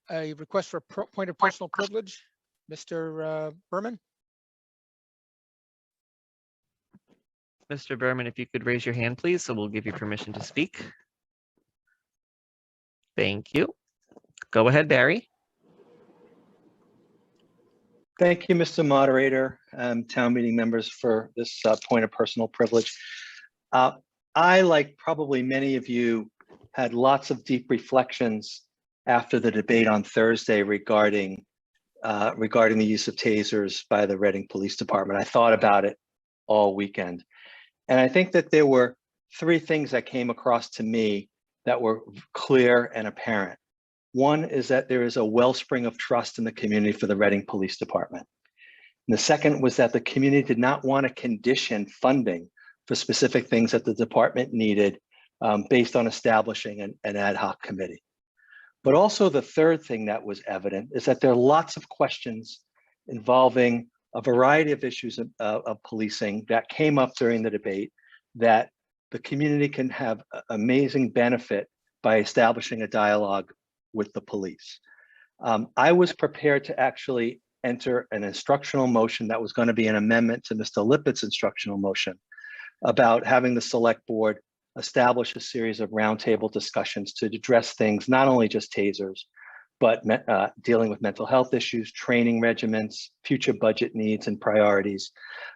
a request for point of personal privilege. Mr. Berman? Mr. Berman, if you could raise your hand, please, so we'll give you permission to speak. Thank you. Go ahead, Barry. Thank you, Mr. Moderator, town meeting members, for this point of personal privilege. I, like probably many of you, had lots of deep reflections after the debate on Thursday regarding the use of tasers by the Reading Police Department. I thought about it all weekend. And I think that there were three things that came across to me that were clear and apparent. One is that there is a wellspring of trust in the community for the Reading Police Department. And the second was that the community did not want to condition funding for specific things that the department needed based on establishing an ad hoc committee. But also the third thing that was evident is that there are lots of questions involving a variety of issues of policing that came up during the debate that the community can have amazing benefit by establishing a dialogue with the police. I was prepared to actually enter an instructional motion that was going to be an amendment to Mr. Lippitt's instructional motion about having the select board establish a series of roundtable discussions to address things, not only just tasers, but dealing with mental health issues, training regimens, future budget needs and priorities.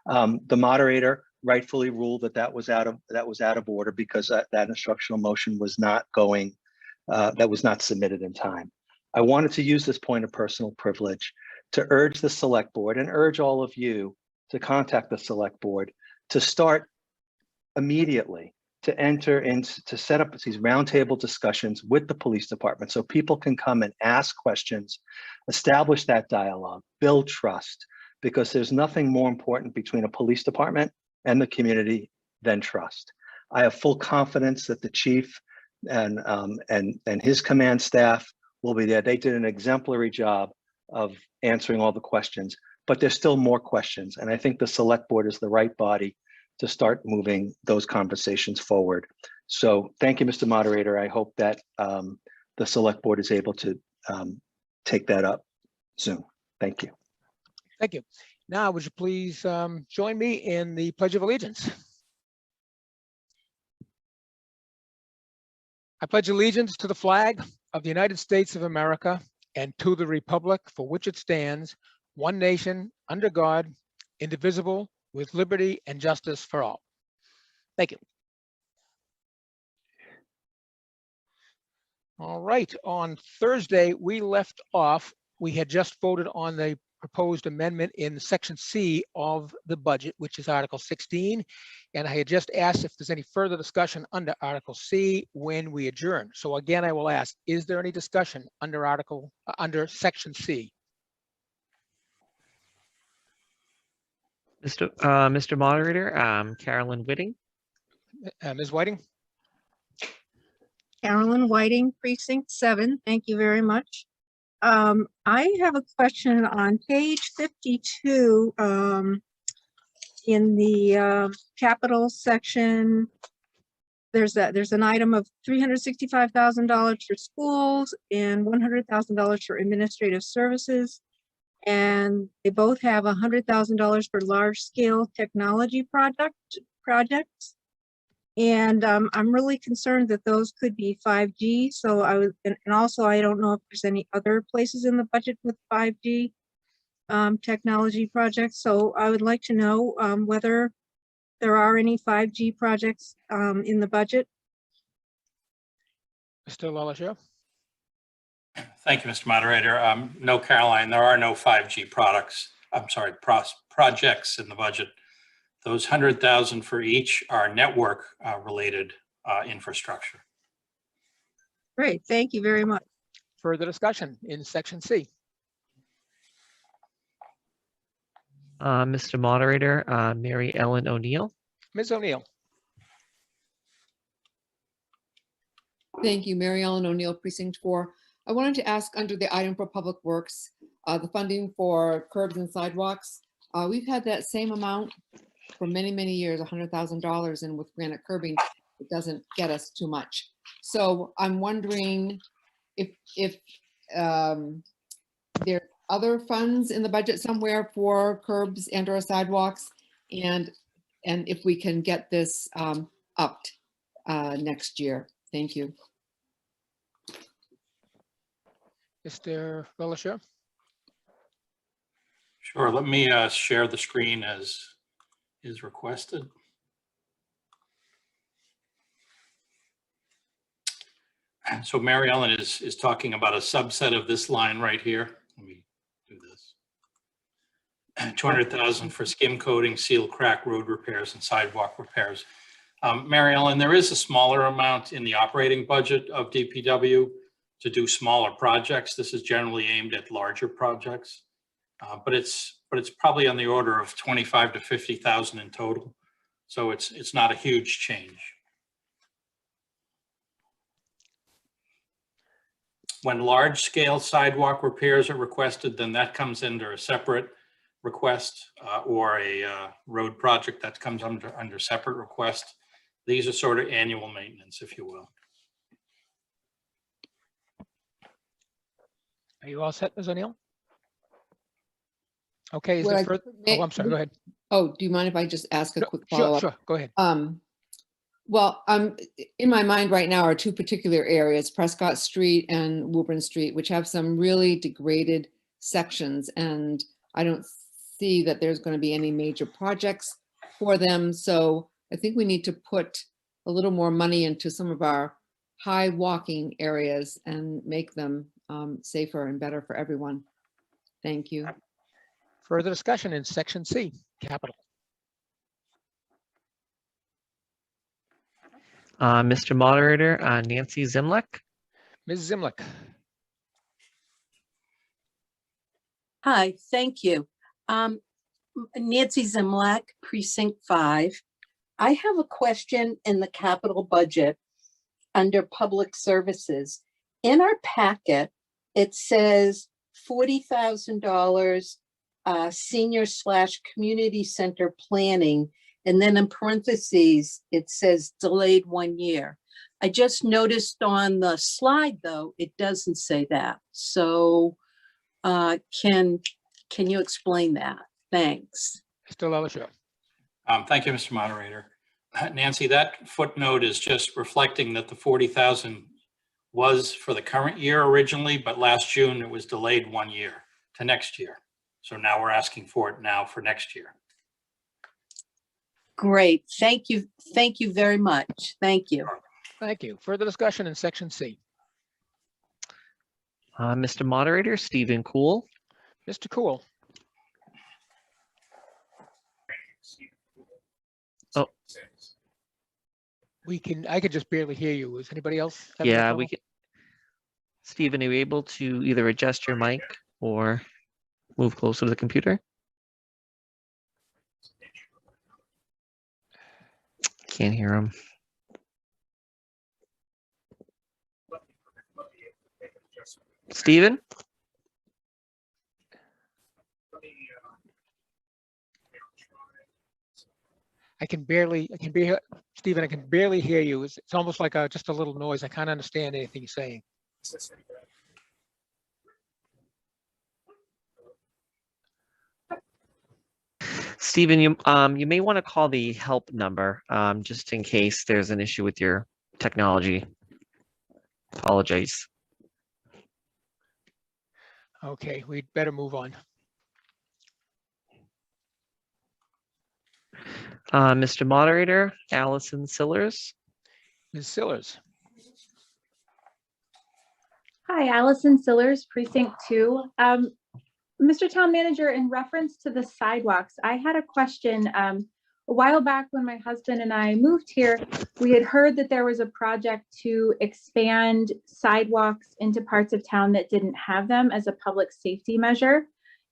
The moderator rightfully ruled that that was out of order because that instructional motion was not going, that was not submitted in time. I wanted to use this point of personal privilege to urge the select board and urge all of you to contact the select board to start immediately to enter into, to set up these roundtable discussions with the police department so people can come and ask questions, establish that dialogue, build trust, because there's nothing more important between a police department and the community than trust. I have full confidence that the chief and his command staff will be there. They did an exemplary job of answering all the questions, but there's still more questions. And I think the select board is the right body to start moving those conversations forward. So thank you, Mr. Moderator. I hope that the select board is able to take that up soon. Thank you. Thank you. Now, would you please join me in the Pledge of Allegiance? I pledge allegiance to the flag of the United States of America and to the republic for which it stands, one nation, under God, indivisible, with liberty and justice for all. Thank you. All right, on Thursday, we left off, we had just voted on the proposed amendment in section C of the budget, which is Article 16. And I had just asked if there's any further discussion under Article C when we adjourn. So again, I will ask, is there any discussion under section C? Mr. Moderator, Carolyn Whitting. Ms. Whiting? Carolyn Whiting, Precinct 7. Thank you very much. I have a question on page 52 in the capital section. There's an item of $365,000 for schools and $100,000 for administrative services. And they both have $100,000 for large-scale technology projects. And I'm really concerned that those could be 5G. So and also I don't know if there's any other places in the budget with 5G technology projects. So I would like to know whether there are any 5G projects in the budget. Mr. LaLachelle? Thank you, Mr. Moderator. No, Caroline, there are no 5G projects in the budget. Those 100,000 for each are network related infrastructure. Great, thank you very much. Further discussion in section C. Mr. Moderator, Mary Ellen O'Neill. Ms. O'Neill? Thank you, Mary Ellen O'Neill, Precinct 4. I wanted to ask under the item for Public Works, the funding for curbs and sidewalks. We've had that same amount for many, many years, $100,000, and with granite curbing, it doesn't get us too much. So I'm wondering if there are other funds in the budget somewhere for curbs and or sidewalks, and if we can get this upped next year. Thank you. Mr. Relisher? Sure, let me share the screen as is requested. So Mary Ellen is talking about a subset of this line right here. Let me do this. 200,000 for skim coating, seal crack, road repairs, and sidewalk repairs. Mary Ellen, there is a smaller amount in the operating budget of DPW to do smaller projects. This is generally aimed at larger projects, but it's probably on the order of 25 to 50,000 in total. So it's not a huge change. When large-scale sidewalk repairs are requested, then that comes under a separate request, or a road project that comes under separate request. These are sort of annual maintenance, if you will. Are you all set, Ms. O'Neill? Okay, is Well, there I- further? may- Oh, I'm sorry, go ahead. Oh, do you mind if I just ask a No, quick Sure, follow-up? sure, go ahead. Well, in my mind right now are two particular areas, Prescott Street and Woburn Street, which have some really degraded sections, and I don't see that there's going to be any major projects for them. So I think we need to put a little more money into some of our high walking areas and make them safer and better for everyone. Thank you. Further discussion in section C, capital. Mr. Moderator, Nancy Zimlick. Ms. Zimlick? Hi, thank you. Nancy Zimlack, Precinct 5. I have a question in the capital budget under public services. In our packet, it says $40,000 senior/community center planning. And then in parentheses, it says delayed 1 year. I just noticed on the slide, though, it doesn't say that. So can you explain that? Thanks. Mr. Relisher? Thank you, Mr. Moderator. Nancy, that footnote is just reflecting that the 40,000 was for the current year originally, but last June it was delayed 1 year to next year. So now we're asking for it now for next year. Great. Thank you. Thank you very much. Thank you. Thank you. Further discussion in section C. Mr. Moderator, Stephen Cool. Mr. Cool? Oh. I could just barely hear you. Is anybody else? having that Yeah, trouble? we can. Stephen, are you able to either adjust your mic or move closer to the computer? Can't hear him. Stephen? Stephen, I can barely hear you. It's almost like just a little noise. I can't understand anything you're saying. Stephen, you may want to call the help number just in case there's an issue with your technology. Apologize. Okay, we'd better move on. Mr. Moderator, Allison Sillers. Ms. Sillers? Hi, Allison Sillers, Precinct 2. Mr. Town Manager, in reference to the sidewalks, I had a question. A while back when my husband and I moved here, we had heard that there was a project to expand sidewalks into parts of town that didn't have them as a public safety measure.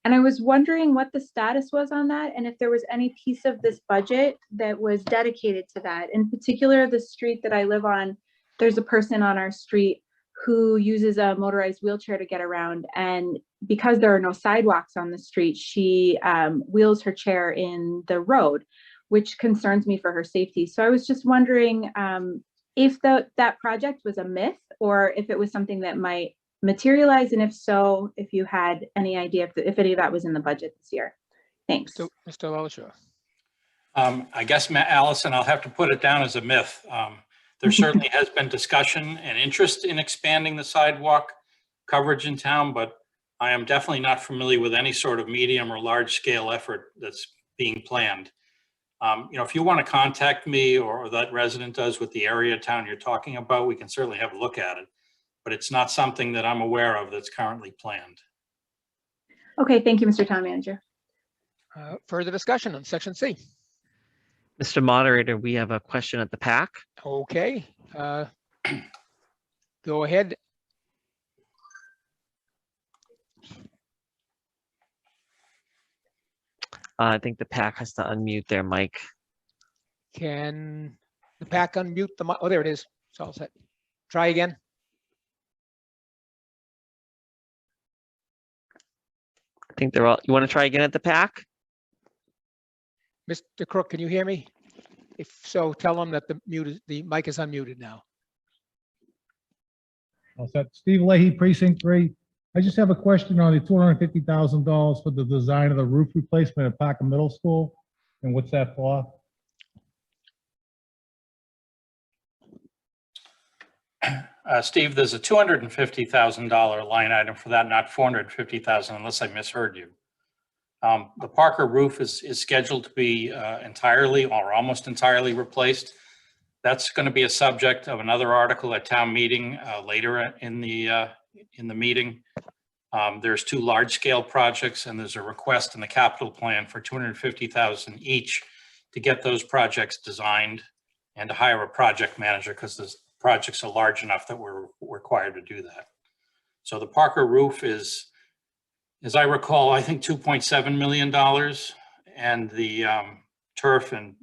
And I was wondering what the status was on that and if there was any piece of this budget that was dedicated to that. In particular, the street that I live on, there's a person on our street who uses a motorized wheelchair to get around. And because there are no sidewalks on the street, she wheels her chair in the road, which concerns me for her safety. So I was just wondering if that project was a myth or if it was something that might materialize? And if so, if you had any idea if any of that was in the budget this year? Thanks. So, Mr. LaLaChaux. I guess, Allison, I'll have to put it down as a myth. There certainly has been discussion and interest in expanding the sidewalk coverage in town, but I am definitely not familiar with any sort of medium or large scale effort that's being planned. If you want to contact me or that resident does with the area of town you're talking about, we can certainly have a look at it, but it's not something that I'm aware of that's currently planned. Okay, thank you, Mr. Town Manager. Further discussion on section C. Mr. Moderator, we have a question at the PAC. Okay. Go ahead. I think the PAC has to unmute their mic. Can the PAC unmute the mic? Oh, there it is. It's all set. Try again. I think they're all, you want to try again at the PAC? Mr. Crook, can you hear me? If so, tell them that the mic is unmuted now. All set. Steve Leahy, Precinct 3. I just have a question on the $250,000 for the design of the roof replacement at Packer Middle School. And what's that for? Steve, there's a $250,000 line item for that, not $450,000, unless I misheard you. The Parker roof is scheduled to be entirely or almost entirely replaced. That's going to be a subject of another article at town meeting later in the meeting. There's two large-scale projects, and there's a request in the capital plan for $250,000 each to get those projects designed and to hire a project manager because the projects are large enough that we're required to do that. So the Parker roof is, as I recall, I think $2.7 million, and the turf and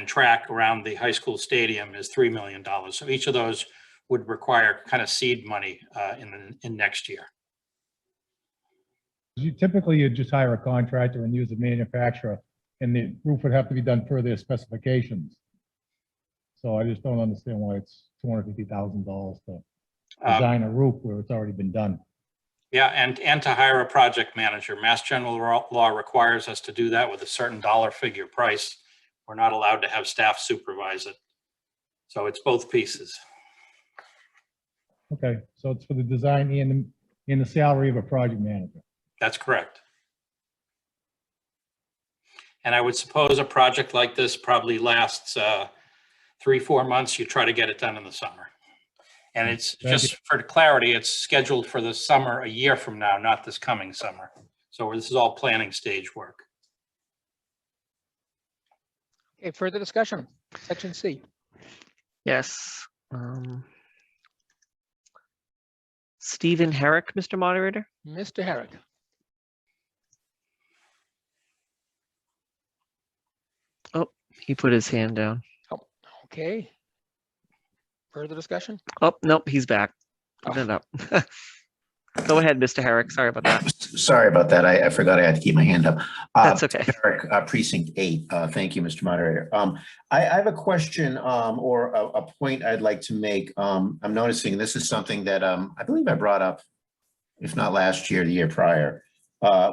track around the high school stadium is $3 million. So each of those would require kind of seed money in next year. Typically, you just hire a contractor and use a manufacturer, and the roof would have to be done per their specifications. So I just don't understand why it's $250,000 to design a roof where it's already been done. Yeah, and to hire a project manager. Mass General Law requires us to do that with a certain dollar figure price. We're not allowed to have staff supervise it. So it's both pieces. Okay, so it's for the design and the salary of a project manager. That's correct. And I would suppose a project like this probably lasts 3-4 months. You try to get it done in the summer. And it's just for clarity, it's scheduled for the summer a year from now, not this coming summer. So this is all planning stage work. Okay, further discussion. Section C. Yes. Stephen Herrick, Mr. Moderator. Mr. Herrick. Oh, he put his hand down. Oh, okay. Further discussion? Oh, nope, he's back. Putting it up. Go ahead, Mr. Herrick. Sorry about that. Sorry about that. I forgot I had to keep my hand up. That's okay. Herrick, Precinct 8. Thank you, Mr. Moderator. I have a question or a point I'd like to make. I'm noticing this is something that I believe I brought up, if not last year, the year prior.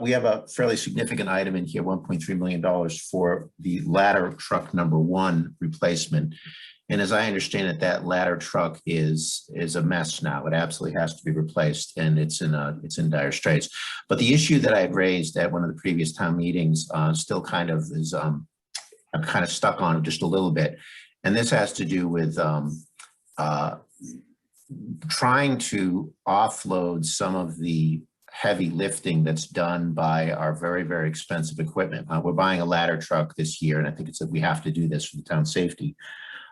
We have a fairly significant item in here, $1.3 million for the ladder truck #1 replacement. And as I understand it, that ladder truck is a mess now. It absolutely has to be replaced, and it's in dire straits. But the issue that I had raised at one of the previous town meetings still kind of is I'm kind of stuck on just a little bit, and this has to do with trying to offload some of the heavy lifting that's done by our very, very expensive equipment. We're buying a ladder truck this year, and I think it's that we have to do this for the town safety.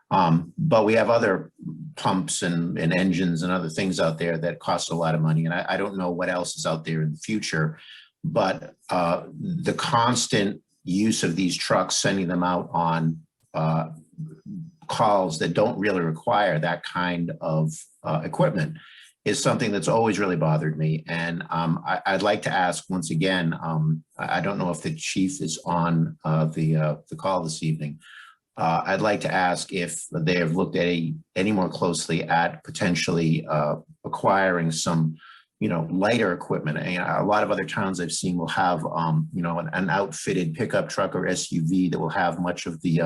But we have other pumps and engines and other things out there that cost a lot of money. And I don't know what else is out there in the future, but the constant use of these trucks, sending them out on calls that don't really require that kind of equipment is something that's always really bothered me. And I'd like to ask once again, I don't know if the chief is on the call this evening, I'd like to ask if they have looked at any more closely at potentially acquiring some, lighter equipment. And a lot of other towns I've seen will have, an outfitted pickup truck or SUV that will have much of the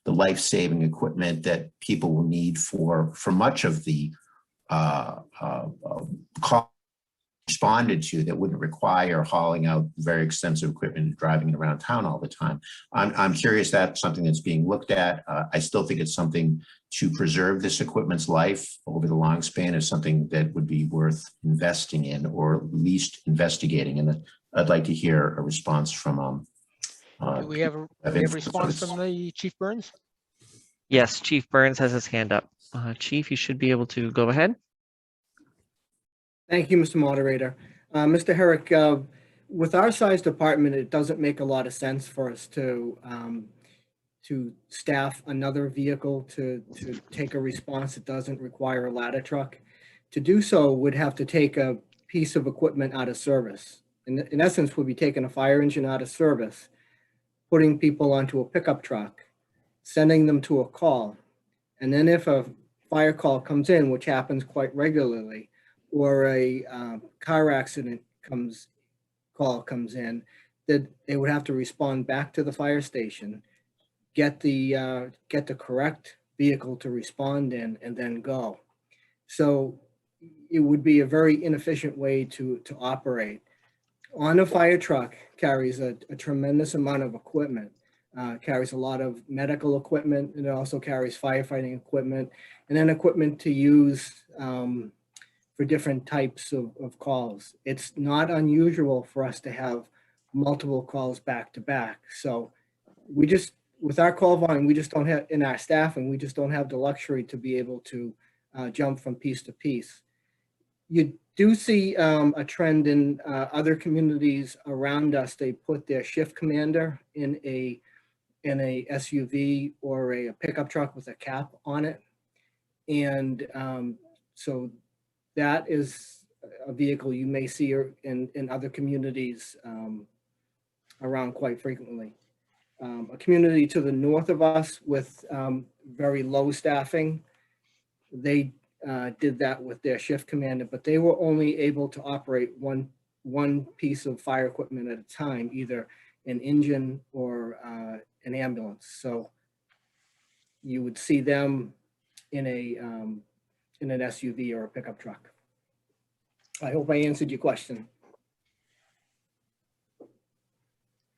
life-saving equipment that people will need for much of the call responded to, that wouldn't require hauling out very extensive equipment and driving it around town all the time. I'm curious, that's something that's being looked at. I still think it's something to preserve this equipment's life over the long span is something that would be worth investing in, or at least investigating. And I'd like to hear a response from Do we have a response from the Chief Burns? Yes, Chief Burns has his hand up. Chief, you should be able to go ahead. Thank you, Mr. Moderator. Mr. Herrick, with our size department, it doesn't make a lot of sense for us to staff another vehicle to take a response that doesn't require a ladder truck. To do so would have to take a piece of equipment out of service. In essence, we'd be taking a fire engine out of service, putting people onto a pickup truck, sending them to a call. And then if a fire call comes in, which happens quite regularly, or a car accident comes in, that they would have to respond back to the fire station, get the correct vehicle to respond in, and then go. So it would be a very inefficient way to operate. On a fire truck carries a tremendous amount of equipment, carries a lot of medical equipment, and it also carries firefighting equipment, and then equipment to use for different types of calls. It's not unusual for us to have multiple calls back to back. So we just, with our call volume, we just don't have, in our staffing, we just don't have the luxury to be able to jump from piece to piece. You do see a trend in other communities around us. They put their shift commander in a SUV or a pickup truck with a cap on it. And so that is a vehicle you may see in other communities around quite frequently. A community to the north of us with very low staffing, they did that with their shift commander, but they were only able to operate one piece of fire equipment at a time, either an engine or an ambulance. So you would see them in an SUV or a pickup truck. I hope I answered your question.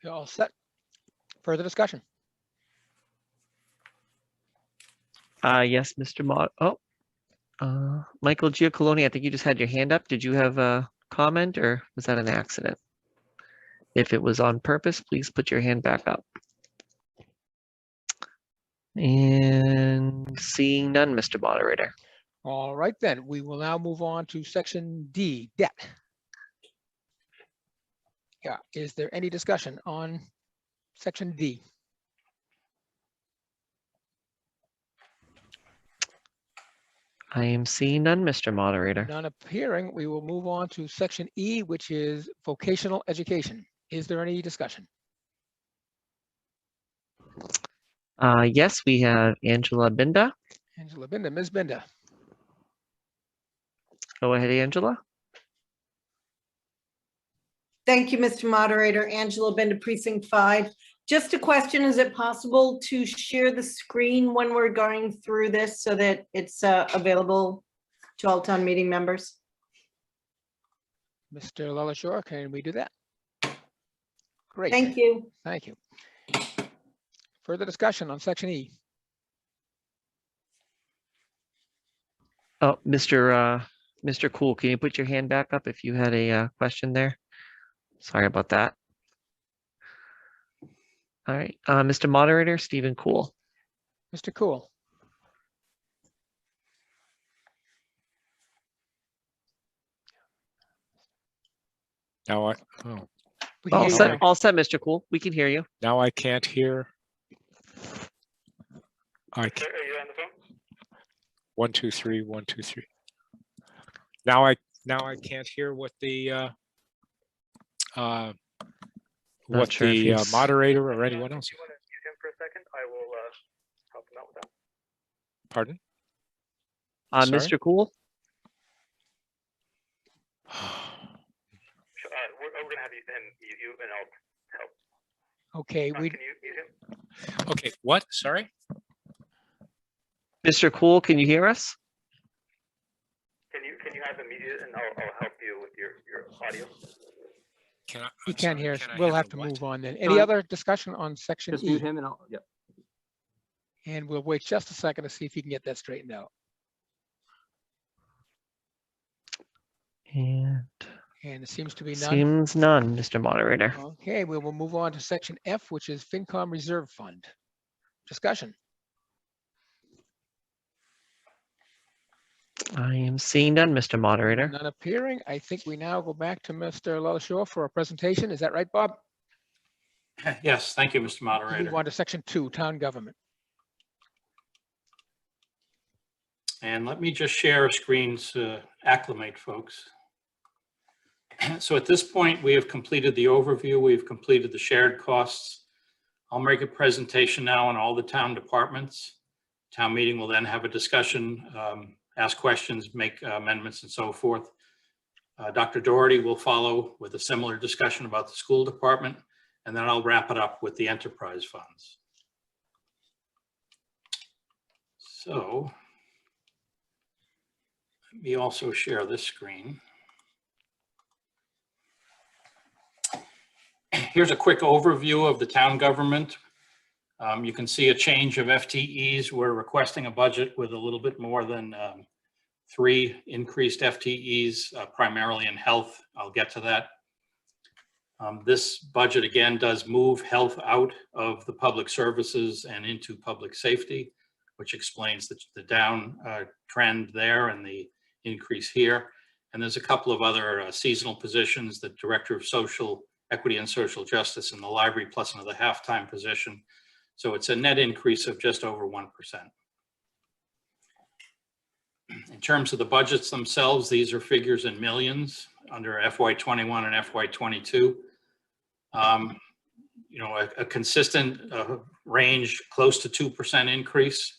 You're all set. Further discussion? Yes, Mr. Michael Giacoloni, I think you just had your hand up. Did you have a comment, or was that an accident? If it was on purpose, please put your hand back up. And seeing none, Mr. Moderator. All right, then, we will now move on to section D, debt. Yeah, is there any discussion on section D? I am seeing none, Mr. Moderator. None appearing. We will move on to section E, which is vocational education. Is there any discussion? Yes, we have Angela Binda. Angela Binda, Ms. Binda. Go ahead, Angela. Thank you, Mr. Moderator. Angela Benda, Precinct 5. Just a question, is it possible to share the screen when we're going through this so that it's available to all town meeting members? Mr. Lalashore, can we do that? Great. Thank you. Thank you. Further discussion on section E. Oh, Mr. Cool, can you put your hand back up if you had a question there? Sorry about that. All right, Mr. Moderator, Stephen Cool. Mr. Cool. Now We can hear you now. All set, Mr. Cool. We can hear you. now I can't hear. I can. 1, 2, 3, 1, 2, 3. Now I can't hear what the Not sure if he's- moderator or anyone else. Pardon? Sorry? Mr. Cool? We're gonna have you and I'll help. Okay, Can we, you mute him? Okay, what? Sorry? Mr. Cool, can you hear us? Can you have him mute and I'll help you with your audio? he I'm can't sorry, hear us. can I We'll have have the to what? move on then. Any other discussion on section Just E? mute him and I'll, yeah. And we'll wait just a second to see if you can get that straightened out. And And it seems to be none. seems none, Mr. Moderator. Okay, we will move on to section F, which is FinCom Reserve Fund. Discussion. I am seeing none, Mr. Moderator. None appearing. I think we now go back to Mr. LaShaw for a presentation. Is that right, Bob? Yes, thank you, Mr. Move Moderator. on to section 2, Town Government. And let me just share a screen to acclimate folks. So at this point, we have completed the overview. We've completed the shared costs. I'll make a presentation now on all the town departments. Town meeting will then have a discussion, ask questions, make amendments and so forth. Dr. Doherty will follow with a similar discussion about the school department, and then I'll wrap it up with the enterprise funds. So let me also share this screen. Here's a quick overview of the town government. You can see a change of FTEs. We're requesting a budget with a little bit more than 3 increased FTEs, primarily in health. I'll get to that. This budget again does move health out of the public services and into public safety, which explains the down trend there and the increase here. And there's a couple of other seasonal positions, the Director of Social Equity and Social Justice in the library, plus another half-time position. So it's a net increase of just over 1%. In terms of the budgets themselves, these are figures in millions under FY21 and FY22. You know, a consistent range close to 2% increase.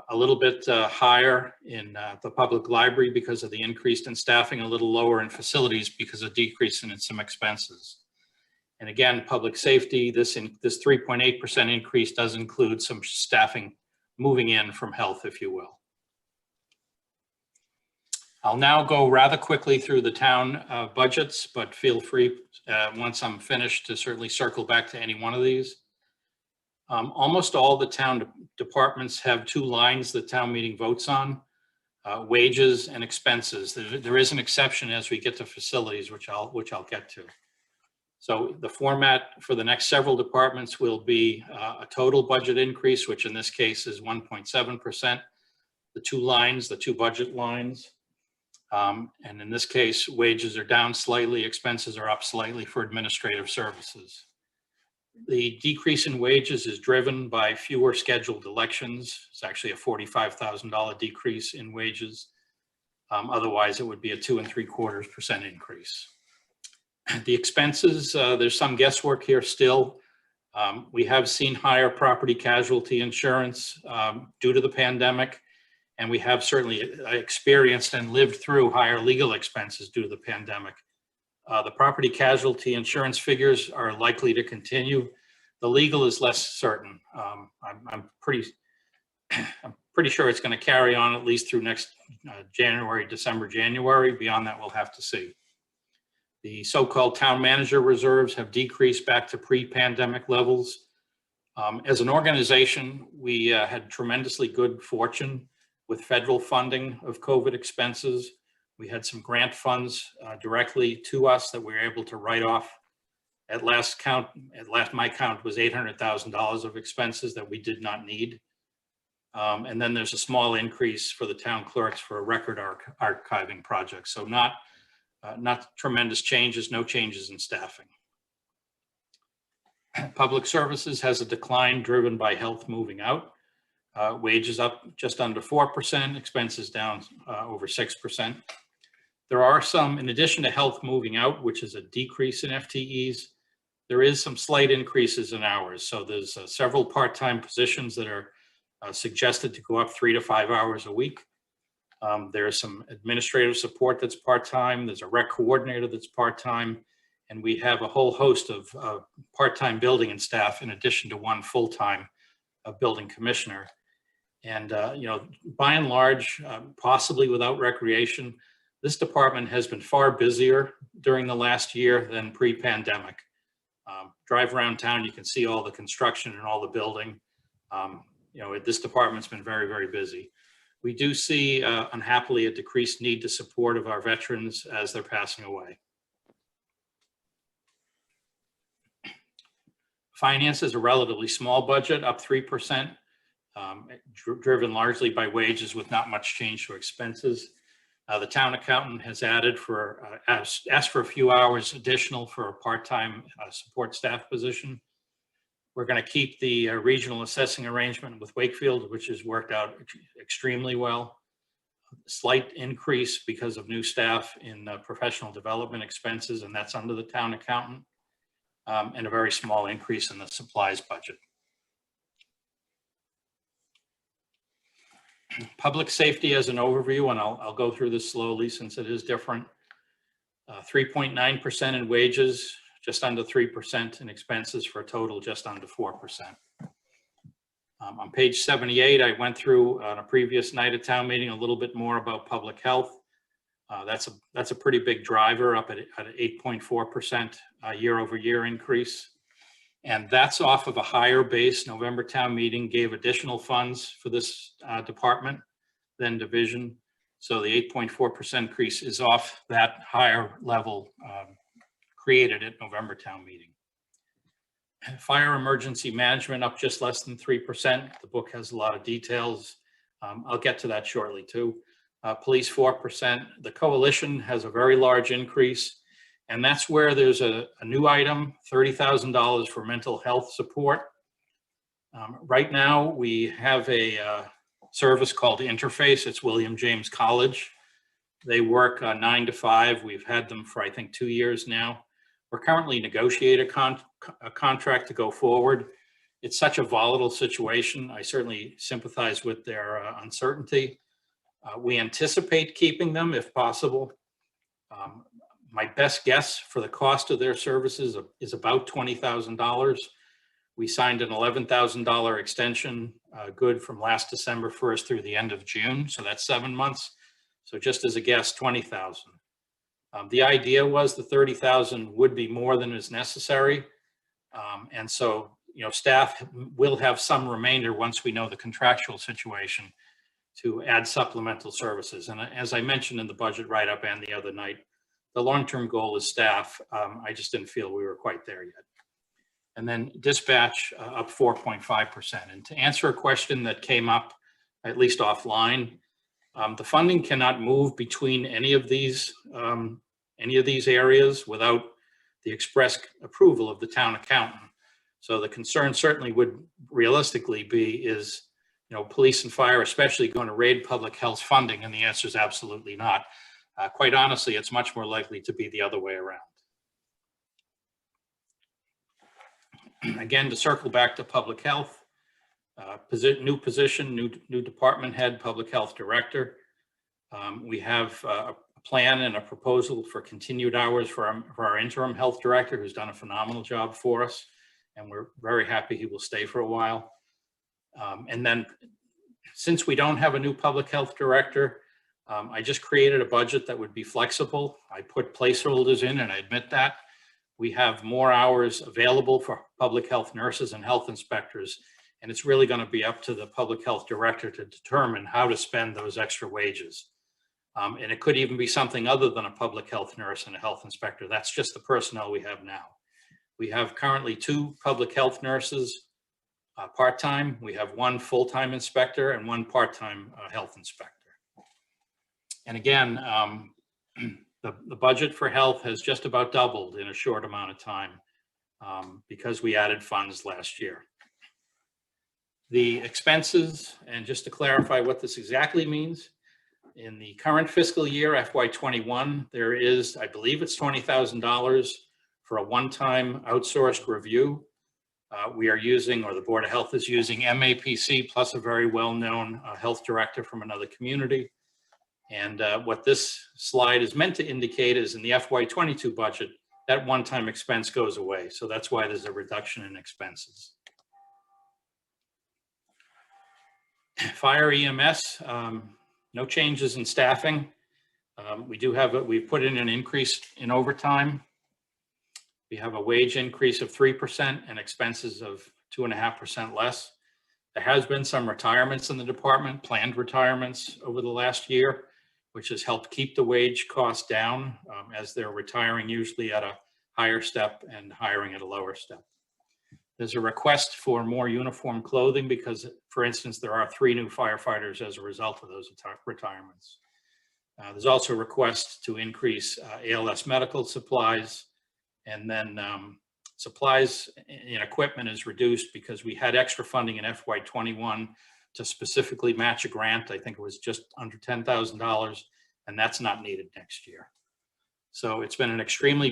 A little bit higher in the public library because of the increase in staffing, a little lower in facilities because of decrease in some expenses. And again, public safety, this 3.8% increase does include some staffing moving in from health, if you will. I'll now go rather quickly through the town budgets, but feel free once I'm finished to certainly circle back to any one of these. Almost all the town departments have 2 lines the town meeting votes on, wages and expenses. There is an exception as we get to facilities, which I'll get to. So the format for the next several departments will be a total budget increase, which in this case is 1.7%. The 2 lines, the 2 budget lines. And in this case, wages are down slightly, expenses are up slightly for administrative services. The decrease in wages is driven by fewer scheduled elections. It's actually a $45,000 decrease in wages. Otherwise, it would be a 2 3/4% increase. The expenses, there's some guesswork here still. We have seen higher property casualty insurance due to the pandemic, and we have certainly experienced and lived through higher legal expenses due to the pandemic. The property casualty insurance figures are likely to continue. The legal is less certain. I'm pretty sure it's going to carry on at least through next December, January. Beyond that, we'll have to see. The so-called town manager reserves have decreased back to pre-pandemic levels. As an organization, we had tremendously good fortune with federal funding of COVID expenses. We had some grant funds directly to us that we were able to write off. At last my count was $800,000 of expenses that we did not need. And then there's a small increase for the town clerks for a record archiving project. So not tremendous changes, no changes in staffing. Public services has a decline driven by health moving out. Wages up just under 4%, expenses down over 6%. There are some, in addition to health moving out, which is a decrease in FTEs, there is some slight increases in hours. So there's several part-time positions that are suggested to go up 3 to 5 hours a week. There's some administrative support that's part-time. There's a rec coordinator that's part-time. And we have a whole host of part-time building and staff in addition to one full-time building commissioner. And, by and large, possibly without recreation, this department has been far busier during the last year than pre-pandemic. Drive around town, you can see all the construction and all the building. This department's been very, very busy. We do see, unhappily, a decreased need to support of our veterans as they're passing away. Finance is a relatively small budget, up 3%, driven largely by wages with not much change to expenses. The town accountant has asked for a few hours additional for a part-time support staff position. We're going to keep the regional assessing arrangement with Wakefield, which has worked out extremely well. Slight increase because of new staff in professional development expenses, and that's under the town accountant, and a very small increase in the supplies budget. Public safety as an overview, and I'll go through this slowly since it is different. 3.9% in wages, just under 3% in expenses, for a total just under 4%. On page 78, I went through on a previous night at town meeting a little bit more about public health. That's a pretty big driver, up at 8.4% year over year increase. And that's off of a higher base. November town meeting gave additional funds for this department than division. So the 8.4% increase is off that higher level created at November town meeting. Fire emergency management up just less than 3%. The book has a lot of details. I'll get to that shortly too. Police 4%. The coalition has a very large increase. And that's where there's a new item, $30,000 for mental health support. Right now, we have a service called Interface. It's William James College. They work 9 to 5. We've had them for, I think, 2 years now. We're currently negotiating a contract to go forward. It's such a volatile situation. I certainly sympathize with their uncertainty. We anticipate keeping them if possible. My best guess for the cost of their services is about $20,000. We signed an $11,000 extension good from last December 1st through the end of June. So that's 7 months. So just as a guess, $20,000. The idea was the $30,000 would be more than is necessary. And so, staff will have some remainder once we know the contractual situation to add supplemental services. And as I mentioned in the budget write-up and the other night, the long-term goal is staff. I just didn't feel we were quite there yet. And then dispatch up 4.5%. And to answer a question that came up, at least offline, the funding cannot move between any of these areas without the express approval of the town accountant. So the concern certainly would realistically be is, police and fire especially going to raid public health funding? And the answer is absolutely not. Quite honestly, it's much more likely to be the other way around. Again, to circle back to public health, new position, new department head, public health director. We have a plan and a proposal for continued hours for our interim health director, who's done a phenomenal job for us. And we're very happy he will stay for a while. And then since we don't have a new public health director, I just created a budget that would be flexible. I put placeholders in, and I admit that. We have more hours available for public health nurses and health inspectors, and it's really going to be up to the public health director to determine how to spend those extra wages. And it could even be something other than a public health nurse and a health inspector. That's just the personnel we have now. We have currently 2 public health nurses part-time. We have 1 full-time inspector and 1 part-time health inspector. And again, the budget for health has just about doubled in a short amount of time because we added funds last year. The expenses, and just to clarify what this exactly means, in the current fiscal year, FY21, there is, I believe it's $20,000 for a one-time outsourced review. We are using, or the Board of Health is using, MAPC plus a very well-known health director from another community. And what this slide is meant to indicate is in the FY22 budget, that one-time expense goes away. So that's why there's a reduction in expenses. Fire EMS, no changes in staffing. We've put in an increase in overtime. We have a wage increase of 3% and expenses of 2.5% less. There has been some retirements in the department, planned retirements over the last year, which has helped keep the wage cost down as they're retiring usually at a higher step and hiring at a lower step. There's a request for more uniform clothing because, for instance, there are 3 new firefighters as a result of those retirements. There's also a request to increase ALS medical supplies, and then supplies and equipment is reduced because we had extra funding in FY21 to specifically match a grant. I think it was just under $10,000, and that's not needed next year. So it's been an extremely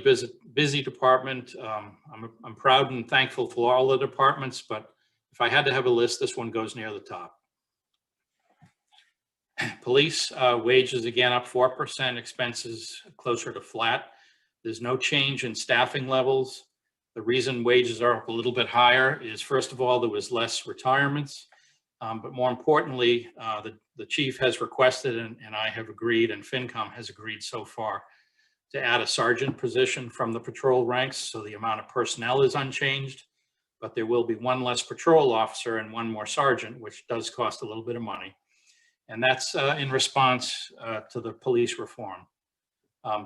busy department. I'm proud and thankful for all the departments, but if I had to have a list, this one goes near the top. Police wages again up 4%, expenses closer to flat. There's no change in staffing levels. The reason wages are up a little bit higher is, first of all, there was less retirements. But more importantly, the chief has requested, and I have agreed, and FinCom has agreed so far, to add a sergeant position from the patrol ranks. So the amount of personnel is unchanged, but there will be 1 less patrol officer and 1 more sergeant, which does cost a little bit of money. And that's in response to the police reform.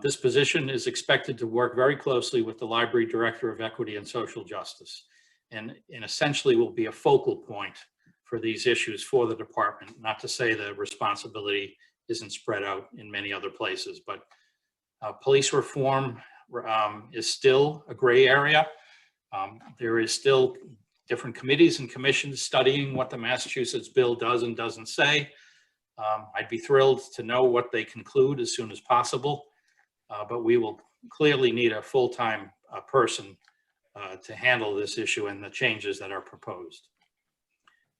This position is expected to work very closely with the Library Director of Equity and Social Justice, and essentially will be a focal point for these issues for the department. Not to say the responsibility isn't spread out in many other places, but police reform is still a gray area. There is still different committees and commissions studying what the Massachusetts bill does and doesn't say. I'd be thrilled to know what they conclude as soon as possible, but we will clearly need a full-time person to handle this issue and the changes that are proposed.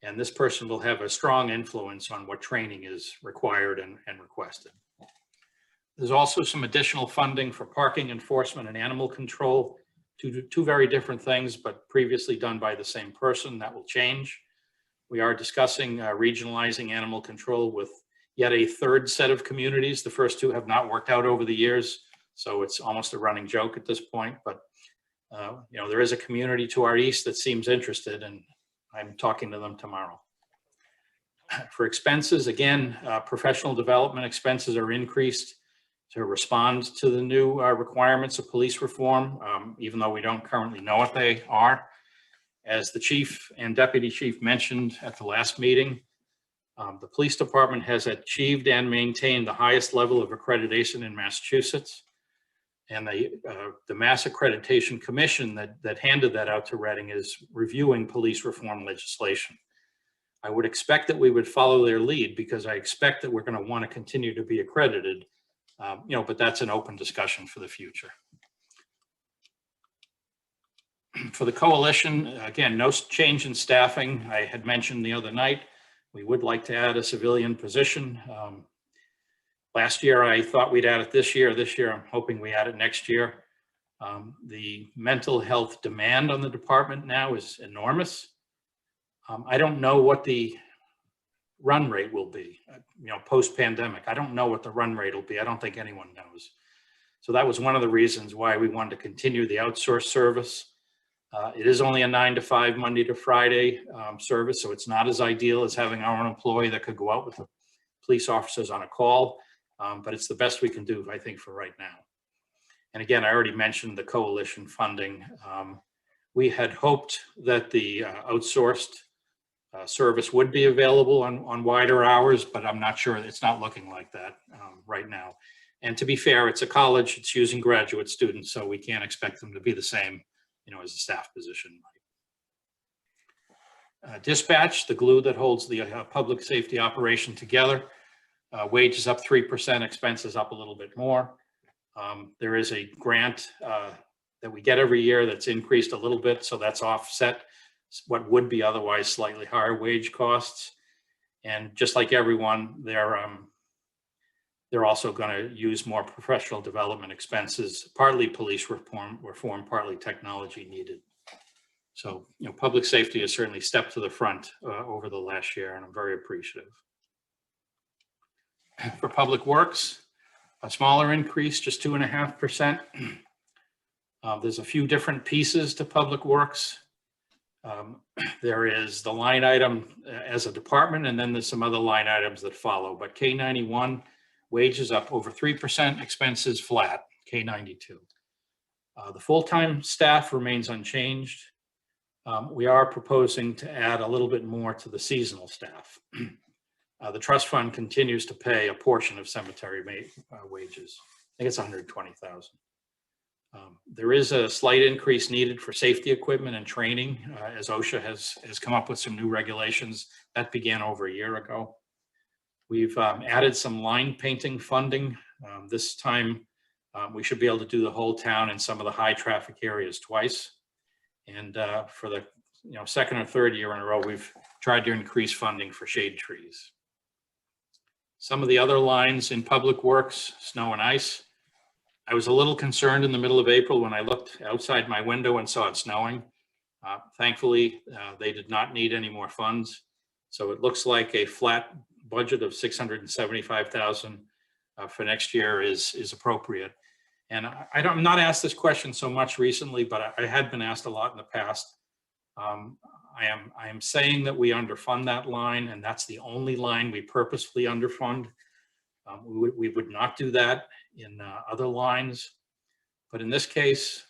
And this person will have a strong influence on what training is required and requested. There's also some additional funding for parking enforcement and animal control, two very different things, but previously done by the same person. That will change. We are discussing regionalizing animal control with yet a 3rd set of communities. The first 2 have not worked out over the years, so it's almost a running joke at this point. But you know, there is a community to our east that seems interested, and I'm talking to them tomorrow. For expenses, again, professional development expenses are increased to respond to the new requirements of police reform, even though we don't currently know what they are. As the chief and deputy chief mentioned at the last meeting, the police department has achieved and maintained the highest level of accreditation in Massachusetts. And the Mass Accreditation Commission that handed that out to Reading is reviewing police reform legislation. I would expect that we would follow their lead because I expect that we're going to want to continue to be accredited, you know, but that's an open discussion for the future. For the coalition, again, no change in staffing. I had mentioned the other night, we would like to add a civilian position. Last year, I thought we'd add it this year. This year, I'm hoping we add it next year. The mental health demand on the department now is enormous. I don't know what the run rate will be, you know, post-pandemic. I don't know what the run rate will be. I don't think anyone knows. So that was one of the reasons why we wanted to continue the outsourced service. It is only a 9 to 5, Monday to Friday service, so it's not as ideal as having our own employee that could go out with the police officers on a call, but it's the best we can do, I think, for right now. And again, I already mentioned the coalition funding. We had hoped that the outsourced service would be available on wider hours, but I'm not sure. It's not looking like that right now. And to be fair, it's a college, it's using graduate students, so we can't expect them to be the same, you know, as a staff position. Dispatch, the glue that holds the public safety operation together. Wages up 3%, expenses up a little bit more. There is a grant that we get every year that's increased a little bit, so that's offset what would be otherwise slightly higher wage costs. And just like everyone, they're also going to use more professional development expenses, partly police reform, partly technology needed. So, public safety has certainly stepped to the front over the last year, and I'm very appreciative. For public works, a smaller increase, just 2.5%. There's a few different pieces to public works. There is the line item as a department, and then there's some other line items that follow. But K91, wages up over 3%, expenses flat, K92. The full-time staff remains unchanged. We are proposing to add a little bit more to the seasonal staff. The trust fund continues to pay a portion of cemetery wages. I think it's $120,000. There is a slight increase needed for safety equipment and training, as OSHA has come up with some new regulations that began over a year ago. We've added some line painting funding. This time, we should be able to do the whole town in some of the high traffic areas twice. And for the second or third year in a row, we've tried to increase funding for shade trees. Some of the other lines in public works, snow and ice. I was a little concerned in the middle of April when I looked outside my window and saw it snowing. Thankfully, they did not need any more funds. So it looks like a flat budget of $675,000 for next year is appropriate. And I'm not asked this question so much recently, but I had been asked a lot in the past. I am saying that we underfund that line, and that's the only line we purposefully underfund. We would not do that in other lines. But in this case,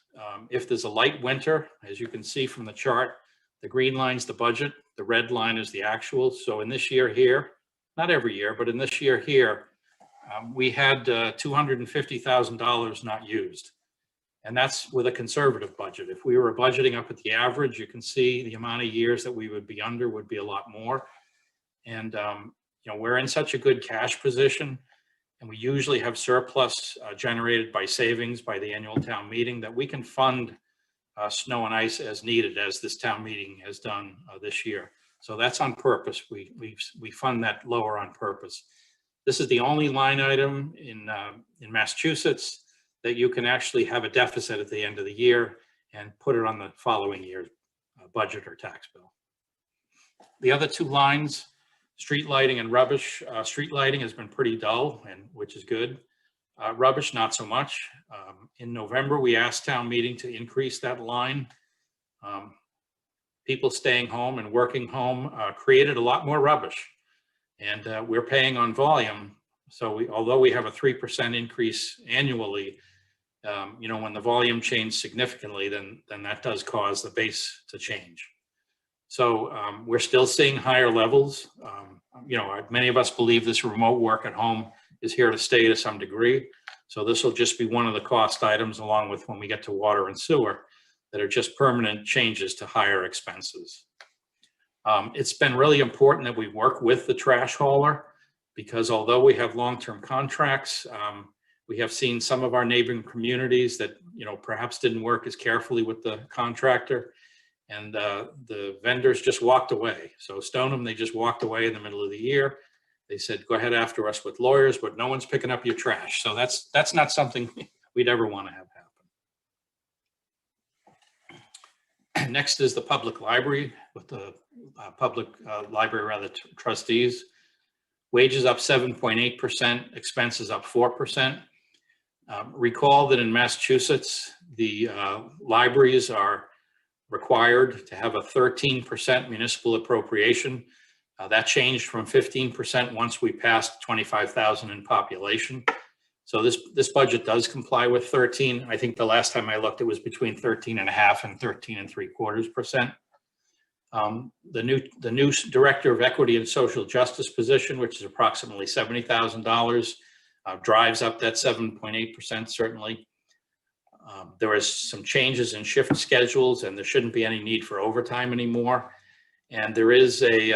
if there's a light winter, as you can see from the chart, the green line's the budget, the red line is the actual. So in this year here, not every year, but in this year here, we had $250,000 not used. And that's with a conservative budget. If we were budgeting up at the average, you can see the amount of years that we would be under would be a lot more. And we're in such a good cash position, and we usually have surplus generated by savings by the annual town meeting that we can fund snow and ice as needed, as this town meeting has done this year. So that's on purpose. We fund that lower on purpose. This is the only line item in Massachusetts that you can actually have a deficit at the end of the year and put it on the following year's budget or tax bill. The other two lines, street lighting and rubbish. Street lighting has been pretty dull, which is good. Rubbish, not so much. In November, we asked town meeting to increase that line. People staying home and working home created a lot more rubbish, and we're paying on volume. So although we have a 3% increase annually, when the volume changed significantly, then that does cause the base to change. So we're still seeing higher levels. Many of us believe this remote work at home is here to stay to some degree. So this will just be one of the cost items, along with when we get to water and sewer, that are just permanent changes to higher expenses. It's been really important that we work with the trash hauler, because although we have long-term contracts, we have seen some of our neighboring communities that perhaps didn't work as carefully with the contractor, and the vendors just walked away. So Stoneham, they just walked away in the middle of the year. They said, go ahead after us with lawyers, but no one's picking up your trash. So that's not something we'd ever want to have happen. Next is the public library, with the public library trustees. Wages up 7.8%, expenses up 4%. Recall that in Massachusetts, the libraries are required to have a 13% municipal appropriation. That changed from 15% once we passed 25,000 in population. So this budget does comply with 13. I think the last time I looked, it was between 13.5% and 13.75%. The new director of equity and social justice position, which is approximately $70,000, drives up that 7.8%, certainly. There is some changes in shift schedules, and there shouldn't be any need for overtime anymore. And there is a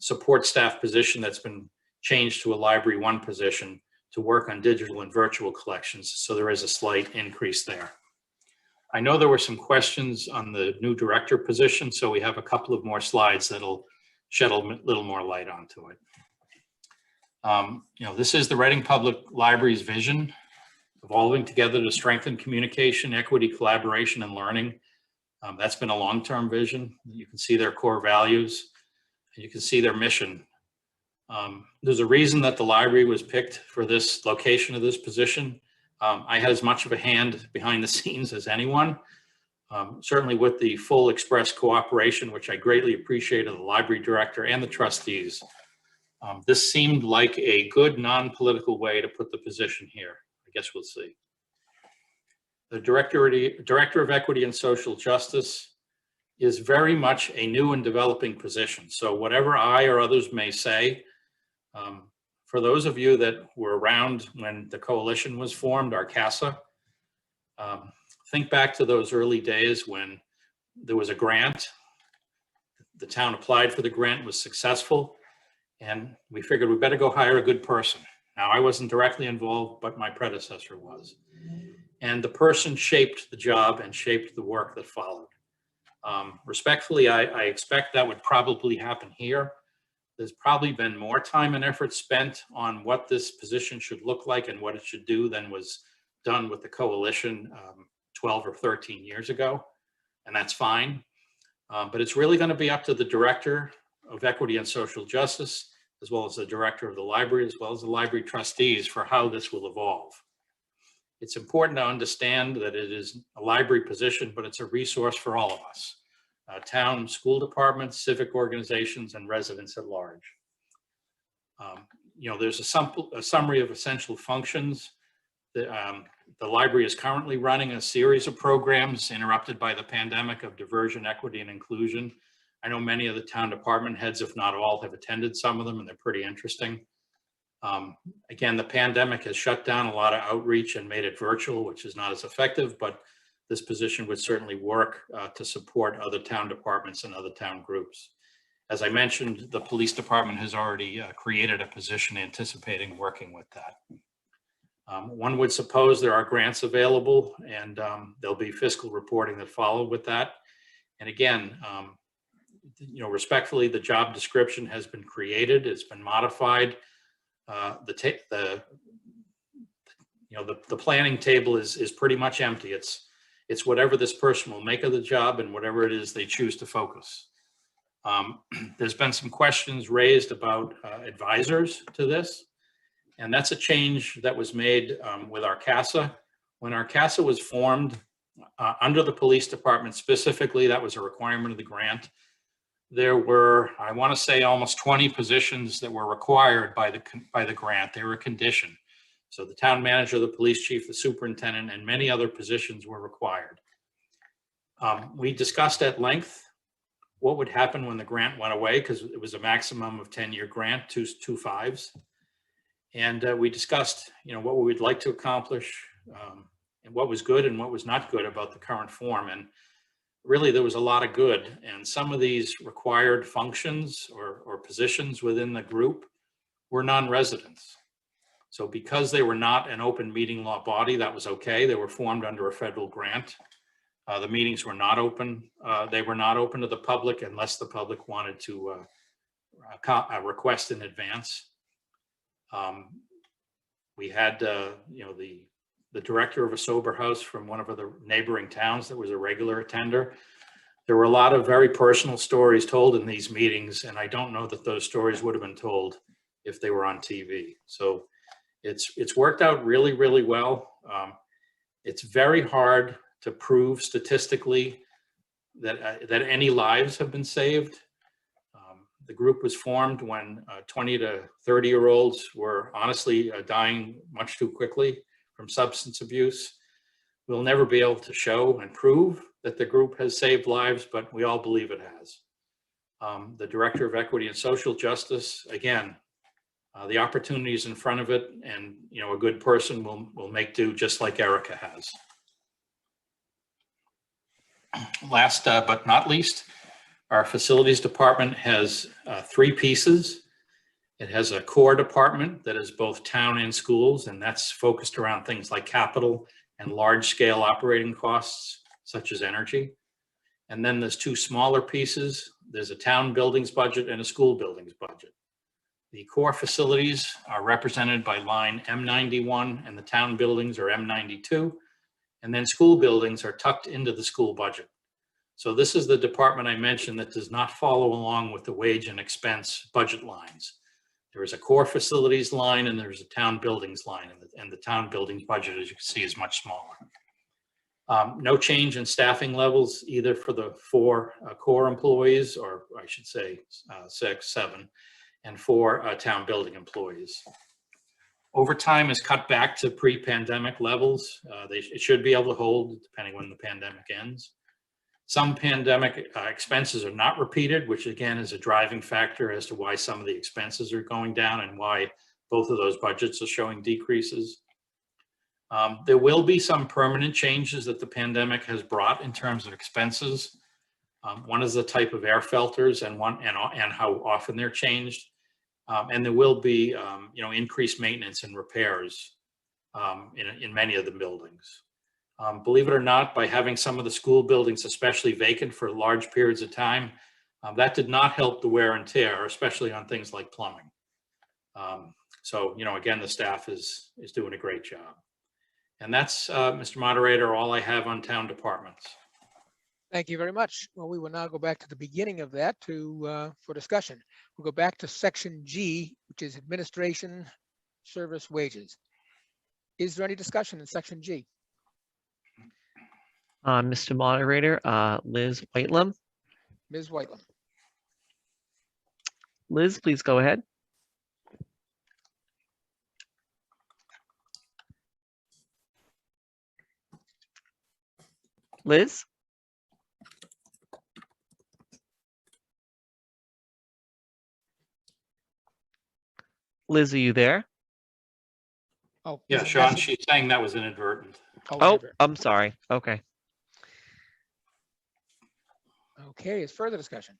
support staff position that's been changed to a Library 1 position to work on digital and virtual collections. So there is a slight increase there. I know there were some questions on the new director position, so we have a couple of more slides that'll shed a little more light onto it. This is the Reading Public Library's vision, evolving together to strengthen communication, equity, collaboration, and learning. That's been a long-term vision. You can see their core values, and you can see their mission. There's a reason that the library was picked for this location of this position. I had as much of a hand behind the scenes as anyone, certainly with the full express cooperation, which I greatly appreciate, of the library director and the trustees. This seemed like a good non-political way to put the position here. I guess we'll see. The Director of Equity and Social Justice is very much a new and developing position. So whatever I or others may say, for those of you that were around when the coalition was formed, our CASA, think back to those early days when there was a grant. The town applied for the grant, was successful, and we figured we better go hire a good person. Now, I wasn't directly involved, but my predecessor was. And the person shaped the job and shaped the work that followed. Respectfully, I expect that would probably happen here. There's probably been more time and effort spent on what this position should look like and what it should do than was done with the coalition 12 or 13 years ago, and that's fine. But it's really going to be up to the Director of Equity and Social Justice, as well as the Director of the library, as well as the library trustees, for how this will evolve. It's important to understand that it is a library position, but it's a resource for all of us. Town, school departments, civic organizations, and residents at large. There's a summary of essential functions. The library is currently running a series of programs interrupted by the pandemic of diversion, equity, and inclusion. I know many of the town department heads, if not all, have attended some of them, and they're pretty interesting. Again, the pandemic has shut down a lot of outreach and made it virtual, which is not as effective, but this position would certainly work to support other town departments and other town groups. As I mentioned, the police department has already created a position anticipating working with that. One would suppose there are grants available, and there'll be fiscal reporting that follow with that. And again, respectfully, the job description has been created, it's been modified. The planning table is pretty much empty. It's whatever this person will make of the job and whatever it is they choose to focus. There's been some questions raised about advisors to this, and that's a change that was made with our CASA. When our CASA was formed under the police department specifically, that was a requirement of the grant. There were, I want to say, almost 20 positions that were required by the grant. They were a condition. So the town manager, the police chief, the superintendent, and many other positions were required. We discussed at length what would happen when the grant went away, because it was a maximum of 10-year grant, two fives. And we discussed, what we would like to accomplish, and what was good and what was not good about the current form. And really, there was a lot of good. And some of these required functions or positions within the group were non-residents. So because they were not an open meeting law body, that was okay. They were formed under a federal grant. The meetings were not open. They were not open to the public unless the public wanted to request in advance. We had, the director of a sober house from one of the neighboring towns that was a regular attender. There were a lot of very personal stories told in these meetings, and I don't know that those stories would have been told if they were on TV. So it's worked out really, really well. It's very hard to prove statistically that any lives have been saved. The group was formed when 20 to 30-year-olds were honestly dying much too quickly from substance abuse. We'll never be able to show and prove that the group has saved lives, but we all believe it has. The Director of Equity and Social Justice, again, the opportunities in front of it, and a good person will make do, just like Erica has. Last but not least, our facilities department has 3 pieces. It has a core department that is both town and schools, and that's focused around things like capital and large-scale operating costs, such as energy. And then there's two smaller pieces. There's a town buildings budget and a school buildings budget. The core facilities are represented by line M91 and the town buildings are M92. And then school buildings are tucked into the school budget. So this is the department I mentioned that does not follow along with the wage and expense budget lines. There is a core facilities line and there's a town buildings line, and the town buildings budget, as you can see, is much smaller. No change in staffing levels either for the four core employees, or I should say 6, 7, and 4 town building employees. Overtime is cut back to pre-pandemic levels. It should be able to hold depending when the pandemic ends. Some pandemic expenses are not repeated, which again is a driving factor as to why some of the expenses are going down and why both of those budgets are showing decreases. There will be some permanent changes that the pandemic has brought in terms of expenses. One is the type of air filters and how often they're changed. And there will be increased maintenance and repairs in many of the buildings. Believe it or not, by having some of the school buildings especially vacant for large periods of time, that did not help the wear and tear, especially on things like plumbing. So, again, the staff is doing a great job. And that's, Mr. Moderator, all I have on town departments. Thank you very much. Well, we will now go back to the beginning of that for discussion. We'll go back to section G, which is administration service wages. Is there any discussion in section G? Mr. Moderator, Liz Whitelam. Ms. Whitelam. Liz, please go ahead. Liz? Liz, are you there? Oh, Yeah, Sean, she's saying that was inadvertent. Oh, I'm sorry. Okay. Okay, is further discussion?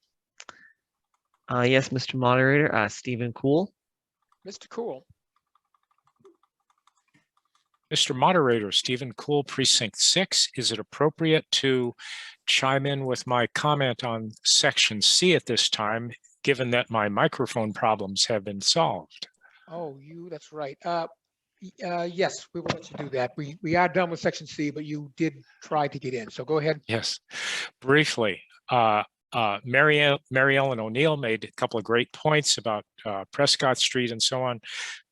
Yes, Mr. Moderator, Stephen Cool. Mr. Cool. Mr. Moderator, Stephen Cool, Precinct 6. Is it appropriate to chime in with my comment on Section C at this time, given that my microphone problems have been solved? Oh, that's right. Yes, we will let you do that. We are done with section C, but you did try to get in, so go ahead. Yes, briefly. Mary Ellen O'Neill made a couple of great points about Prescott Street and so on.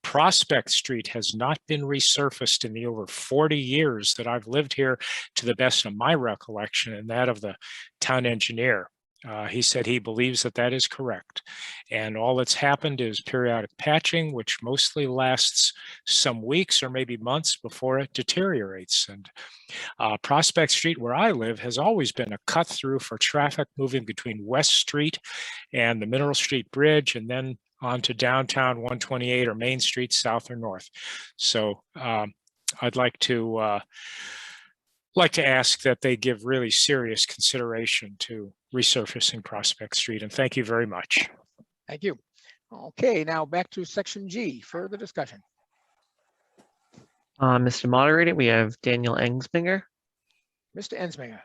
Prospect Street has not been resurfaced in the over 40 years that I've lived here, to the best of my recollection, and that of the town engineer. He said he believes that is correct. And all that's happened is periodic patching, which mostly lasts some weeks or maybe months before it deteriorates. And Prospect Street, where I live, has always been a cut through for traffic moving between West Street and the Mineral Street Bridge, and then onto downtown 128 or Main Street, south or north. So I'd like to ask that they give really serious consideration to resurfacing Prospect Street, and thank you very much. Thank you. Okay, now back to section G, further discussion. Mr. Moderator, we have Daniel Ensminger. Mr. Ensminger.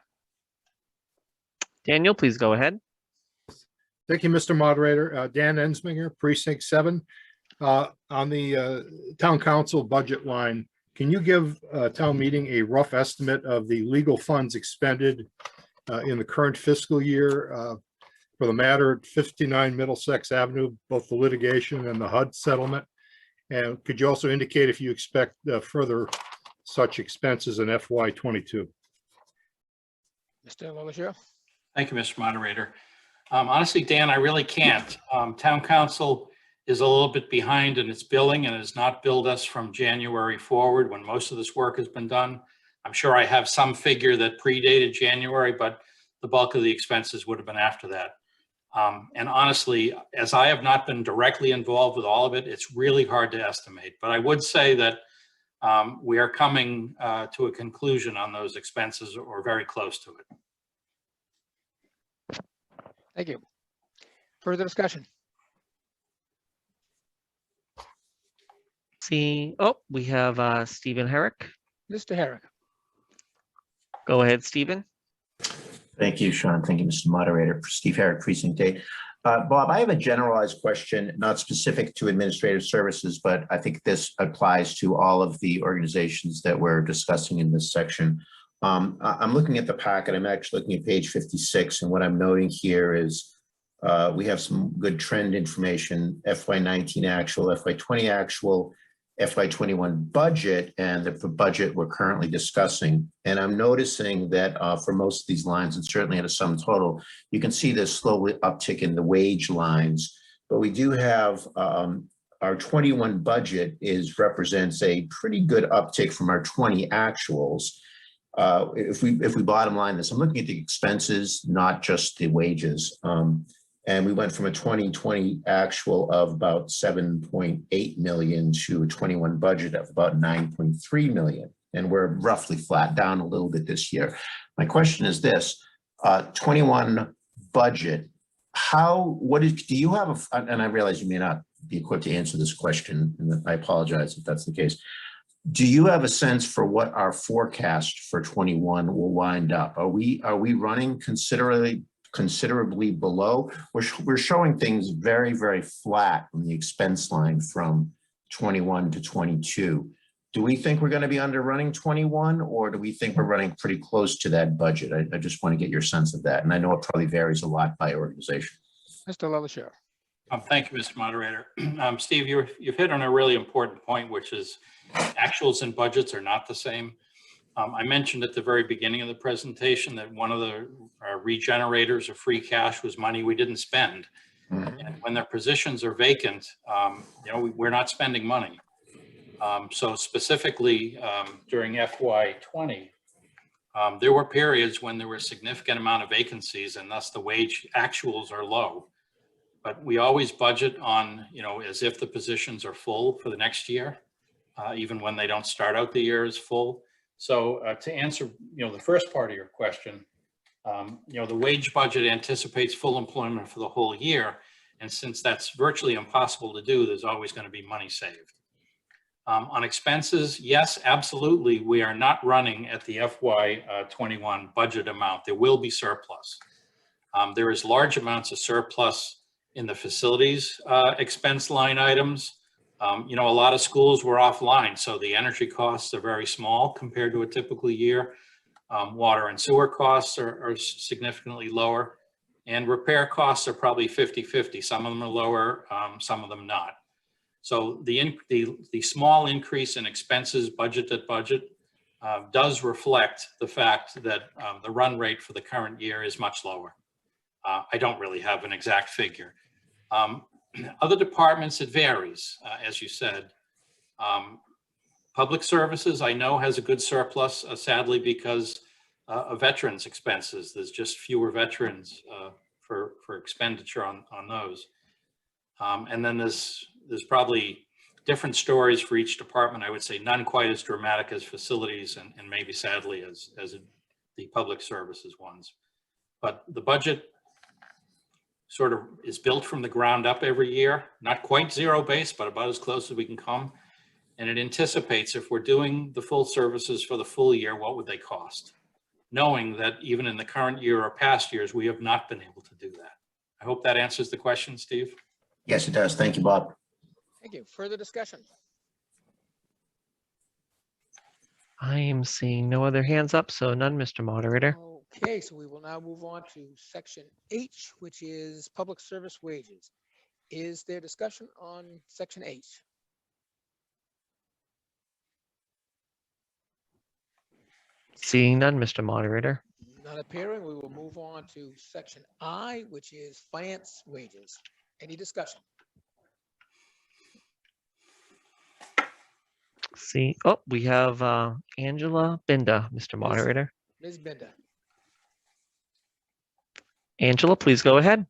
Daniel, please go ahead. Thank you, Mr. Moderator. Dan Ensminger, Precinct 7. On the town council budget line, can you give town meeting a rough estimate of the legal funds expended in the current fiscal year for the matter at 59 Middlesex Avenue, both the litigation and the HUD settlement? And could you also indicate if you expect further such expenses in FY22? Mr. LaLaGere. Thank you, Mr. Moderator. Honestly, Dan, I really can't. Town council is a little bit behind in its billing and has not billed us from January forward when most of this work has been done. I'm sure I have some figure that predated January, but the bulk of the expenses would have been after that. And honestly, as I have not been directly involved with all of it, it's really hard to estimate. But I would say that we are coming to a conclusion on those expenses, or very close to it. Thank you. Further discussion. We have Stephen Herrick. Mr. Herrick. Go ahead, Stephen. Thank you, Sean. Thank you, Mr. Moderator. Steve Herrick, Precinct 8. Bob, I have a generalized question, not specific to administrative services, but I think this applies to all of the organizations that we're discussing in this section. I'm looking at the packet. I'm actually looking at page 56, and what I'm noting here is we have some good trend information, FY19 actual, FY20 actual, FY21 budget, and the budget we're currently discussing. And I'm noticing that for most of these lines, and certainly at a sum total, you can see this slow uptick in the wage lines. But we do have our 21 budget represents a pretty good uptick from our 20 actuals. If we bottom line this, I'm looking at the expenses, not just the wages. And we went from a 2020 actual of about 7.8 million to a 21 budget of about 9.3 million. And we're roughly flat, down a little bit this year. My question is this, 21 budget, do you have and I realize you may not be equipped to answer this question, and I apologize if that's the case. Do you have a sense for what our forecast for 21 will wind up? Are we running considerably below? We're showing things very, very flat on the expense line from 21 to 22. Do we think we're going to be underrunning 21, or do we think we're running pretty close to that budget? I just want to get your sense of that. And I know it probably varies a lot by organization. Mr. LaLachair. Thank you, Mr. Moderator. Steve, you've hit on a really important point, which is actuals and budgets are not the same. I mentioned at the very beginning of the presentation that one of the regenerators of free cash was money we didn't spend. And when their positions are vacant, we're not spending money. So specifically during FY20, there were periods when there were a significant amount of vacancies, and thus the wage actuals are low. But we always budget on, as if the positions are full for the next year, even when they don't start out the year as full. So to answer, the first part of your question, the wage budget anticipates full employment for the whole year. And since that's virtually impossible to do, there's always going to be money saved. On expenses, yes, absolutely. We are not running at the FY21 budget amount. There will be surplus. There is large amounts of surplus in the facilities expense line items. A lot of schools were offline, so the energy costs are very small compared to a typical year. Water and sewer costs are significantly lower, and repair costs are probably 50-50. Some of them are lower, some of them not. So the small increase in expenses budget does reflect the fact that the run rate for the current year is much lower. I don't really have an exact figure. Other departments, it varies, as you said. Public services, I know, has a good surplus, sadly, because of veterans expenses. There's just fewer veterans for expenditure on those. And then there's probably different stories for each department. I would say none quite as dramatic as facilities and maybe sadly as the public services ones. But the budget sort of is built from the ground up every year, not quite zero base, but about as close as we can come. And it anticipates if we're doing the full services for the full year, what would they cost? Knowing that even in the current year or past years, we have not been able to do that. I hope that answers the question, Steve. Yes, it does. Thank you, Bob. Thank you. Further discussion? I am seeing no other hands up, so none, Mr. Moderator. Okay, so we will now move on to section H, which is public service wages. Is there discussion on section H? Seeing none, Mr. Moderator. Not appearing, we will move on to section I, which is finance wages. Any discussion? See, oh, we have Angela Binda, Mr. Moderator. Ms. Binda. Angela, please go ahead.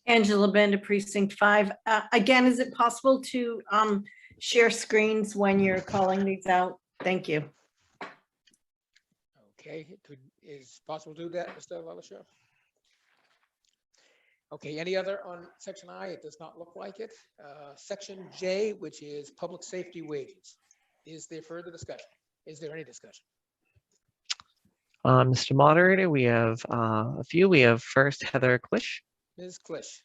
Angela Benda, Precinct 5. Again, is it possible to share screens when you're calling these out? Thank you. Okay, is possible to do that, Mr. LaLachair? Okay, any other on section I? It does not look like it. Section J, which is public safety wages. Is there further discussion? Is there any discussion? Mr. Moderator, we have a few. We have first Heather Klisch. Ms. Klisch.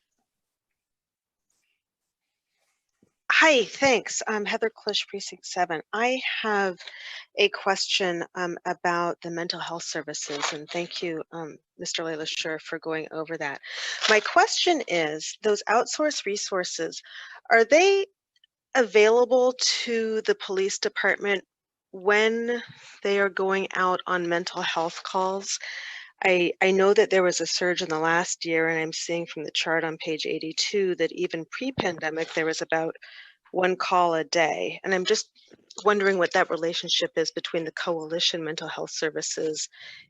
Hi, thanks. I'm Heather Klisch, Precinct 7. I have a question about the mental health services, and thank you, Mr. Layla, for going over that. My question is, those outsourced resources, are they available to the police department when they are going out on mental health calls? I know that there was a surge in the last year, and I'm seeing from the chart on page 82 that even pre-pandemic, there was about 1 call a day. And I'm just wondering what that relationship is between the coalition mental health services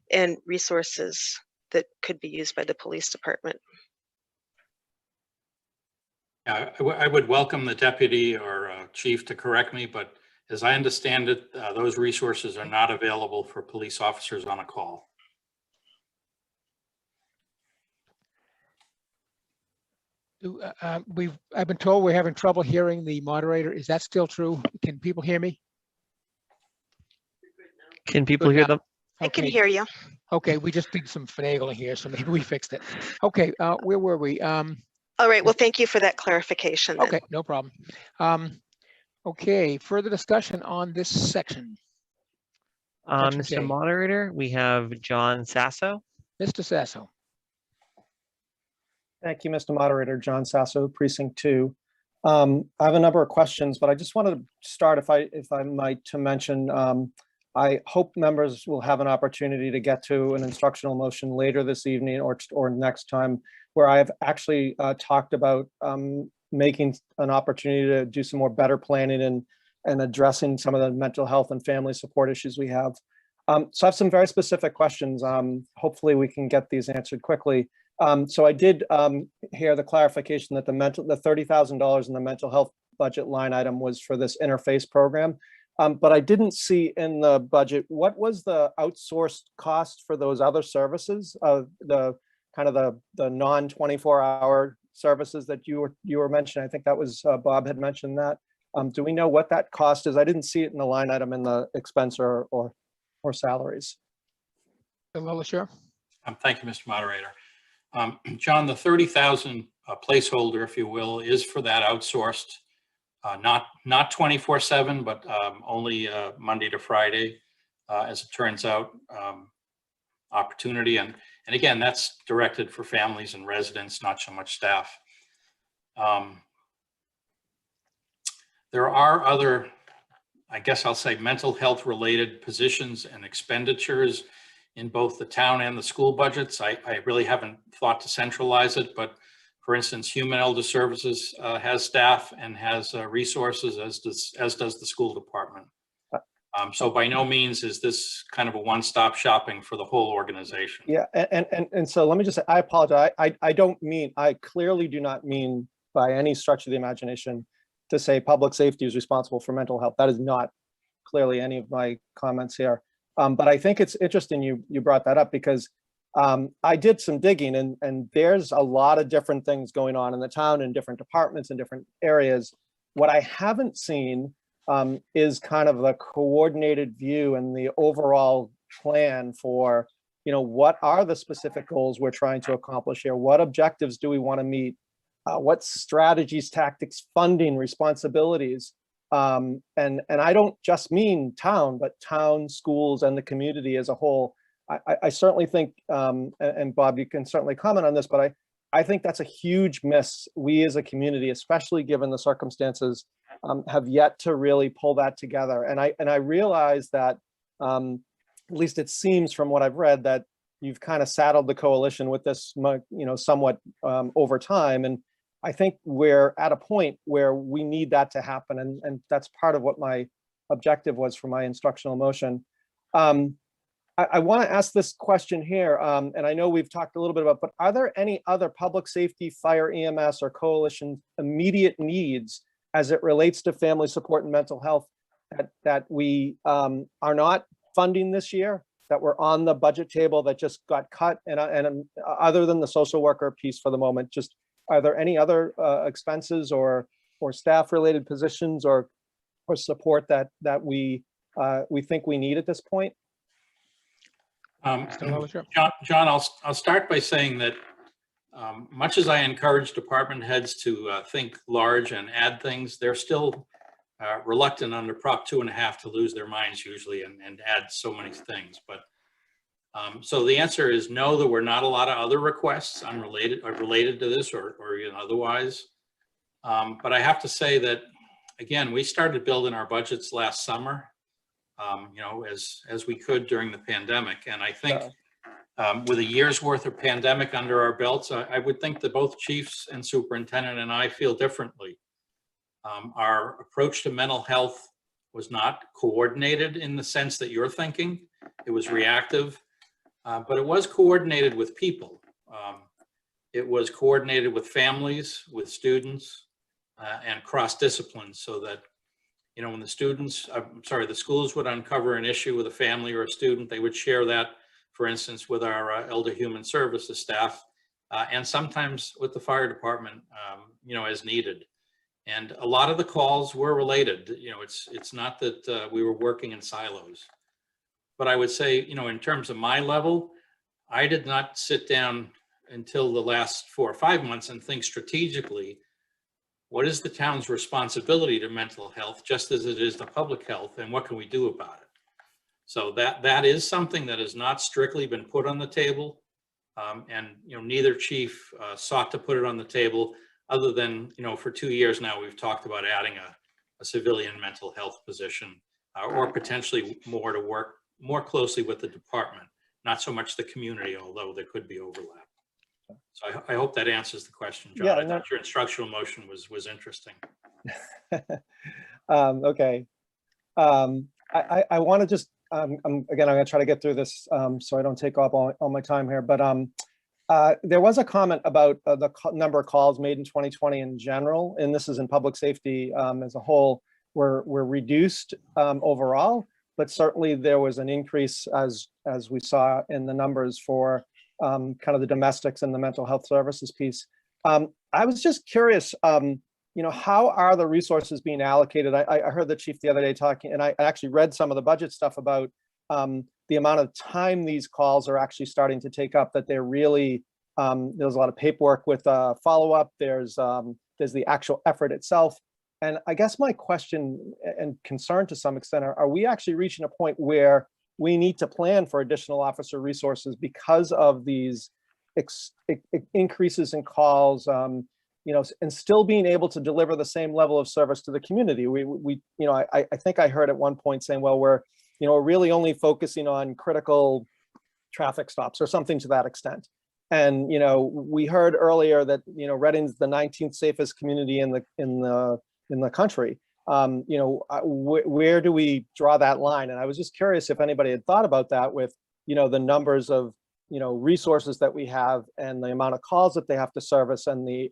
and resources that could be used by the police department. I would welcome the deputy or chief to correct me, but as I understand it, those resources are not available for police officers on a call. I've been told we're having trouble hearing the moderator. Is that still true? Can people hear me? Can people Good hear now. them? I can Okay. hear you. Okay, we just did some finagling here, so maybe we fixed it. Okay, where were we? All right, well, thank you for that clarification. Then. Okay, no problem. Okay, further discussion on this section. Section Mr. K. Moderator, we have John Sasso. Mr. Sasso. Thank you, Mr. Moderator. John Sasso, Precinct 2. I have a number of questions, but I just wanted to start, if I might, to mention, I hope members will have an opportunity to get to an instructional motion later this evening or next time, where I have actually talked about making an opportunity to do some more better planning and addressing some of the mental health and family support issues we have. So I have some very specific questions. Hopefully we can get these answered quickly. So I did hear the clarification that the $30,000 in the mental health budget line item was for this interface program. But I didn't see in the budget, what was the outsourced cost for those other services, the kind of the non-24-hour services that you were mentioning? I think that was Bob had mentioned that. Do we know what that cost is? I didn't see it in the line item in the expense or salaries. Sure. Thank you, Mr. Moderator. John, the 30,000 placeholder, if you will, is for that outsourced, not 24/7, but only Monday to Friday, as it turns out, opportunity. And again, that's directed for families and residents, not so much staff. There are other, I guess I'll say, mental health related positions and expenditures in both the town and the school budgets. I really haven't thought to centralize it, but for instance, Human Elder Services has staff and has resources, as does the school department. So by no means is this kind of a one-stop shopping for the whole organization. Yeah, and so let me just say, I apologize. I clearly do not mean by any stretch of the imagination to say public safety is responsible for mental health. That is not clearly any of my comments here. But I think it's interesting you brought that up, because I did some digging and there's a lot of different things going on in the town in different departments and different areas. What I haven't seen is kind of the coordinated view and the overall plan for, what are the specific goals we're trying to accomplish here? What objectives do we want to meet? What strategies, tactics, funding, responsibilities? And I don't just mean town, but town, schools, and the community as a whole. I certainly think, and Bob, you can certainly comment on this, but I think that's a huge miss. We as a community, especially given the circumstances, have yet to really pull that together. And I realize that, at least it seems from what I've read, that you've kind of saddled the coalition with this, somewhat over time. And I think we're at a point where we need that to happen. And that's part of what my objective was for my instructional motion. I want to ask this question here, and I know we've talked a little bit about, but are there any other public safety, fire, EMS, or coalition immediate needs as it relates to family support and mental health that we are not funding this year, that were on the budget table that just got cut? And other than the social worker piece for the moment, just are there any other expenses or staff related positions or support that we think we need at this point? Mr. LaLaCheur. John, I'll start by saying that much as I encourage department heads to think large and add things, they're still reluctant under Prop 2.5 to lose their minds usually and add so many things. But so the answer is no, there were not a lot of other requests unrelated or related to this or otherwise. But I have to say that, again, we started building our budgets last summer, as we could during the pandemic. And I think with a year's worth of pandemic under our belts, I would think that both chiefs and superintendent and I feel differently. Our approach to mental health was not coordinated in the sense that you're thinking. It was reactive, but it was coordinated with people. It was coordinated with families, with students, and cross disciplines, so that, when the the schools would uncover an issue with a family or a student, they would share that, for instance, with our Elder Human Services staff, and sometimes with the fire department, as needed. And a lot of the calls were related. It's not that we were working in silos. But I would say, in terms of my level, I did not sit down until the last 4 or 5 months and think strategically, what is the town's responsibility to mental health, just as it is to public health, and what can we do about it? So that is something that has not strictly been put on the table, and neither chief sought to put it on the table, other than for 2 years now we've talked about adding a civilian mental health position, or potentially more to work more closely with the department, not so much the community, although there could be overlap. So I hope that answers the question, John. Yeah, I thought your instructional motion was interesting. Okay. I want to just, again, I'm going to try to get through this so I don't take up all my time here. But there was a comment about the number of calls made in 2020 in general, and this is in public safety as a whole, were reduced overall, but certainly there was an increase as we saw in the numbers for kind of the domestics and the mental health services piece. I was just curious, how are the resources being allocated? I heard the chief the other day talking, and I actually read some of the budget stuff about the amount of time these calls are actually starting to take up, that they're really, there's a lot of paperwork with follow-up, there's the actual effort itself. And I guess my question and concern to some extent are we actually reaching a point where we need to plan for additional officer resources because of these increases in calls, and still being able to deliver the same level of service to the community? I think I heard at one point saying, well, we're really only focusing on critical traffic stops or something to that extent. And, we heard earlier that, Reading's the 19th safest community in the country. Where do we draw that line? And I was just curious if anybody had thought about that with, the numbers of, resources that we have and the amount of calls that they have to service and the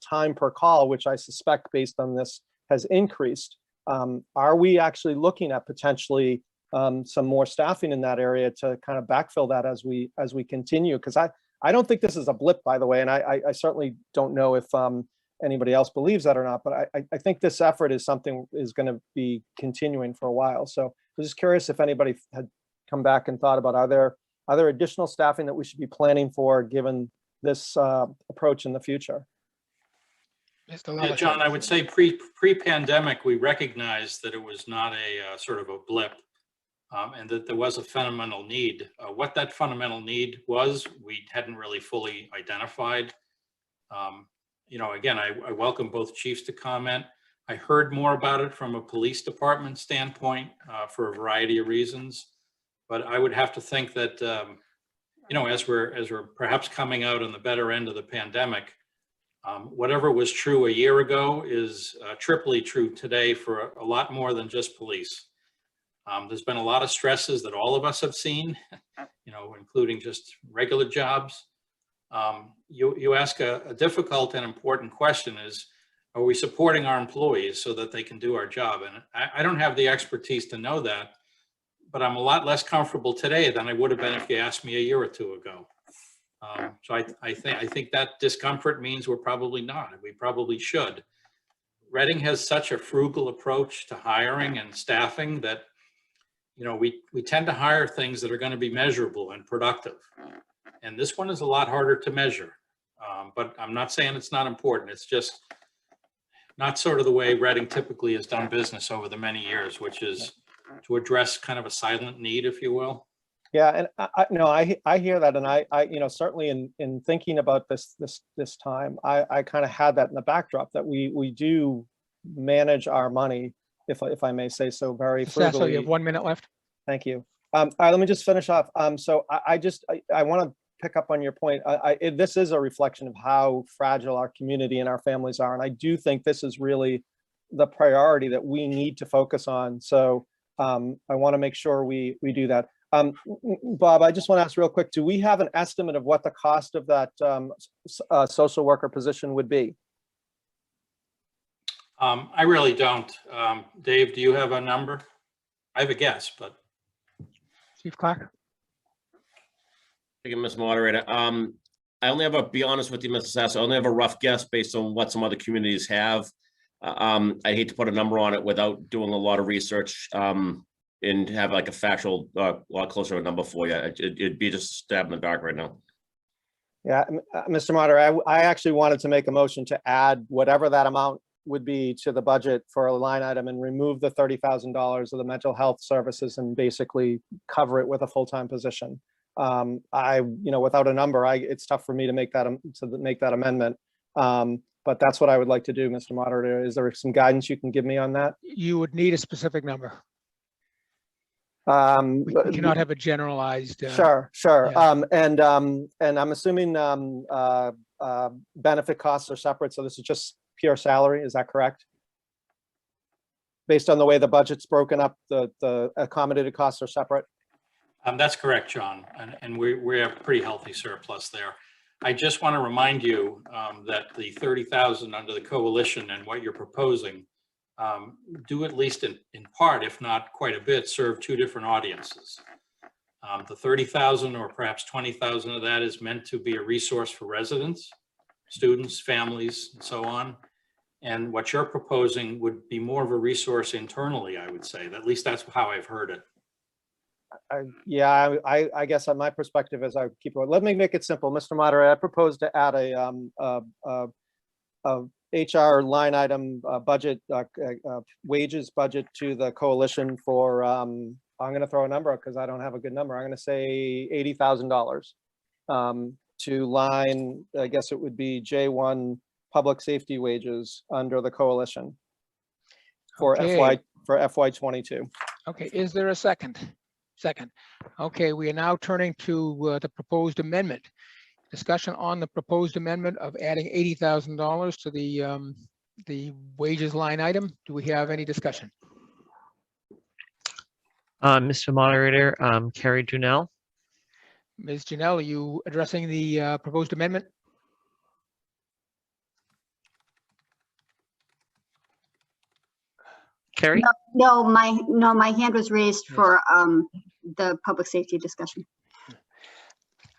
time per call, which I suspect based on this has increased. Are we actually looking at potentially some more staffing in that area to kind of backfill that as we continue? Because I don't think this is a blip, by the way, and I certainly don't know if anybody else believes that or not, but I think this effort is something is going to be continuing for a while. So I was just curious if anybody had come back and thought about, are there additional staffing that we should be planning for given this approach in the future? Yeah, John, I would say pre-pandemic, we recognized that it was not a sort of a blip, and that there was a fundamental need. What that fundamental need was, we hadn't really fully identified. Again, I welcome both chiefs to comment. I heard more about it from a police department standpoint for a variety of reasons, but I would have to think that, as we're perhaps coming out on the better end of the pandemic, whatever was true a year ago is triply true today for a lot more than just police. There's been a lot of stresses that all of us have seen, including just regular jobs. You ask a difficult and important question is, are we supporting our employees so that they can do our job? And I don't have the expertise to know that, but I'm a lot less comfortable today than I would have been if you asked me a year or two ago. So I think that discomfort means we're probably not. We probably should. Reading has such a frugal approach to hiring and staffing that you know, we tend to hire things that are going to be measurable and productive. And this one is a lot harder to measure. But I'm not saying it's not important. It's just not sort of the way Reading typically has done business over the many years, which is to address kind of a silent need, if you will. Yeah, and I hear that, and I certainly in thinking about this time, I kind of had that in the backdrop that we do manage our money, if I may say so, very Mr. Sasso, frugally. you have 1 minute left. Thank you. All right, let me just finish off. So I want to pick up on your point. This is a reflection of how fragile our community and our families are, and I do think this is really the priority that we need to focus on. So I want to make sure we do that. Bob, I just want to ask real quick, do we have an estimate of what the cost of that social worker position would be? I really don't. Dave, do you have a number? I have a guess, but. Chief Clark? Thank you, Mr. Moderator. I only have be honest with you, Mr. Sasso, I only have a rough guess based on what some other communities have. I hate to put a number on it without doing a lot of research. And have like a factual, lot closer to a number for you. It'd be just a stab in the dark right now. Yeah, Mr. Moderator, I actually wanted to make a motion to add whatever that amount would be to the budget for a line item and remove the $30,000 of the mental health services and basically cover it with a full-time position. Without a number, it's tough for me to make that amendment. But that's what I would like to do, Mr. Moderator. Is there some guidance you can give me on that? You would need a specific number. We cannot have a generalized. Sure. Yeah. And I'm assuming benefit costs are separate, so this is just pure salary, is that correct? Based on the way the budget's broken up, the accommodated costs are separate? That's correct, John, and we have pretty healthy surplus there. I just want to remind you that the 30,000 under the coalition and what you're proposing do, at least in part, if not quite a bit, serve two different audiences. The 30,000 or perhaps 20,000 of that is meant to be a resource for residents, students, families, and so on. And what you're proposing would be more of a resource internally, I would say. At least that's how I've heard it. I guess on my perspective is I keep going. Let me make it simple, Mr. Moderator. I propose to add a HR line item budget, wages budget to the coalition for, I'm going to throw a number because I don't have a good number. I'm going to say $80,000 to line, I guess it would be J1 public safety wages under the coalition for Okay. FY22. Okay, is there a second? Second. Okay, we are now turning to the proposed amendment. Discussion on the proposed amendment of adding $80,000 to the wages line item. Do we have any discussion? Mr. Moderator, Carrie Junell. Ms. Janelle, are you addressing the proposed amendment? Carrie? No, my hand was raised for the public safety discussion.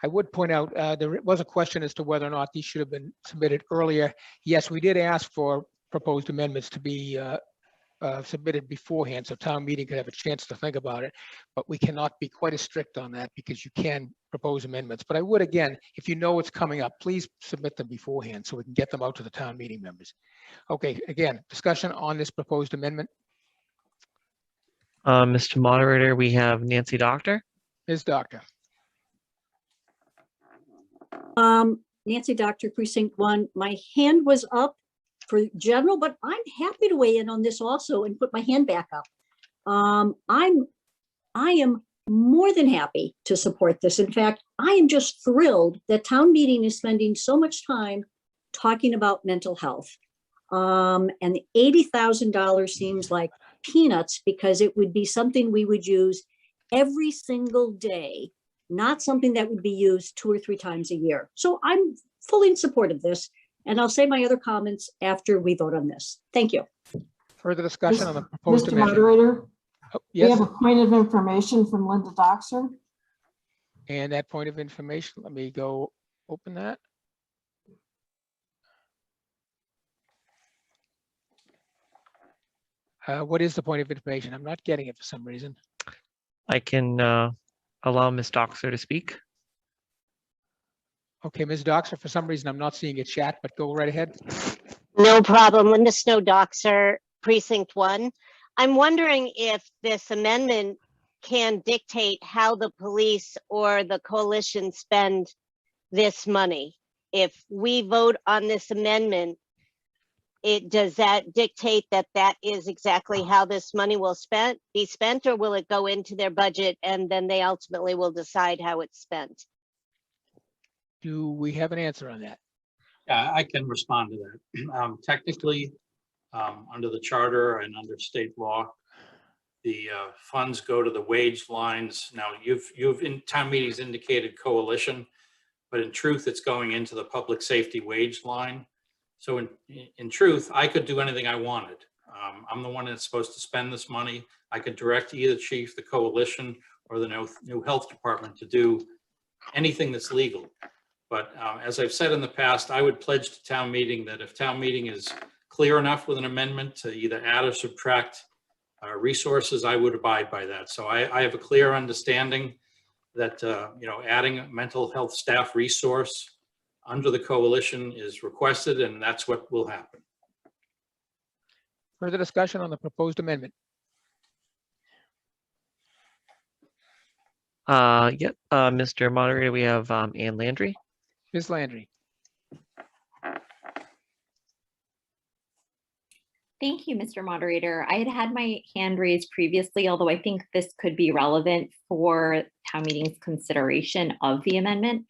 I would point out there was a question as to whether or not these should have been submitted earlier. Yes, we did ask for proposed amendments to be submitted beforehand, so town meeting could have a chance to think about it, but we cannot be quite as strict on that because you can propose amendments. But I would, again, if you know it's coming up, please submit them beforehand so we can get them out to the town meeting members. Okay, again, discussion on this proposed amendment. Mr. Moderator, we have Nancy Doctor. Ms. Doctor. Nancy Doctor, Precinct 1. My hand was up for general, but I'm happy to weigh in on this also and put my hand back up. I am more than happy to support this. In fact, I am just thrilled that town meeting is spending so much time talking about mental health. And the $80,000 seems like peanuts because it would be something we would use every single day, not something that would be used 2 or 3 times a year. So I'm fully in support of this, and I'll say my other comments after we vote on this. Thank you. Further discussion on the proposed Mr. amendment. Moderator, oh, we yes, have a point of information from Linda Doxer. and that point of information, let me go open that. What is the point of information? I'm not getting it for some reason. I can allow Ms. Doxer to speak. Okay, Ms. Doxer, for some reason, I'm not seeing a chat, but go right ahead. No problem. Linda Snow Doxer, Precinct 1. I'm wondering if this amendment can dictate how the police or the coalition spend this money. If we vote on this amendment, does that dictate that that is exactly how this money will be spent, or will it go into their budget and then they ultimately will decide how it's spent? Do we have an answer on that? Yeah, I can respond to that. Technically, under the charter and under state law, the funds go to the wage lines. Now, you've in town meetings indicated coalition, but in truth, it's going into the public safety wage line. So in truth, I could do anything I wanted. I'm the one that's supposed to spend this money. I could direct either chief, the coalition, or the new health department to do anything that's legal. But as I've said in the past, I would pledge to town meeting that if town meeting is clear enough with an amendment to either add or subtract resources, I would abide by that. So I have a clear understanding that adding a mental health staff resource under the coalition is requested, and that's what will happen. Further discussion on the proposed amendment? Yep, Mr. Moderator, we have Ann Landry. Ms. Landry. Thank you, Mr. Moderator. I had my hand raised previously, although I think this could be relevant for town meeting's consideration of the amendment.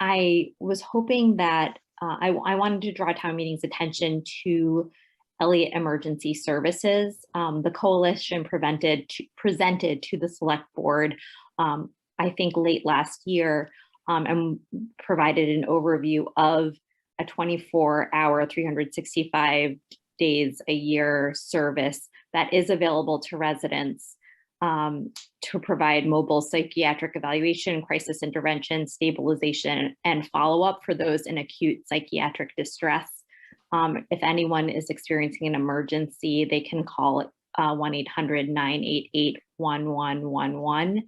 I was hoping that I wanted to draw town meeting's attention to Elliott Emergency Services. The coalition presented to the select board, I think late last year, and provided an overview of a 24-hour, 365 days a year service that is available to residents to provide mobile psychiatric evaluation, crisis intervention, stabilization, and follow-up for those in acute psychiatric distress. If anyone is experiencing an emergency, they can call 1-800-988-1111.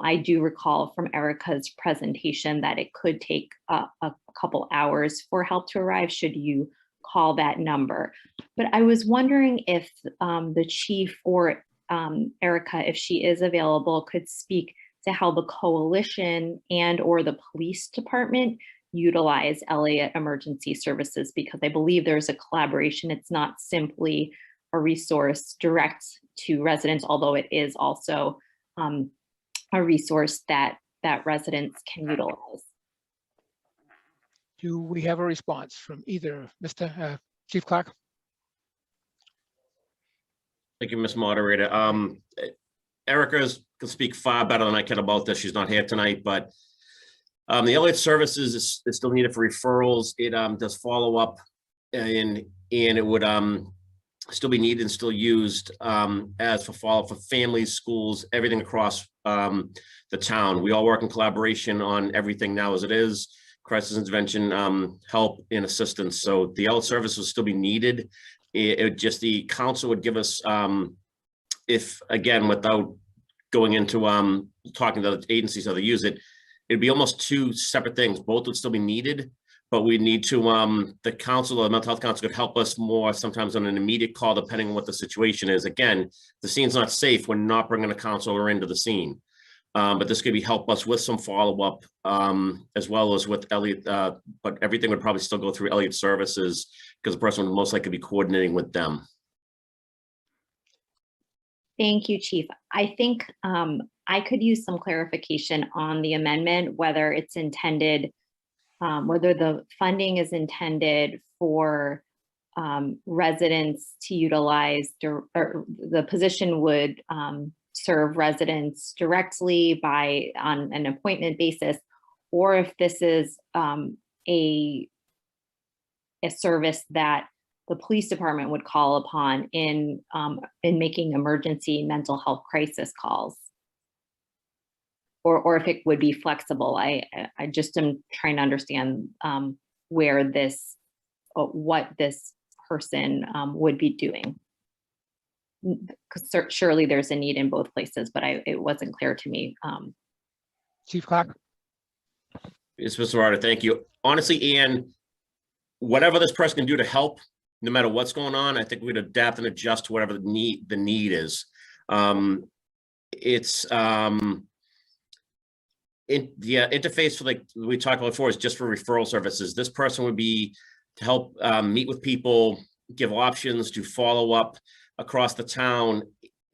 I do recall from Erica's presentation that it could take a couple hours for help to arrive should you call that number. But I was wondering if the chief or Erica, if she is available, could speak to how the coalition and or the police department utilize Elliott Emergency Services, because I believe there's a collaboration. It's not simply a resource direct to residents, although it is also a resource that residents can utilize. Do we have a response from either Mr. Chief Clark? Thank you, Ms. Moderator. Erica can speak far better than I can about this. She's not here tonight, but the Elliott Services is still needed for referrals. It does follow up, and it would still be needed and still used as for follow-up for families, schools, everything across the town. We all work in collaboration on everything now as it is, crisis intervention, help and assistance. So the Elliott Service will still be needed. It just, the council would give us, if again, without going into talking to other agencies how they use it, it'd be almost two separate things. Both would still be needed, but we need to, the council, the mental health council could help us more sometimes on an immediate call, depending on what the situation is. Again, the scene's not safe. We're not bringing a counselor into the scene. But this could be help us with some follow-up as well as with Elliott, but everything would probably still go through Elliott Services because the person would most likely be coordinating with them. Thank you, Chief. I think I could use some clarification on the amendment, whether it's intended, whether the funding is intended for residents to utilize, or the position would serve residents directly on an appointment basis, or if this is a service that the police department would call upon in making emergency mental health crisis calls, or if it would be flexible. I just am trying to understand where this, what this person would be doing. 'cause surely there's a need in both places, but it wasn't clear to me. Chief Clark? Yes, Mr. Ryder, thank you. Honestly, Ian, whatever this person can do to help, no matter what's going on, I think we'd adapt and adjust to whatever the need is. It's interface for, like we talked about before, is just for referral services. This person would be to help meet with people, give options, do follow up across the town.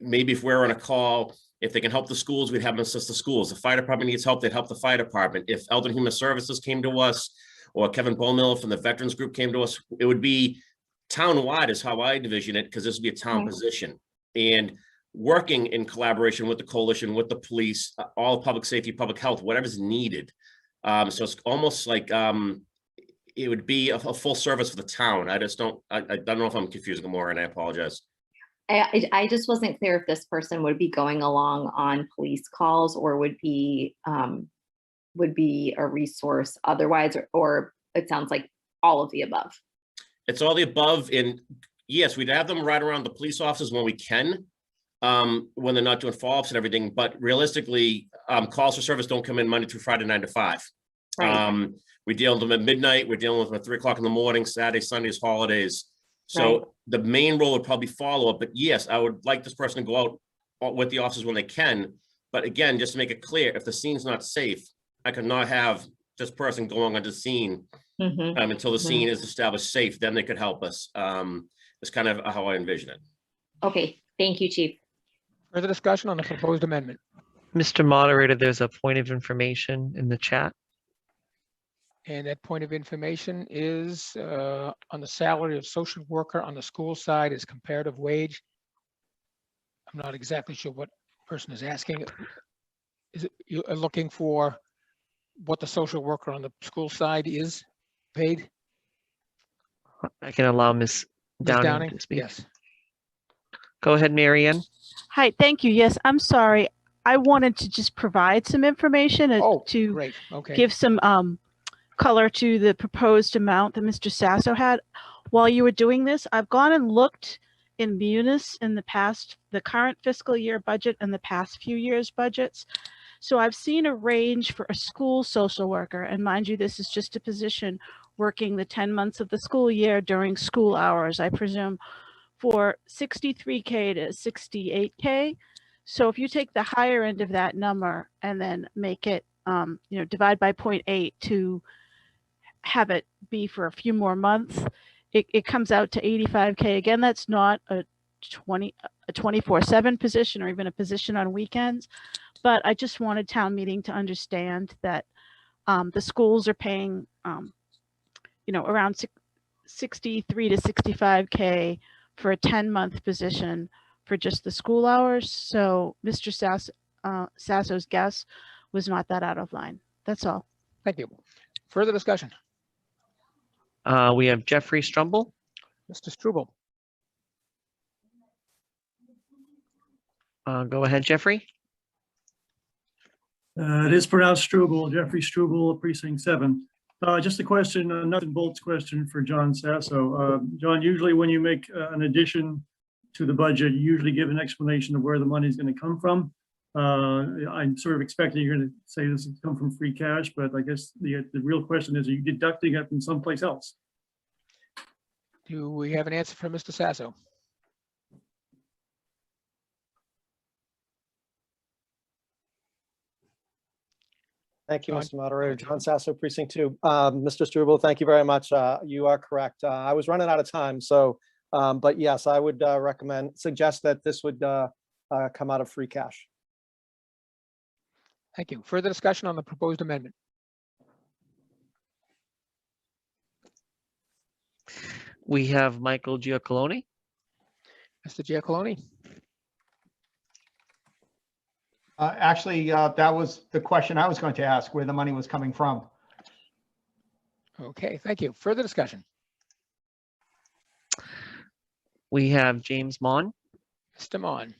Maybe if we're on a call, if they can help the schools, we'd have them assist the schools. The fire department needs help, they'd help the fire department. If Elder Human Services came to us, or Kevin Bowmill from the Veterans Group came to us, it would be town-wide is how I envision it, because this would be a town position. And working in collaboration with the coalition, with the police, all public safety, public health, whatever's needed. So it's almost like it would be a full service for the town. I don't know if I'm confusing more, and I apologize. I just wasn't clear if this person would be going along on police calls or would be a resource otherwise, or it sounds like all of the above. It's all the above, and yes, we'd have them right around the police officers when we can, when they're not doing follow-ups and everything. But realistically, calls for service don't come in Monday through Friday, 9 to 5. Right. We deal with them at midnight. We're dealing with them at 3 o'clock in the morning, Saturday, Sundays, holidays. So the main role would probably follow up. But yes, I would like this person to go out with the officers when they can. But again, just to make it clear, if the scene's not safe, I could not have this person going on the scene until the scene is established safe. Then they could help us. It's kind of how I envision it. Okay, thank you, Chief. Further discussion on the proposed amendment? Mr. Moderator, there's a point of information in the chat. And that point of information is on the salary of social worker on the school side is comparative wage. I'm not exactly sure what person is asking. Is it you are looking for what the social worker on the school side is paid? I can allow Ms. Downing to speak. Yes. Go ahead, Mary Ann. Hi, thank you. Yes, I'm sorry. I wanted to just provide some information to great. Okay. give some color to the proposed amount that Mr. Sasso had. While you were doing this, I've gone and looked in Munis in the past, the current fiscal year budget and the past few years' budgets. So I've seen a range for a school social worker, and mind you, this is just a position working the 10 months of the school year during school hours, I presume, for $63K to $68K. So if you take the higher end of that number and then make it, divide by 0.8 to have it be for a few more months, it comes out to $85K. Again, that's not a 24/7 position or even a position on weekends, but I just wanted town meeting to understand that the schools are paying, around 63 to 65K for a 10-month position for just the school hours. So Mr. Sasso's guess was not that out of line. That's all. Thank you. Further discussion? We have Jeffrey Strumble. Mr. Struble. Go ahead, Jeffrey. It is pronounced Struble, Jeffrey Struble, Precinct 7. Just a question, a nuts and bolts question for John Sasso. John, usually when you make an addition to the budget, you usually give an explanation of where the money is going to come from. I'm sort of expecting you're going to say this has come from free cash, but I guess the real question is, are you deducting it from someplace else? Do we have an answer from Mr. Sasso? Thank you, Mr. Moderator. John Sasso, Precinct 2. Mr. Struble, thank you very much. You are correct. I was running out of time, so, but yes, I would suggest that this would come out of free cash. Thank you. Further discussion on the proposed amendment? We have Michael Giacolone. Mr. Giacolone. Actually, that was the question I was going to ask, where the money was coming from. Okay, thank you. Further discussion? We have James Mon. Mr. Mon.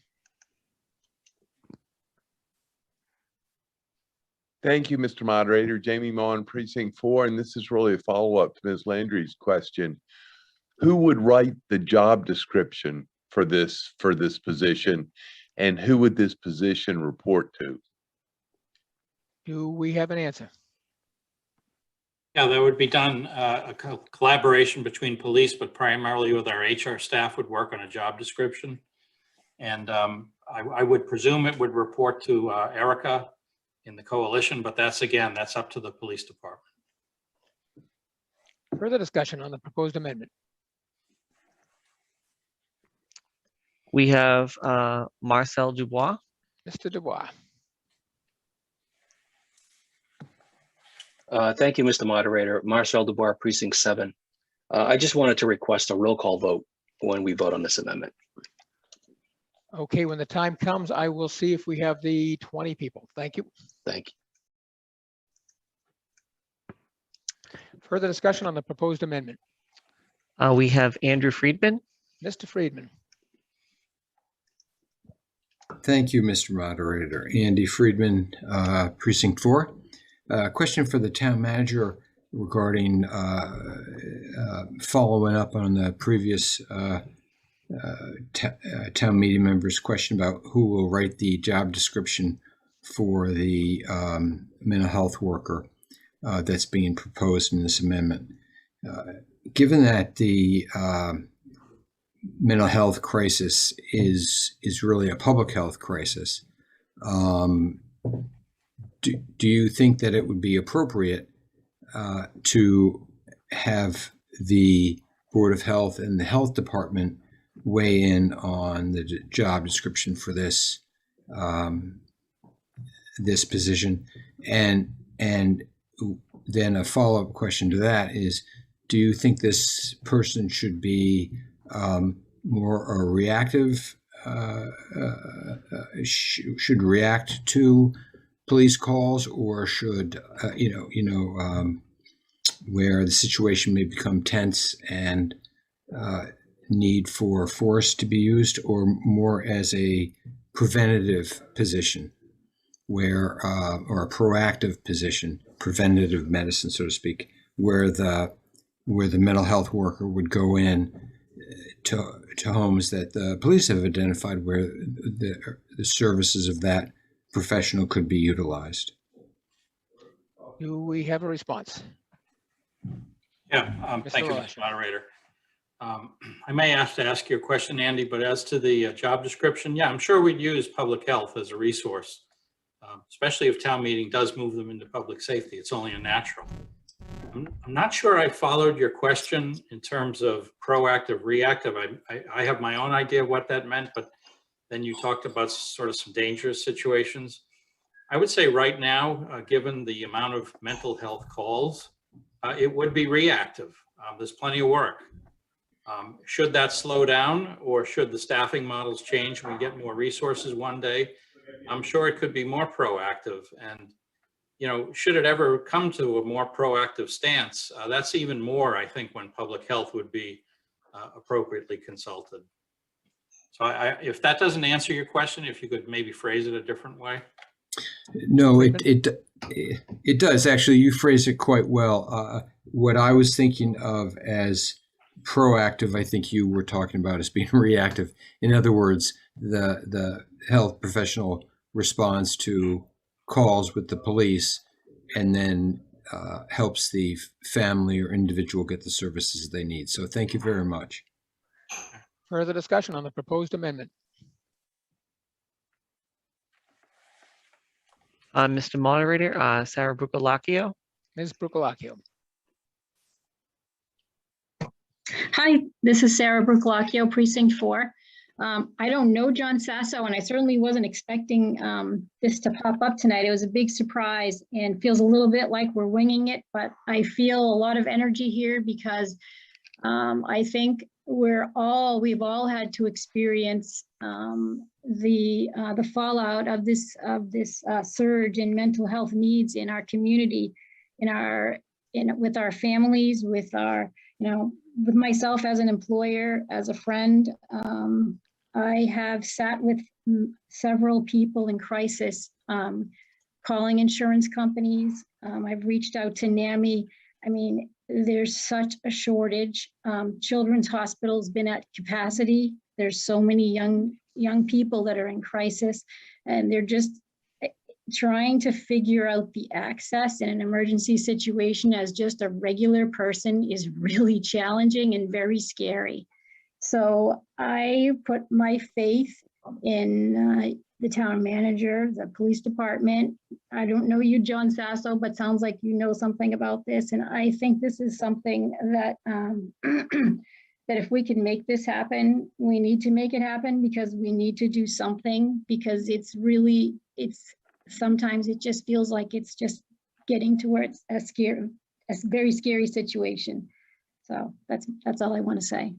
Thank you, Mr. Moderator. Jamie Mon, Precinct 4, and this is really a follow-up to Ms. Landry's question. Who would write the job description for this position? And who would this position report to? Do we have an answer? Yeah, that would be done, a collaboration between police, but primarily with our HR staff would work on a job description. And I would presume it would report to Erica in the coalition, but that's up to the police department. Further discussion on the proposed amendment? We have Marcel Dubois. Mr. Dubois. Thank you, Mr. Moderator. Marcel Dubois, Precinct 7. I just wanted to request a roll call vote when we vote on this amendment. Okay, when the time comes, I will see if we have the 20 people. Thank you. Thank you. Further discussion on the proposed amendment? We have Andrew Friedman. Mr. Friedman. Thank you, Mr. Moderator. Andy Friedman, Precinct 4. Question for the town manager regarding following up on the previous town meeting members' question about who will write the job description for the mental health worker that's being proposed in this amendment. Given that the mental health crisis is really a public health crisis, do you think that it would be appropriate to have the Board of Health and the Health Department weigh in on the job description for this this position? And then a follow-up question to that is, do you think this person should be more reactive, should react to police calls, or should where the situation may become tense and need for force to be used, or more as a preventative position, where or a proactive position, preventative medicine, so to speak, where the mental health worker would go in to homes that the police have identified where the services of that professional could be utilized? Do we have a response? Yeah, thank you, Mr. Moderator. I may have to ask you a question, Andy, but as to the job description, yeah, I'm sure we'd use public health as a resource, especially if town meeting does move them into public safety. It's only a natural. I'm not sure I followed your question in terms of proactive, reactive. I have my own idea of what that meant, but then you talked about sort of some dangerous situations. I would say right now, given the amount of mental health calls, it would be reactive. There's plenty of work. Should that slow down, or should the staffing models change and we get more resources one day? I'm sure it could be more proactive. And, you know, should it ever come to a more proactive stance, that's even more, I think, when public health would be appropriately consulted. So if that doesn't answer your question, if you could maybe phrase it a different way. No, it does. Actually, you phrased it quite well. What I was thinking of as proactive, I think you were talking about as being reactive. In other words, the health professional responds to calls with the police and then helps the family or individual get the services they need. So thank you very much. Further discussion on the proposed amendment? Mr. Moderator, Sarah Brucolacchio. Ms. Brucolacchio. Hi, this is Sarah Brucolacchio, Precinct 4. I don't know John Sasso, and I certainly wasn't expecting this to pop up tonight. It was a big surprise and feels a little bit like we're winging it, but I feel a lot of energy here because I think we've all had to experience the fallout of this surge in mental health needs in our community, with our families, with our, with myself as an employer, as a friend. I have sat with several people in crisis, calling insurance companies. I've reached out to NAMI. I mean, there's such a shortage. Children's Hospital's been at capacity there's so many young people that are in crisis, and they're just trying to figure out the access in an emergency situation as just a regular person is really challenging and very scary. So I put my faith in the town manager, the police department. I don't know you, John Sasso, but sounds like you know something about this. And I think this is something that that if we can make this happen, we need to make it happen, because we need to do something, because sometimes it just feels like it's just getting towards a very scary situation. So that's all I want to say.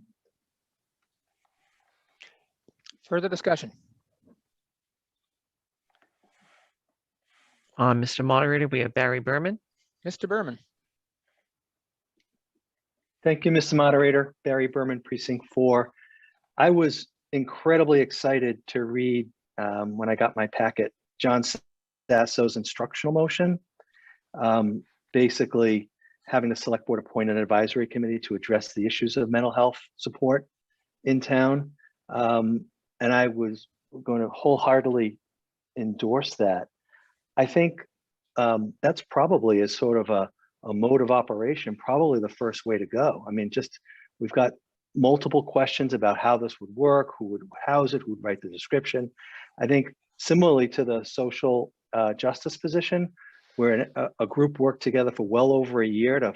Further discussion? Mr. Moderator, we have Barry Berman. Mr. Berman. Thank you, Mr. Moderator. Barry Berman, Precinct 4. I was incredibly excited to read when I got my packet, John Sasso's instructional motion, basically having the select board appoint an advisory committee to address the issues of mental health support in town. And I was going to wholeheartedly endorse that. I think that's probably as sort of a mode of operation, probably the first way to go. I mean, we've got multiple questions about how this would work, who would house it, who would write the description. I think similarly to the social justice position, where a group worked together for well over a year to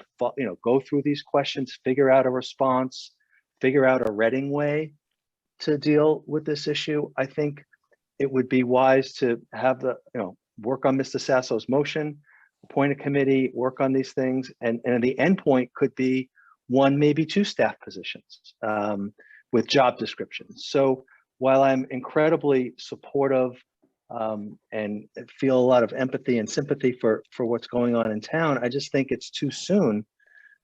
go through these questions, figure out a response, figure out a Reading way to deal with this issue. I think it would be wise to have work on Mr. Sasso's motion, appoint a committee, work on these things, and the end point could be 1, maybe 2 staff positions with job descriptions. So while I'm incredibly supportive and feel a lot of empathy and sympathy for what's going on in town, I just think it's too soon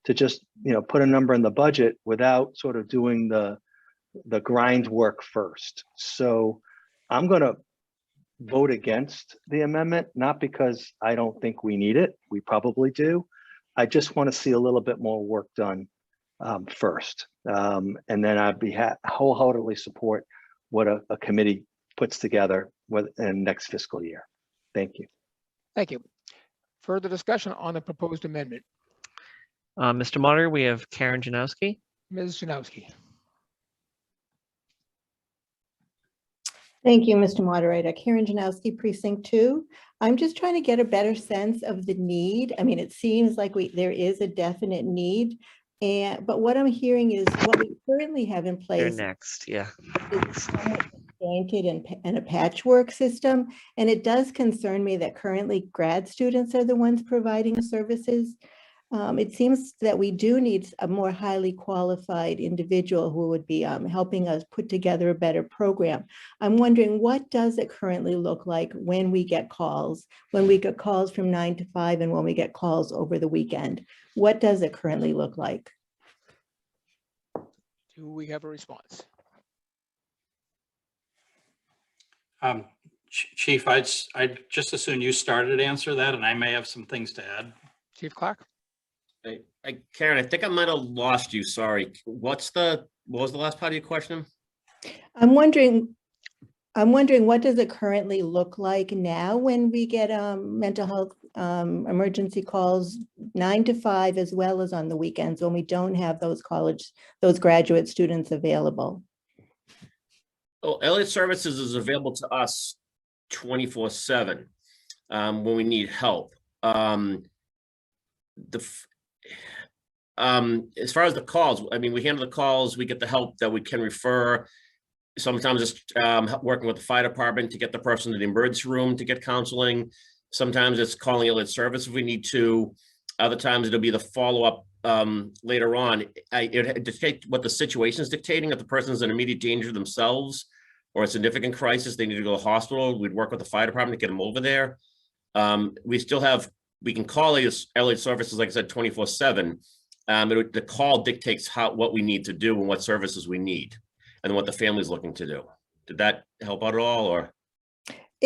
to just put a number in the budget without sort of doing the grind work first. So I'm going to vote against the amendment, not because I don't think we need it. We probably do. I just want to see a little bit more work done first. And then I'd be wholeheartedly support what a committee puts together in next fiscal year. Thank you. Thank you. Further discussion on the proposed amendment? Mr. Moderator, we have Karen Janowski. Ms. Janowski. Thank you, Mr. Moderator. Karen Janowski, Precinct 2. I'm just trying to get a better sense of the need. I mean, it seems like there is a definite need, but what I'm hearing is what we currently have in place. You're next, yeah. Is somewhat disjointed and a patchwork system, and it does concern me that currently grad students are the ones providing services. It seems that we do need a more highly qualified individual who would be helping us put together a better program. I'm wondering, what does it currently look like when we get calls from 9 to 5 and when we get calls over the weekend? What does it currently look like? Do we have a response? Chief, I'd just as soon you started to answer that, and I may have some things to add. Chief Clark? Karen, I think I might have lost you. Sorry. What was the last part of your question? I'm wondering what does it currently look like now when we get mental health emergency calls 9 to 5 as well as on the weekends when we don't have those graduate students available? Well, Elliott Services is available to us 24/7 when we need help. As far as the calls, I mean, we handle the calls, we get the help that we can refer. Sometimes it's working with the fire department to get the person to the emergency room to get counseling. Sometimes it's calling Elliott Service if we need to. Other times it'll be the follow-up later on. It dictates what the situation is dictating. If the person's in immediate danger themselves or a significant crisis, they need to go to the hospital, we'd work with the fire department to get them over there. We can call Elliott Services, like I said, 24/7. The call dictates what we need to do and what services we need and what the family's looking to do. Did that help out at all, or?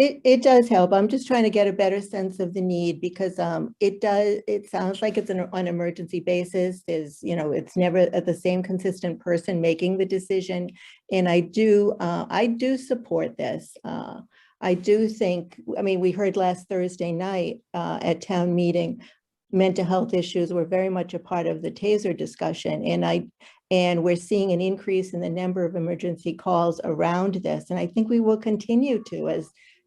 It does help. I'm just trying to get a better sense of the need because it sounds like it's on an emergency basis. It's never the same consistent person making the decision. And I do support this. I do think, we heard last Thursday night at town meeting, mental health issues were very much a part of the TASER discussion. And we're seeing an increase in the number of emergency calls around this. And I think we will continue to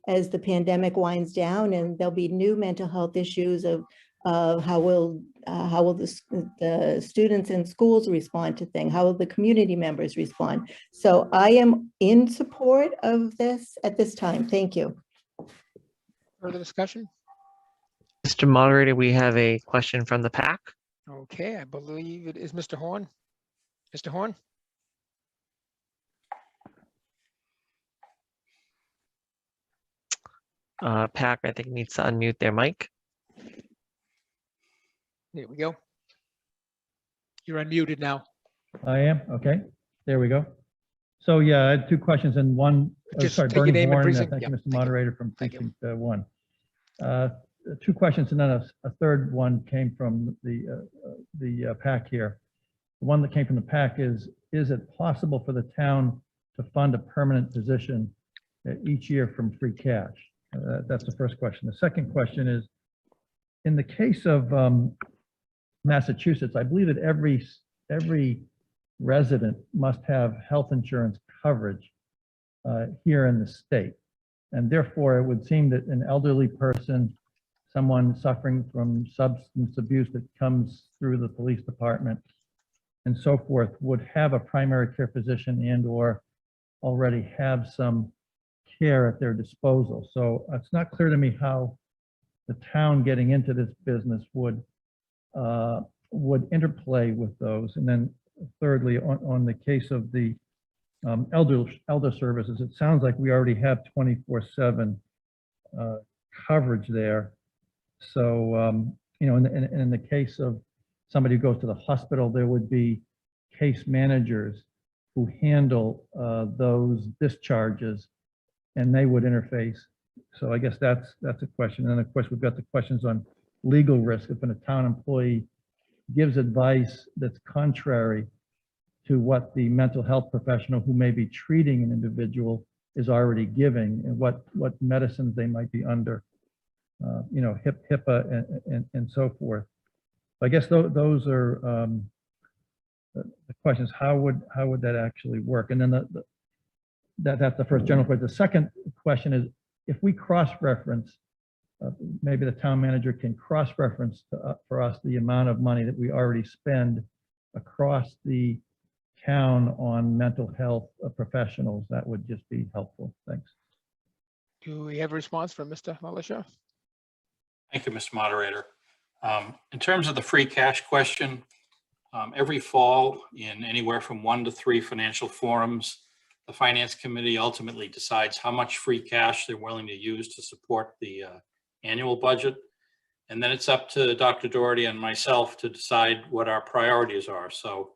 as the pandemic winds down, and there'll be new mental health issues of how will the students in schools respond to things? How will the community members respond? So I am in support of this at this time. Thank you. Further discussion? Mr. Moderator, we have a question from the PAC. Okay, I believe it is Mr. Horn. Mr. Horn? PAC, I think, needs to unmute their mic. There we go. You're unmuted now. I am, okay, there we go. So yeah, I had two questions and one, Just sorry, take your Bernie name and Warren, precinct. thank you, Yeah, Mr. Moderator from Thank you. precinct 1. Two questions and then a third one came from the PAC here. The one that came from the PAC is it possible for the town to fund a permanent position each year from free cash? That's the first question. The second question is, in the case of Massachusetts, I believe that every resident must have health insurance coverage here in the state. And therefore, it would seem that an elderly person, someone suffering from substance abuse that comes through the police department and so forth would have a primary care physician and or already have some care at their disposal. So it's not clear to me how the town getting into this business would interplay with those. And then thirdly, on the case of the elder services, it sounds like we already have 24/7 coverage there. So, in the case of somebody who goes to the hospital, there would be case managers who handle those discharges, and they would interface. So I guess that's a question. And of course, we've got the questions on legal risk. If a town employee gives advice that's contrary to what the mental health professional who may be treating an individual is already giving, and what medicines they might be under, HIPAA and so forth. I guess those are the questions. How would that actually work? And then that's the first general question. The second question is, if we cross-reference, maybe the town manager can cross-reference for us the amount of money that we already spend across the town on mental health professionals, that would just be helpful. Thanks. Do we have a response from Mr. Malesha? Thank you, Mr. Moderator. In terms of the free cash question, every fall in anywhere from 1 to 3 financial forums, the Finance Committee ultimately decides how much free cash they're willing to use to support the annual budget. And then it's up to Dr. Doherty and myself to decide what our priorities are. So,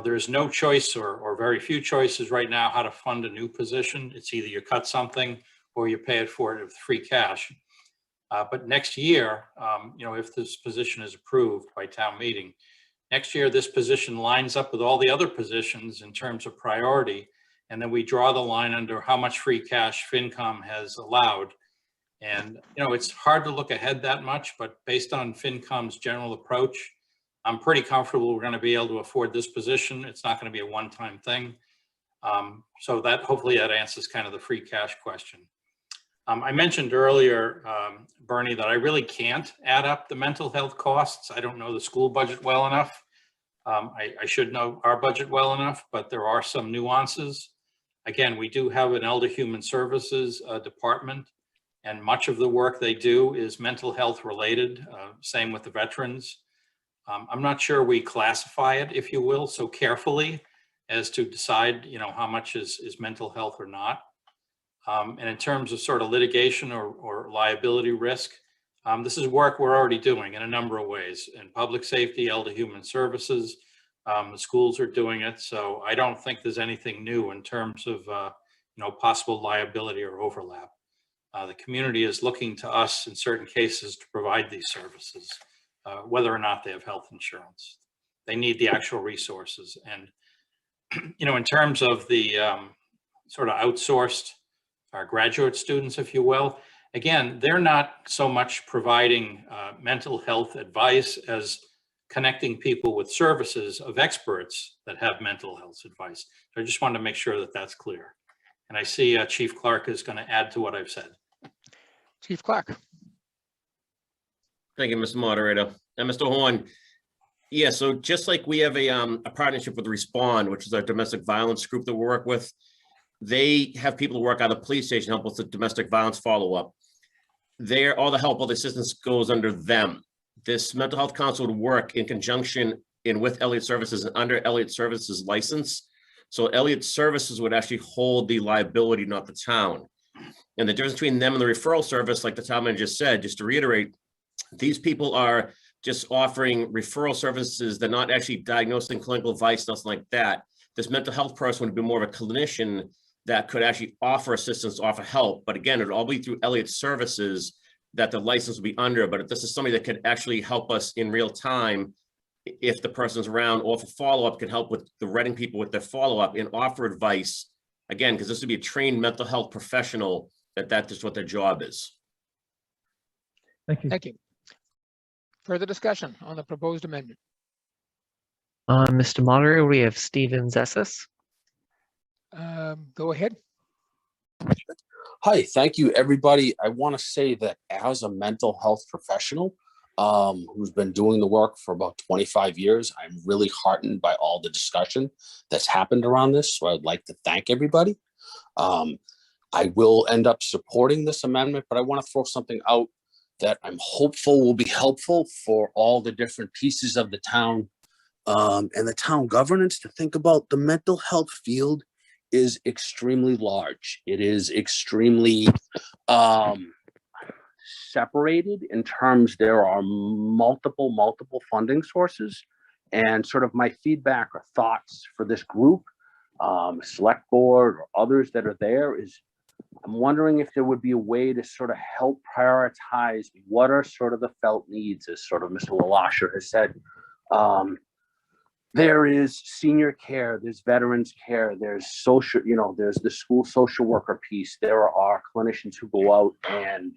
there's no choice or very few choices right now how to fund a new position. It's either you cut something or you pay it for it with free cash. But next year, if this position is approved by town meeting, next year, this position lines up with all the other positions in terms of priority. And then we draw the line under how much free cash FinCom has allowed. And, it's hard to look ahead that much, but based on FinCom's general approach, I'm pretty comfortable we're going to be able to afford this position. It's not going to be a one-time thing. So hopefully that answers kind of the free cash question. I mentioned earlier, Bernie, that I really can't add up the mental health costs. I don't know the school budget well enough. I should know our budget well enough, but there are some nuances. Again, we do have an Elder Human Services department, and much of the work they do is mental health related. Same with the veterans. I'm not sure we classify it, if you will, so carefully as to decide, how much is mental health or not. And in terms of sort of litigation or liability risk, this is work we're already doing in a number of ways. In public safety, Elder Human Services, the schools are doing it. So I don't think there's anything new in terms of, possible liability or overlap. The community is looking to us in certain cases to provide these services, whether or not they have health insurance. They need the actual resources. And, in terms of the sort of outsourced graduate students, if you will, again, they're not so much providing mental health advice as connecting people with services of experts that have mental health advice. So I just wanted to make sure that that's clear. And I see Chief Clark is going to add to what I've said. Chief Clark. Thank you, Mr. Moderator. And Mr. Horn, yeah, so just like we have a partnership with Respond, which is our domestic violence group that we work with, they have people who work out of the police station, help with the domestic violence follow-up. All the help, all the assistance goes under them. This mental health council would work in conjunction with Elliott Services and under Elliott Services license. So Elliott Services would actually hold the liability, not the town. And the difference between them and the referral service, like the town manager said, just to reiterate, these people are just offering referral services. They're not actually diagnosing clinical advice, nothing like that. This mental health person would be more of a clinician that could actually offer assistance, offer help. But again, it would all be through Elliott Services that the license would be under. But if this is somebody that could actually help us in real time, if the person's around, or for follow-up, can help with the Reading people with their follow-up and offer advice, again, because this would be a trained mental health professional, that's just what their job is. Thank you. Thank you. Further discussion on the proposed amendment? Mr. Moderator, we have Steven Zessis. Go ahead. Hi, thank you, everybody. I want to say that as a mental health professional who's been doing the work for about 25 years, I'm really heartened by all the discussion that's happened around this. So I'd like to thank everybody. I will end up supporting this amendment, but I want to throw something out that I'm hopeful will be helpful for all the different pieces of the town and the town governance to think about. The mental health field is extremely large. It is extremely separated in terms there are multiple funding sources. And sort of my feedback or thoughts for this group, select board or others that are there, is I'm wondering if there would be a way to sort of help prioritize what are sort of the felt needs, as sort of Mr. LaLasher has said. There is senior care, there's veterans care, there's social, there's the school social worker piece. There are clinicians who go out and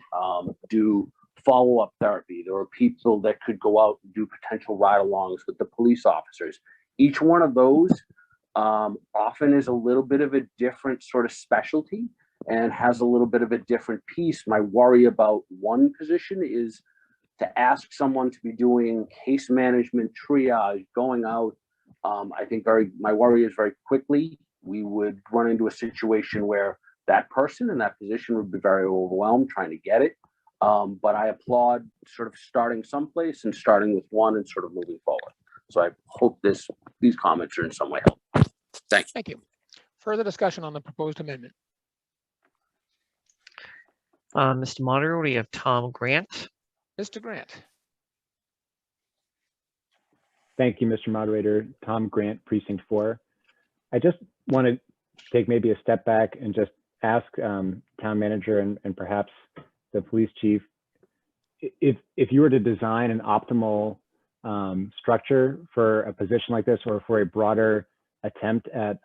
do follow-up therapy. There are people that could go out and do potential ride-alongs with the police officers. Each one of those often is a little bit of a different sort of specialty and has a little bit of a different piece. My worry about one position is to ask someone to be doing case management, triage, going out. I think my worry is very quickly we would run into a situation where that person in that position would be very overwhelmed trying to get it. But I applaud sort of starting someplace and starting with one and sort of moving forward. So I hope these comments are in some way helpful. Thank you. Thank you. Further discussion on the proposed amendment? Mr. Moderator, we have Tom Grant. Mr. Grant. Thank you, Mr. Moderator. Tom Grant, Precinct 4. I just want to take maybe a step back and just ask town manager and perhaps the police chief, if you were to design an optimal structure for a position like this, or for a broader attempt at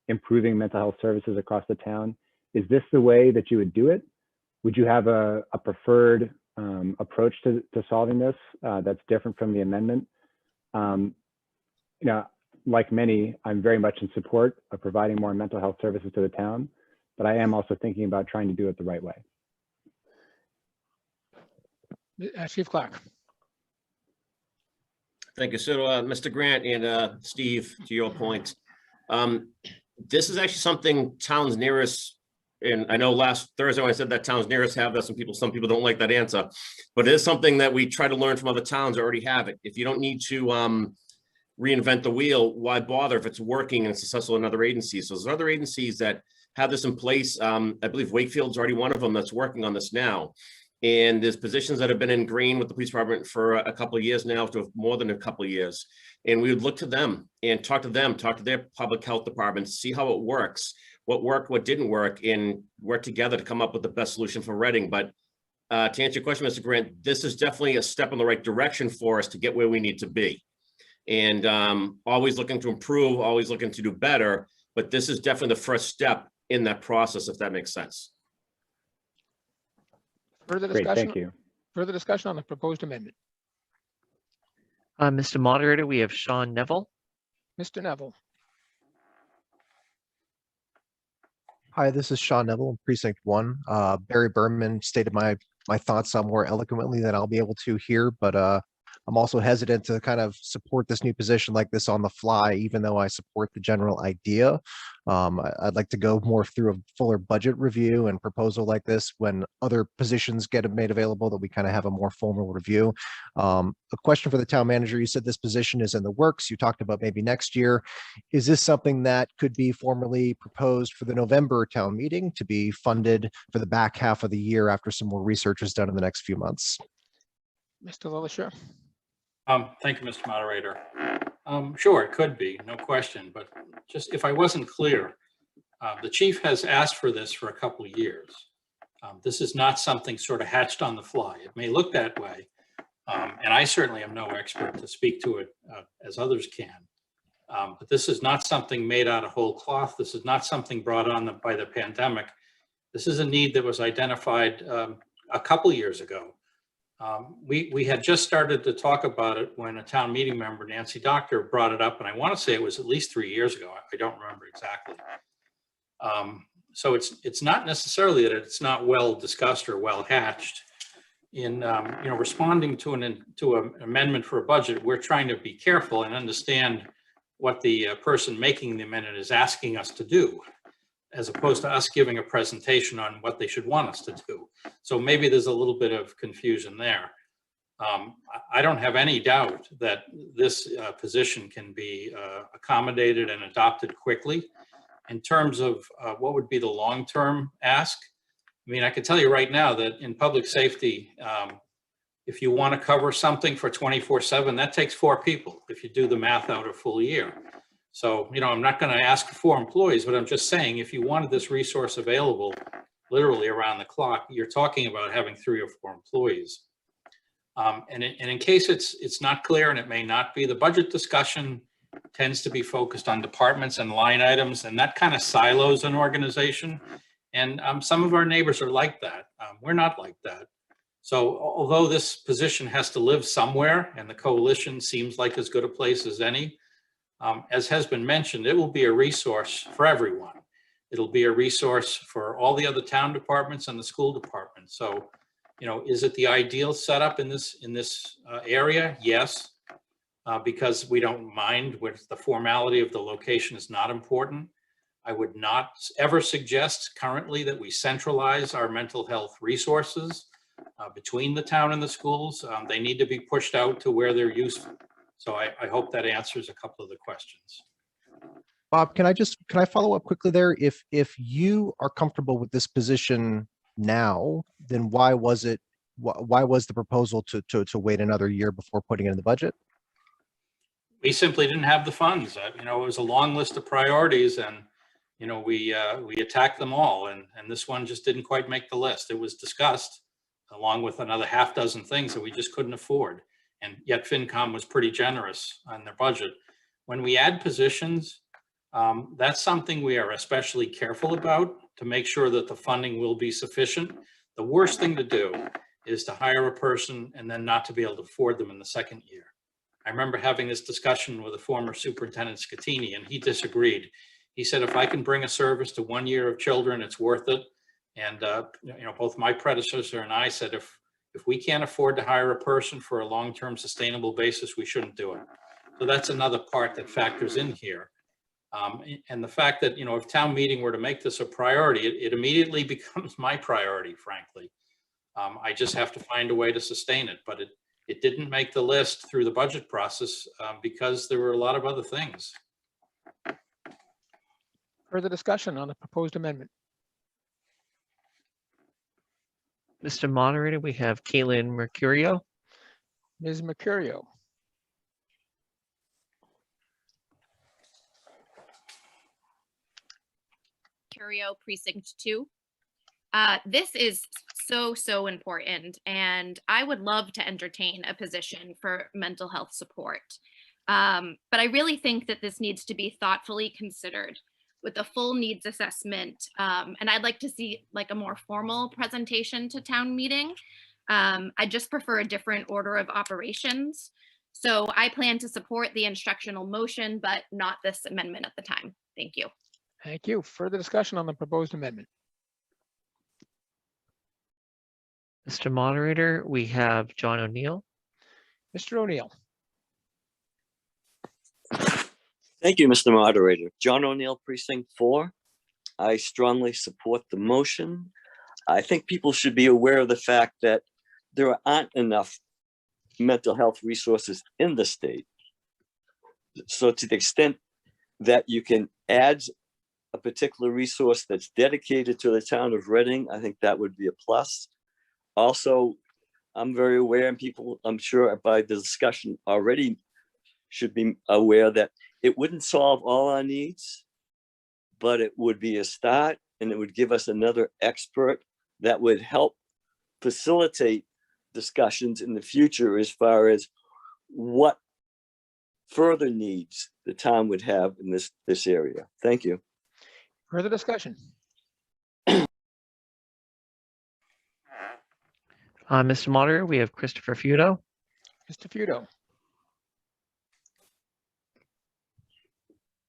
improving mental health services across the town, is this the way that you would do it? Would you have a preferred approach to solving this that's different from the amendment? Like many, I'm very much in support of providing more mental health services to the town, but I am also thinking about trying to do it the right way. Chief Clark. Thank you. So, Mr. Grant and Steve, to your point, this is actually something towns near us, and I know last Thursday when I said that towns near us have that, some people don't like that answer, but it is something that we try to learn from other towns that already have it. If you don't need to reinvent the wheel, why bother if it's working and it's successful in other agencies? So there's other agencies that have this in place. I believe Wakefield's already one of them that's working on this now. And there's positions that have been ingrained with the police department for a couple of years now, to more than a couple of years. And we would look to them and talk to their public health departments, see how it works, what worked, what didn't work, and work together to come up with the best solution for Reading. But to answer your question, Mr. Grant, this is definitely a step in the right direction for us to get where we need to be. And always looking to improve, always looking to do better. But this is definitely the first step in that process, if that makes sense. Further Great, discussion? thank you. Further discussion on the proposed amendment? Mr. Moderator, we have Sean Neville. Mr. Neville. Hi, this is Sean Neville, Precinct 1. Barry Berman stated my thoughts more eloquently than I'll be able to here, but I'm also hesitant to kind of support this new position like this on the fly, even though I support the general idea. I'd like to go more through a fuller budget review and proposal like this when other positions get made available, that we kind of have a more formal review. A question for the town manager: you said this position is in the works. You talked about maybe next year. Is this something that could be formally proposed for the November town meeting to be funded for the back half of the year after some more research is done in the next few months? Mr. LaLachère. Thank you, Mr. Moderator. Sure, it could be, no question, but just if I wasn't clear, the chief has asked for this for a couple of years. This is not something sort of hatched on the fly. It may look that way, and I certainly am no expert to speak to it as others can, but this is not something made out of whole cloth. This is not something brought on by the pandemic. This is a need that was identified a couple years ago. We had just started to talk about it when a town meeting member, Nancy Doctor, brought it up, and I want to say it was at least 3 years ago. I don't remember exactly. So it's not necessarily that it's not well discussed or well hatched. In responding to an amendment for a budget, we're trying to be careful and understand what the person making the amendment is asking us to do, as opposed to us giving a presentation on what they should want us to do. So maybe there's a little bit of confusion there. I don't have any doubt that this position can be accommodated and adopted quickly. In terms of what would be the long-term ask, I mean, I can tell you right now that in public safety, if you want to cover something for 24/7, that takes 4 people if you do the math out a full year. So, I'm not going to ask for 4 employees, but I'm just saying, if you wanted this resource available literally around the clock, you're talking about having 3 or 4 employees. And in case it's not clear, and it may not be, the budget discussion tends to be focused on departments and line items, and that kind of silos an organization. And some of our neighbors are like that. We're not like that. So although this position has to live somewhere, and the coalition seems like as good a place as any, as has been mentioned, it will be a resource for everyone. It'll be a resource for all the other town departments and the school department. So, is it the ideal setup in this area? Yes, because we don't mind with the formality of the location is not important. I would not ever suggest currently that we centralize our mental health resources between the town and the schools. They need to be pushed out to where they're useful. So I hope that answers a couple of the questions. Bob, can I follow up quickly there? If you are comfortable with this position now, then why was the proposal to wait another year before putting it in the budget? We simply didn't have the funds. It was a long list of priorities, and we attacked them all, and this one just didn't quite make the list. It was discussed along with another half dozen things that we just couldn't afford. And yet FinCom was pretty generous on their budget. When we add positions, that's something we are especially careful about to make sure that the funding will be sufficient. The worst thing to do is to hire a person and then not to be able to afford them in the second year. I remember having this discussion with a former superintendent, Scatini, and he disagreed. He said, if I can bring a service to 1 year of children, it's worth it. And both my predecessor and I said, if we can't afford to hire a person for a long-term sustainable basis, we shouldn't do it. So that's another part that factors in here. And the fact that, if town meeting were to make this a priority, it immediately becomes my priority, frankly. I just have to find a way to sustain it, but it didn't make the list through the budget process because there were a lot of other things. Further discussion on the proposed amendment? Mr. Moderator, we have Caitlin Mercurio. Ms. Mercurio. Turio, Precinct 2. This is so important, and I would love to entertain a position for mental health support. But I really think that this needs to be thoughtfully considered with a full needs assessment. And I'd like to see like a more formal presentation to town meeting. I just prefer a different order of operations. So I plan to support the instructional motion, but not this amendment at the time. Thank you. Thank you. Further discussion on the proposed amendment? Mr. Moderator, we have John O'Neill. Mr. O'Neill. Thank you, Mr. Moderator. John O'Neill, Precinct 4. I strongly support the motion. I think people should be aware of the fact that there aren't enough mental health resources in the state. So to the extent that you can add a particular resource that's dedicated to the town of Reading, I think that would be a plus. Also, I'm very aware, and people, I'm sure by the discussion already should be aware, that it wouldn't solve all our needs, but it would be a start, and it would give us another expert that would help facilitate discussions in the future as far as what further needs the town would have in this area. Thank you. Further discussion? Mr. Moderator, we have Christopher Feudo. Mr. Feudo.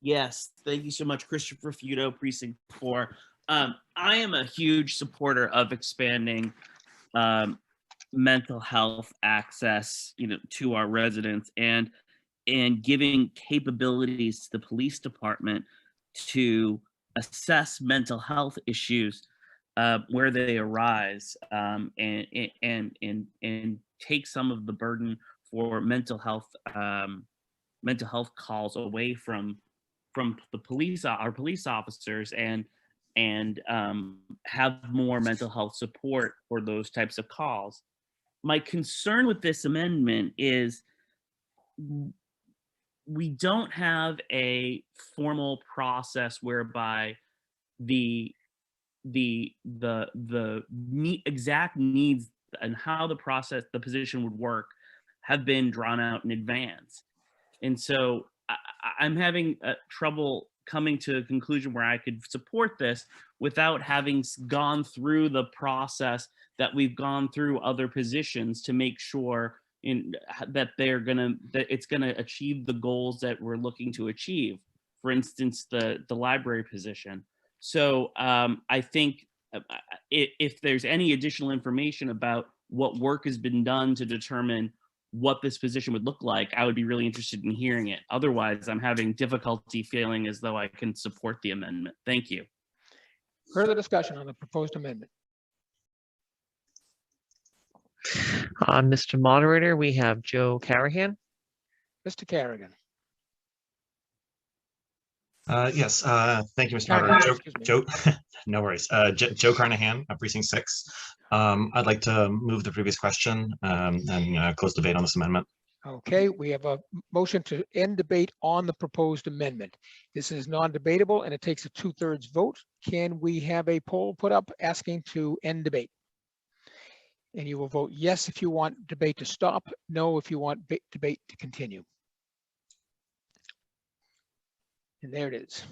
Yes, thank you so much, Christopher Feudo, Precinct 4. I am a huge supporter of expanding mental health access, to our residents, and giving capabilities to the police department to assess mental health issues where they arise, and take some of the burden for mental health calls away from the police, our police officers, and have more mental health support for those types of calls. My concern with this amendment is we don't have a formal process whereby the exact needs and how the position would work have been drawn out in advance. And so I'm having trouble coming to a conclusion where I could support this without having gone through the process that we've gone through other positions to make sure that it's gonna achieve the goals that we're looking to achieve. For instance, the library position. So I think if there's any additional information about what work has been done to determine what this position would look like, I would be really interested in hearing it. Otherwise, I'm having difficulty feeling as though I can support the amendment. Thank you. Further discussion on the proposed amendment? Mr. Moderator, we have Joe Carrahan. Mr. Carrigan. Yes, thank you, Mr. Moderator. Joe, no worries. Joe Carnahan, Precinct 6. I'd like to move the previous question and close debate on this amendment. Okay, we have a motion to end debate on the proposed amendment. This is non-debatable and it takes a 2/3 vote. Can we have a poll put up asking to end debate? And you will vote yes if you want debate to stop, no if you want debate to continue. And there it is.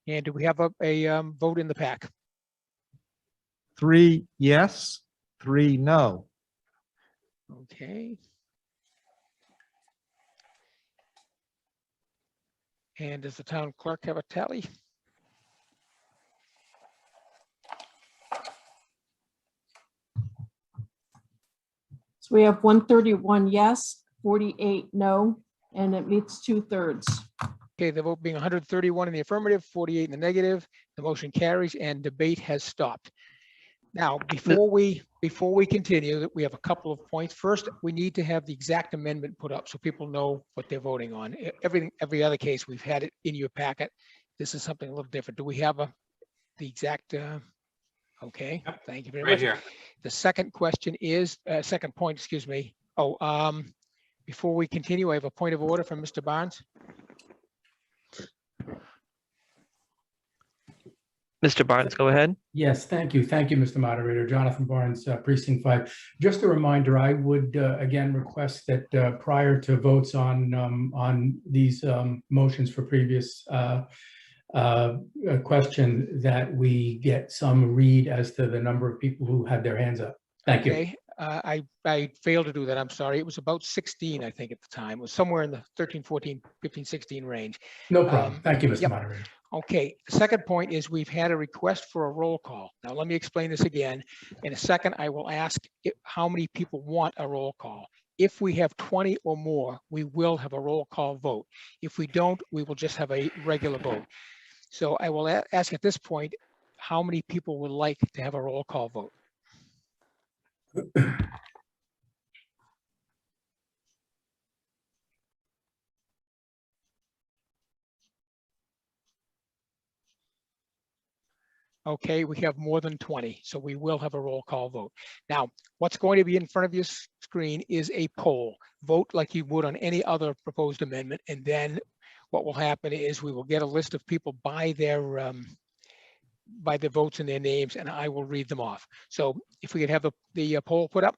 And do we have a vote in the pack? 3 yes, 3 no. Okay. And does the town clerk have a tally? So we have 131 yes, 48 no, and it meets 2/3. Okay, the vote being 131 in the affirmative, 48 in the negative, the motion carries and debate has stopped. Now, before we continue, we have a couple of points. First, we need to have the exact amendment put up so people know what they're voting on. Every other case, we've had it in your packet. This is something a little different. Do we have the exact Okay, thank you very Right much. here. The second question is, second point, excuse me. Oh, before we continue, I have a point of order from Mr. Barnes. Mr. Barnes, go ahead. Yes, thank you. Thank you, Mr. Moderator. Jonathan Barnes, Precinct 5. Just a reminder, I would again request that prior to votes on these motions for previous question, that we get some read as to the number of people who had their hands up. Thank you. Okay, I failed to do that. I'm sorry. It was about 16, I think, at the time. It was somewhere in the 13, 14, 15, 16 range. No problem. Thank you, Mr. Yep. Moderator. Okay, the second point is we've had a request for a roll call. Now, let me explain this again. In a second, I will ask how many people want a roll call. If we have 20 or more, we will have a roll call vote. If we don't, we will just have a regular vote. So I will ask at this point, how many people would like to have a roll call vote? Okay, we have more than 20, so we will have a roll call vote. Now, what's going to be in front of your screen is a poll. Vote like you would on any other proposed amendment, and then what will happen is we will get a list of people by their votes and their names, and I will read them off. So if we could have the poll put up,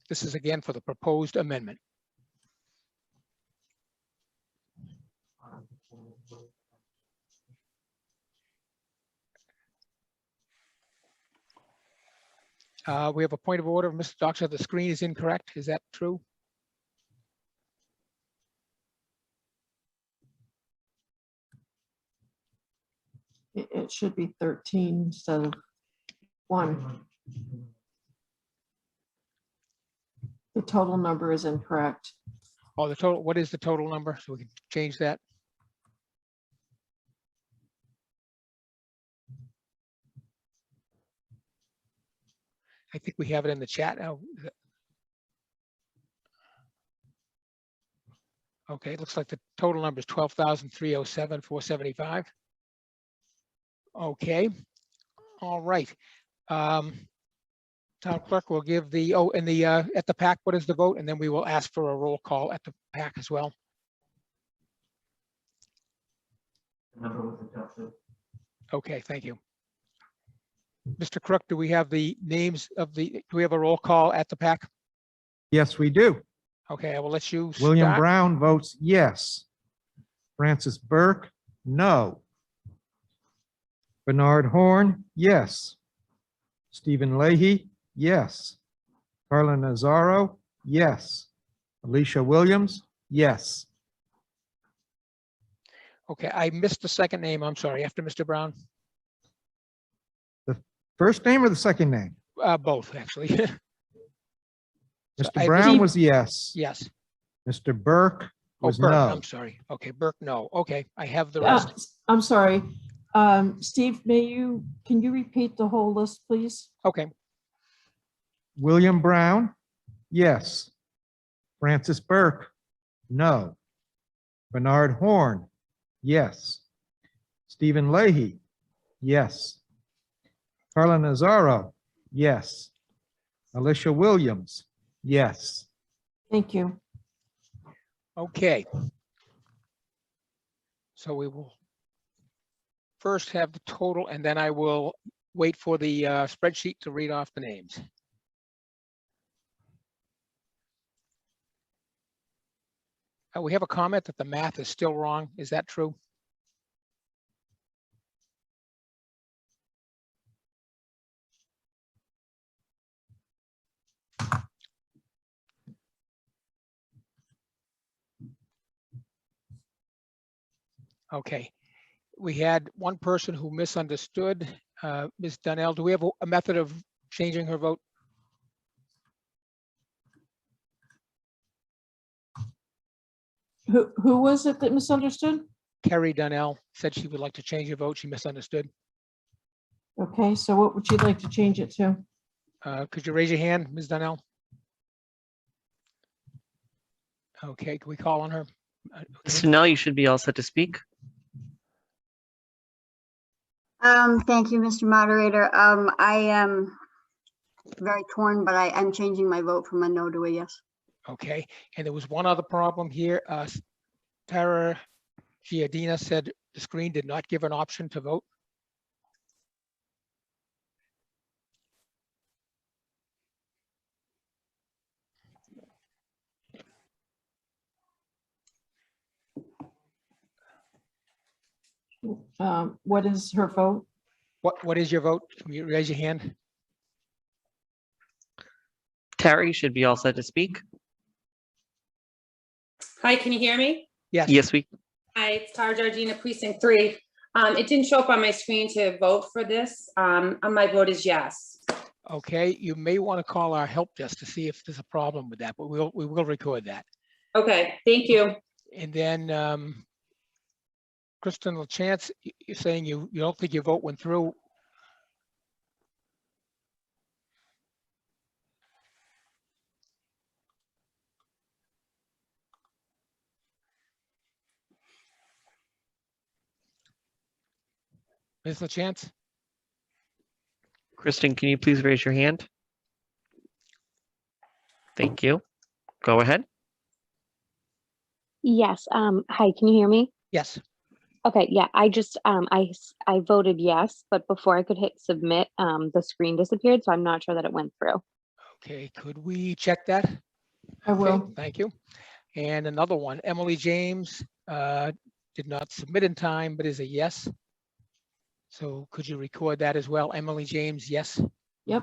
this is again for the proposed amendment. We have a point of order, Mr. Doctor. The screen is incorrect. Is that true? It should be 13 instead of 1. The total number is incorrect. Oh, the total, what is the total number? So we can change that. I think we have it in the chat now. Okay, it looks like the total number is 12,307,475. Okay, all right. Town clerk will give the, and the, at the PAC, what is the vote? And then we will ask for a roll call at the PAC as well. Okay, thank you. Mr. Crook, do we have the names of do we have a roll call at the PAC? Yes, we do. Okay, I will let you William start. Brown votes yes. Francis Burke, no. Bernard Horn, yes. Stephen Leahy, yes. Carla Nazaro, yes. Alicia Williams, yes. Okay, I missed the second name. I'm sorry. After Mr. Brown? The first name or the second name? Both, actually. Mr. Brown was yes. Yes. Mr. Burke was Burke, no. I'm sorry. Okay, Burke, no. Okay, I have the rest. I'm sorry. Steve, can you repeat the whole list, please? Okay. William Brown, yes. Francis Burke, no. Bernard Horn, yes. Stephen Leahy, yes. Carla Nazaro, yes. Alicia Williams, yes. Thank you. Okay. So we will first have the total, and then I will wait for the spreadsheet to read off the names. We have a comment that the math is still wrong. Is that true? Okay. We had one person who misunderstood. Ms. Donnell, do we have a method of changing her vote? Who was it that misunderstood? Carrie Donnell said she would like to change her vote. She misunderstood. Okay, so what would you like to change it to? Could you raise your hand, Ms. Donnell? Okay, can we call on her? Mr. Nell, you should be all set to speak. Thank you, Mr. Moderator. I am very torn, but I'm changing my vote from a no to a yes. Okay, and there was one other problem here. Tara Giardina said the screen did not give an option to vote. What is her vote? What is your vote? Can you raise your hand? Tara, you should be all set to speak. Hi, can you hear me? Yes. Yes, we. Hi, it's Tara Georgina, Precinct 3. It didn't show up on my screen to vote for this. My vote is yes. Okay, you may want to call our help desk to see if there's a problem with that, but we will record that. Okay, thank you. And then Kristen LaChance, you're saying you don't think your vote went through. Ms. LaChance? Kristen, can you please raise your hand? Thank you. Go ahead. Yes. Hi, can you hear me? Yes. Okay, yeah, I just I voted yes, but before I could hit submit, the screen disappeared, so I'm not sure that it went through. Okay, could we check that? I will. Okay, thank you. And another one, Emily James did not submit in time, but is a yes. So could you record that as well? Emily James, yes. Yep.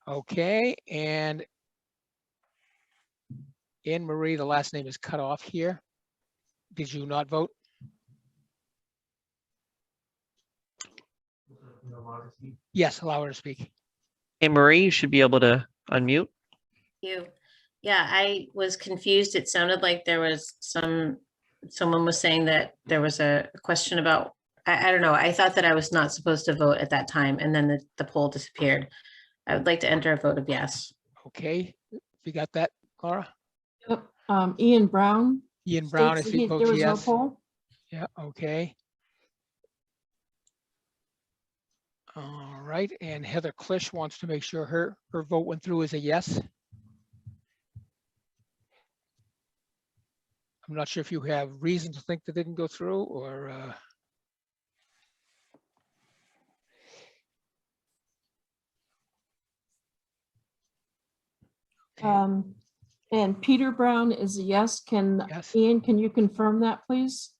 Okay, and Anne Marie, the last name is cut off here. Did you not vote? Yes, allow her to speak. Anne Marie, you should be able to unmute. You. Yeah, I was confused. It sounded like there was someone was saying that there was a question about, I don't know. I thought that I was not supposed to vote at that time, and then the poll disappeared. I would like to enter a vote of yes. Okay, you got that, Laura? Yep. Ian Brown. Ian Brown, states if that he votes there was no yes. poll. Yeah, okay. All right, and Heather Klisch wants to make sure her vote went through as a yes. I'm not sure if you have reason to think that didn't go through or. And Peter Brown is a yes. Ian, can you confirm that, please?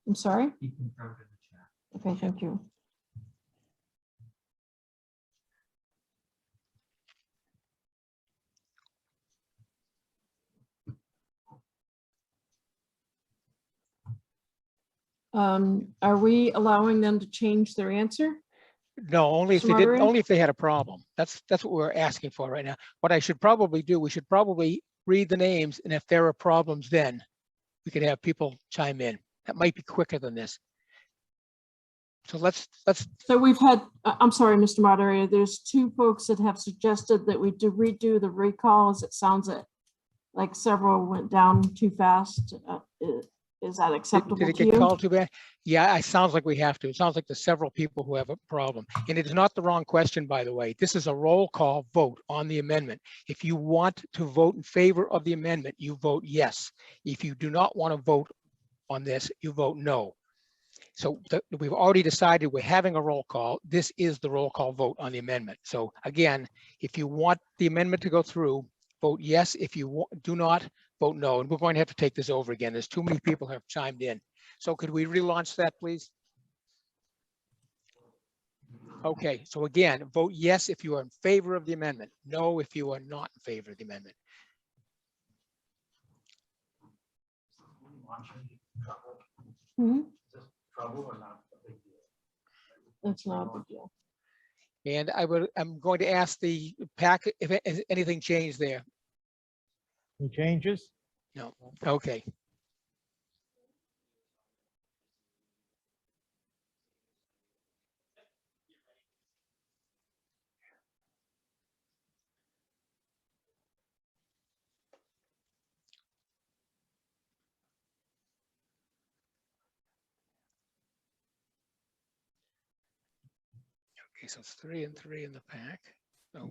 I'm sorry? Okay, thank you. Are we allowing them to change their answer? No, only if Mr. they did, Moderator? only if they had a problem. That's what we're asking for right now. What I should probably do, we should probably read the names, and if there are problems, then we could have people chime in. That might be quicker than this. So let's. So we've had, I'm sorry, Mr. Moderator, there's two folks that have suggested that we do redo the recalls. It sounds like several went down too fast. Is that acceptable Did it to get you? called too bad? Yeah, it sounds like we have to. It sounds like there's several people who have a problem. And it is not the wrong question, by the way. This is a roll call vote on the amendment. If you want to vote in favor of the amendment, you vote yes. If you do not want to vote on this, you vote no. So we've already decided we're having a roll call. This is the roll call vote on the amendment. So again, if you want the amendment to go through, vote yes. If you do not, vote no. And we're going to have to take this over again. There's too many people who have chimed in. So could we relaunch that, please? Okay, so again, vote yes if you are in favor of the amendment, no if you are not in favor of the amendment. Hmm? That's not a big deal. And I'm going to ask the PAC if anything changed there. Any changes? No. Okay. Okay, so it's 3 and 3 in the pack. Oh.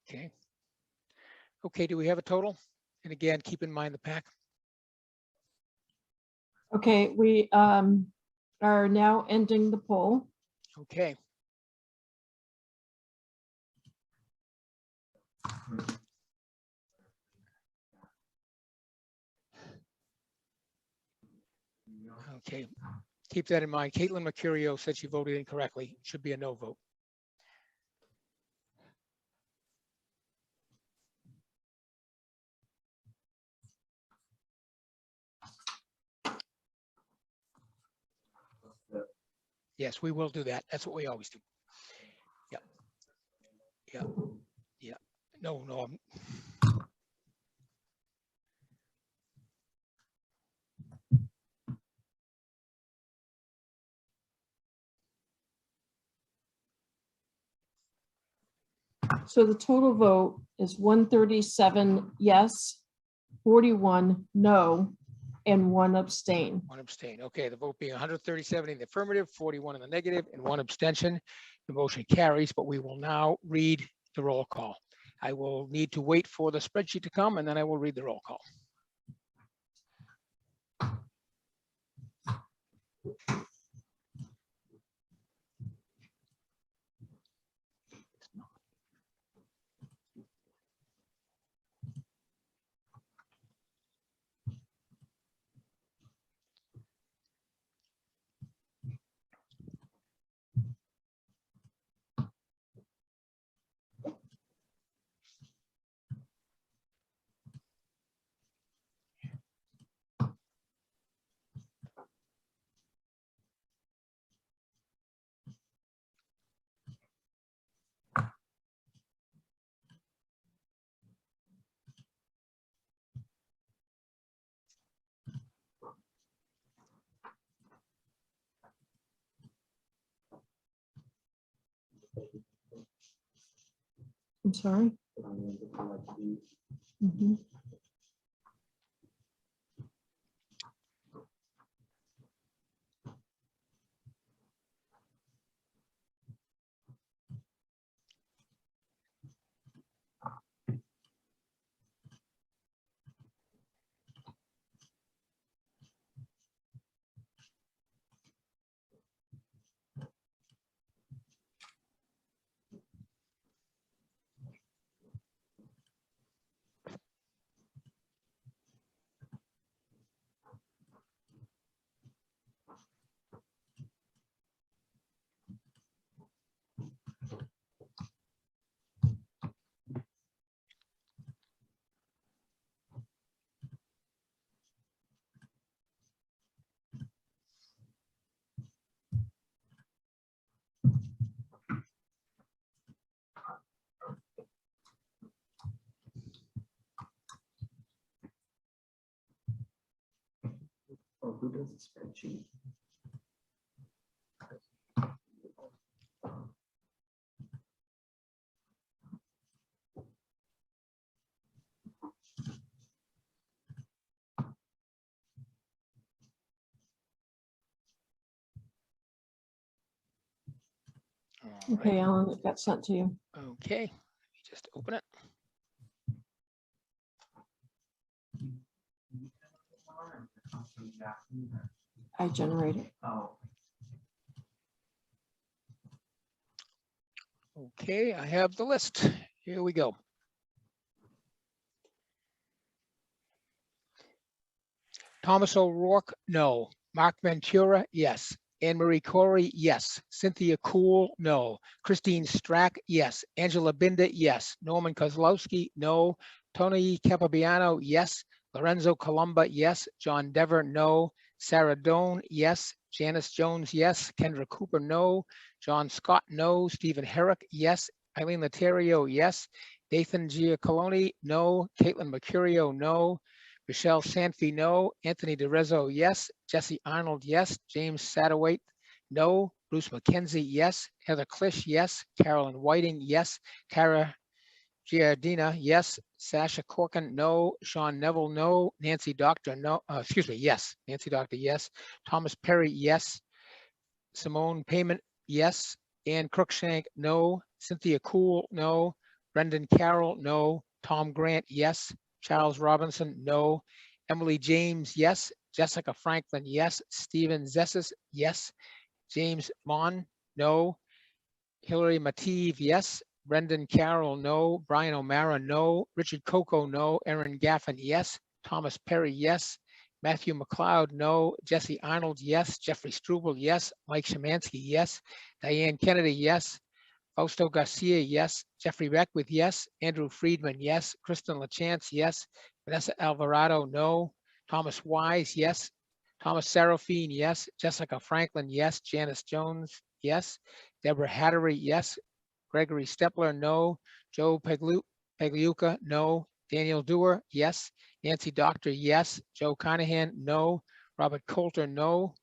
Okay. Okay, do we have a total? And again, keep in mind the pack. Okay, we are now ending the poll. Okay. Okay, keep that in mind. Caitlin Mercurio said she voted incorrectly. Should be a no vote. Yes, we will do that. That's what we always do. Yep. Yeah. Yeah. No, no. So the total vote is 137 yes, 41 no, and 1 abstain. 1 abstain. Okay, the vote being 137 in the affirmative, 41 in the negative, and 1 abstention. The motion carries, but we will now read the roll call. I will need to wait for the spreadsheet to come, and then I will read the roll call. I'm sorry. Mhm. Oh, who does the spreadsheet? Okay, Alan, it got sent to you. Okay, let me just open it. I generated. Okay, I have the list. Here we go. Thomas O'Rourke, no. Mark Ventura, yes. Anne Marie Corey, yes. Cynthia Cool, no. Christine Strack, yes. Angela Binda, yes. Norman Kozlowski, no. Tony Capabiano, yes. Lorenzo Columba, yes. John Dever, no. Sarah Doan, yes. Janice Jones, yes. Kendra Cooper, no. John Scott, no. Stephen Herrick, yes. Eileen Laterio, yes. Nathan Giacoloni, no. Caitlin Mercurio, no. Michelle Sanfi, no. Anthony DeRezzo, yes. Jesse Arnold, yes. James Satterwhite, no. Bruce McKenzie, yes. Heather Klisch, yes. Carolyn Whiting, yes. Tara Giardina, yes. Sasha Corkin, no. Sean Neville, no. Nancy Doctor, no. Excuse me, yes. Nancy Doctor, yes. Thomas Perry, yes. Simone Payment, yes. Ann Cruikshank, no. Cynthia Cool, no. Brendan Carroll, no. Tom Grant, yes. Charles Robinson, no. Emily James, yes. Jessica Franklin, yes. Stephen Zessis, yes. James Mon, no. Hillary Mative, yes. Brendan Carroll, no. Brian O'Mara, no. Richard Coco, no. Erin Gaffin, yes. Thomas Perry, yes. Matthew McLeod, no. Jesse Arnold, yes. Jeffrey Struble, yes. Mike Shemansky, yes. Diane Kennedy, yes. Fausto Garcia, yes. Jeffrey Beckwith, yes. Andrew Friedman, yes. Kristen LaChance, yes. Vanessa Alvarado, no. Thomas Wise, yes. Thomas Serafine, yes. Jessica Franklin, yes. Janice Jones, yes. Deborah Hattery, yes. Gregory Stepler, no. Joe Pagliuca, no. Daniel Dewar, yes. Nancy Doctor, yes. Joe Carnahan, no. Robert Coulter, no.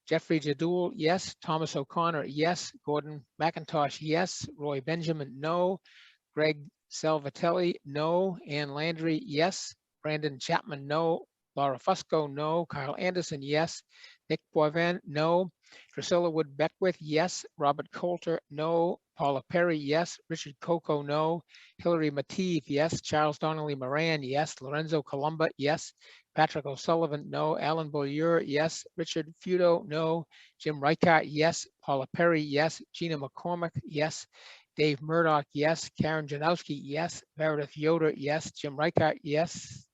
Jeffrey Jadul, yes. Thomas O'Connor, yes. Gordon McIntosh, yes. Roy Benjamin, no. Greg Salvatelli, no. Ann Landry, yes. Brandon Chapman, no. Laura Fusco, no. Kyle Anderson, yes. Nick Boivin, no. Drusilla Wood Beckwith, yes. Robert Coulter, no. Paula Perry, yes. Richard Coco, no. Hillary Mative, yes. Charles Donnelly Moran, yes. Lorenzo Columba, yes. Patrick O'Sullivan, no. Alan Beaulieu, yes. Richard Feudo, no. Jim Reichart, yes. Paula Perry, yes. Gina McCormick, yes. Dave Murdoch, yes. Karen Janowski, yes. Meredith Yoder, yes. Jim Reichart, yes.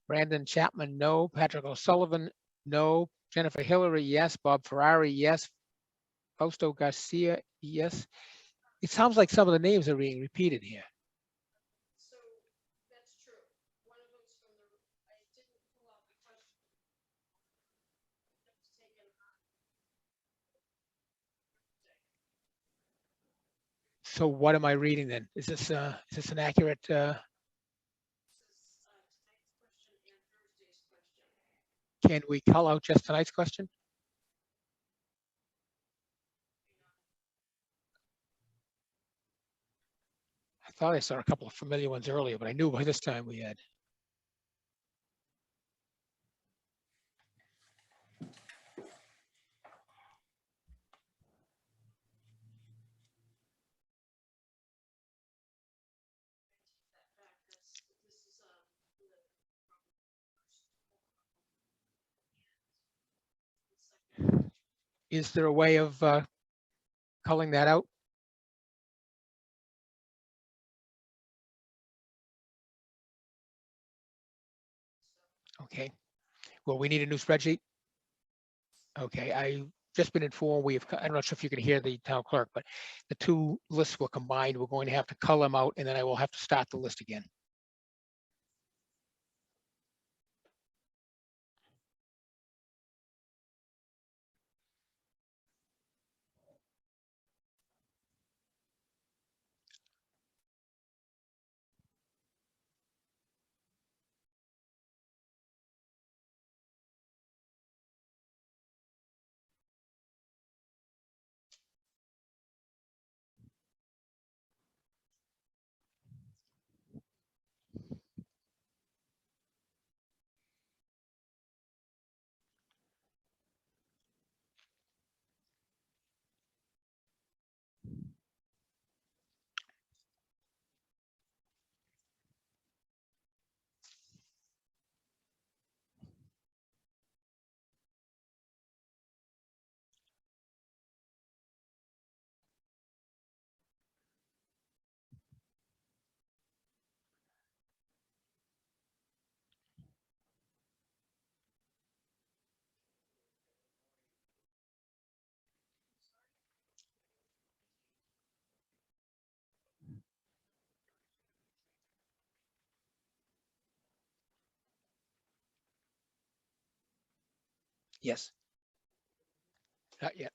Brandon Chapman, no. Patrick O'Sullivan, no. Jennifer Hillary, yes. Bob Ferrari, yes. Fausto Garcia, yes. It sounds like some of the names are being repeated here. So what am I reading then? Is this an accurate? Can we call out just tonight's question? I thought I saw a couple of familiar ones earlier, but I knew by this time we had. Is there a way of culling that out? Okay. Well, we need a new spreadsheet. Okay, I just been informed I'm not sure if you can hear the town clerk, but the two lists were combined. We're going to have to cull them out and then I will have to start the list again. Yes. Not yet.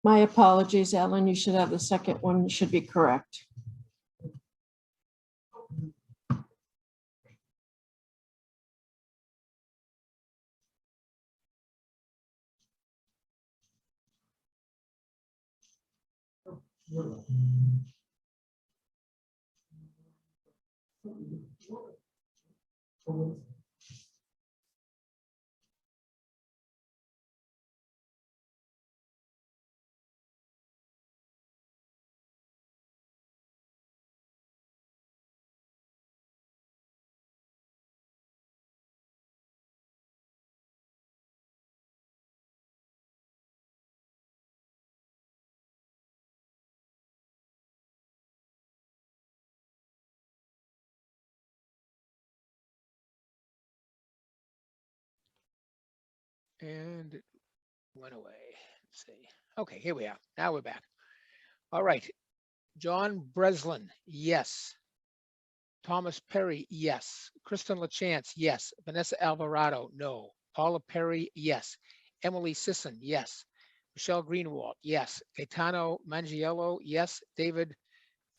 My apologies, Ellen. You should have the second one. Should be correct. And it went away. Let's see. Okay, here we are. Now we're back. All right. John Breslin, yes. Thomas Perry, yes. Kristen LaChance, yes. Vanessa Alvarado, no. Paula Perry, yes. Emily Sisson, yes. Michelle Greenwald, yes. Gaetano Mangiello, yes. David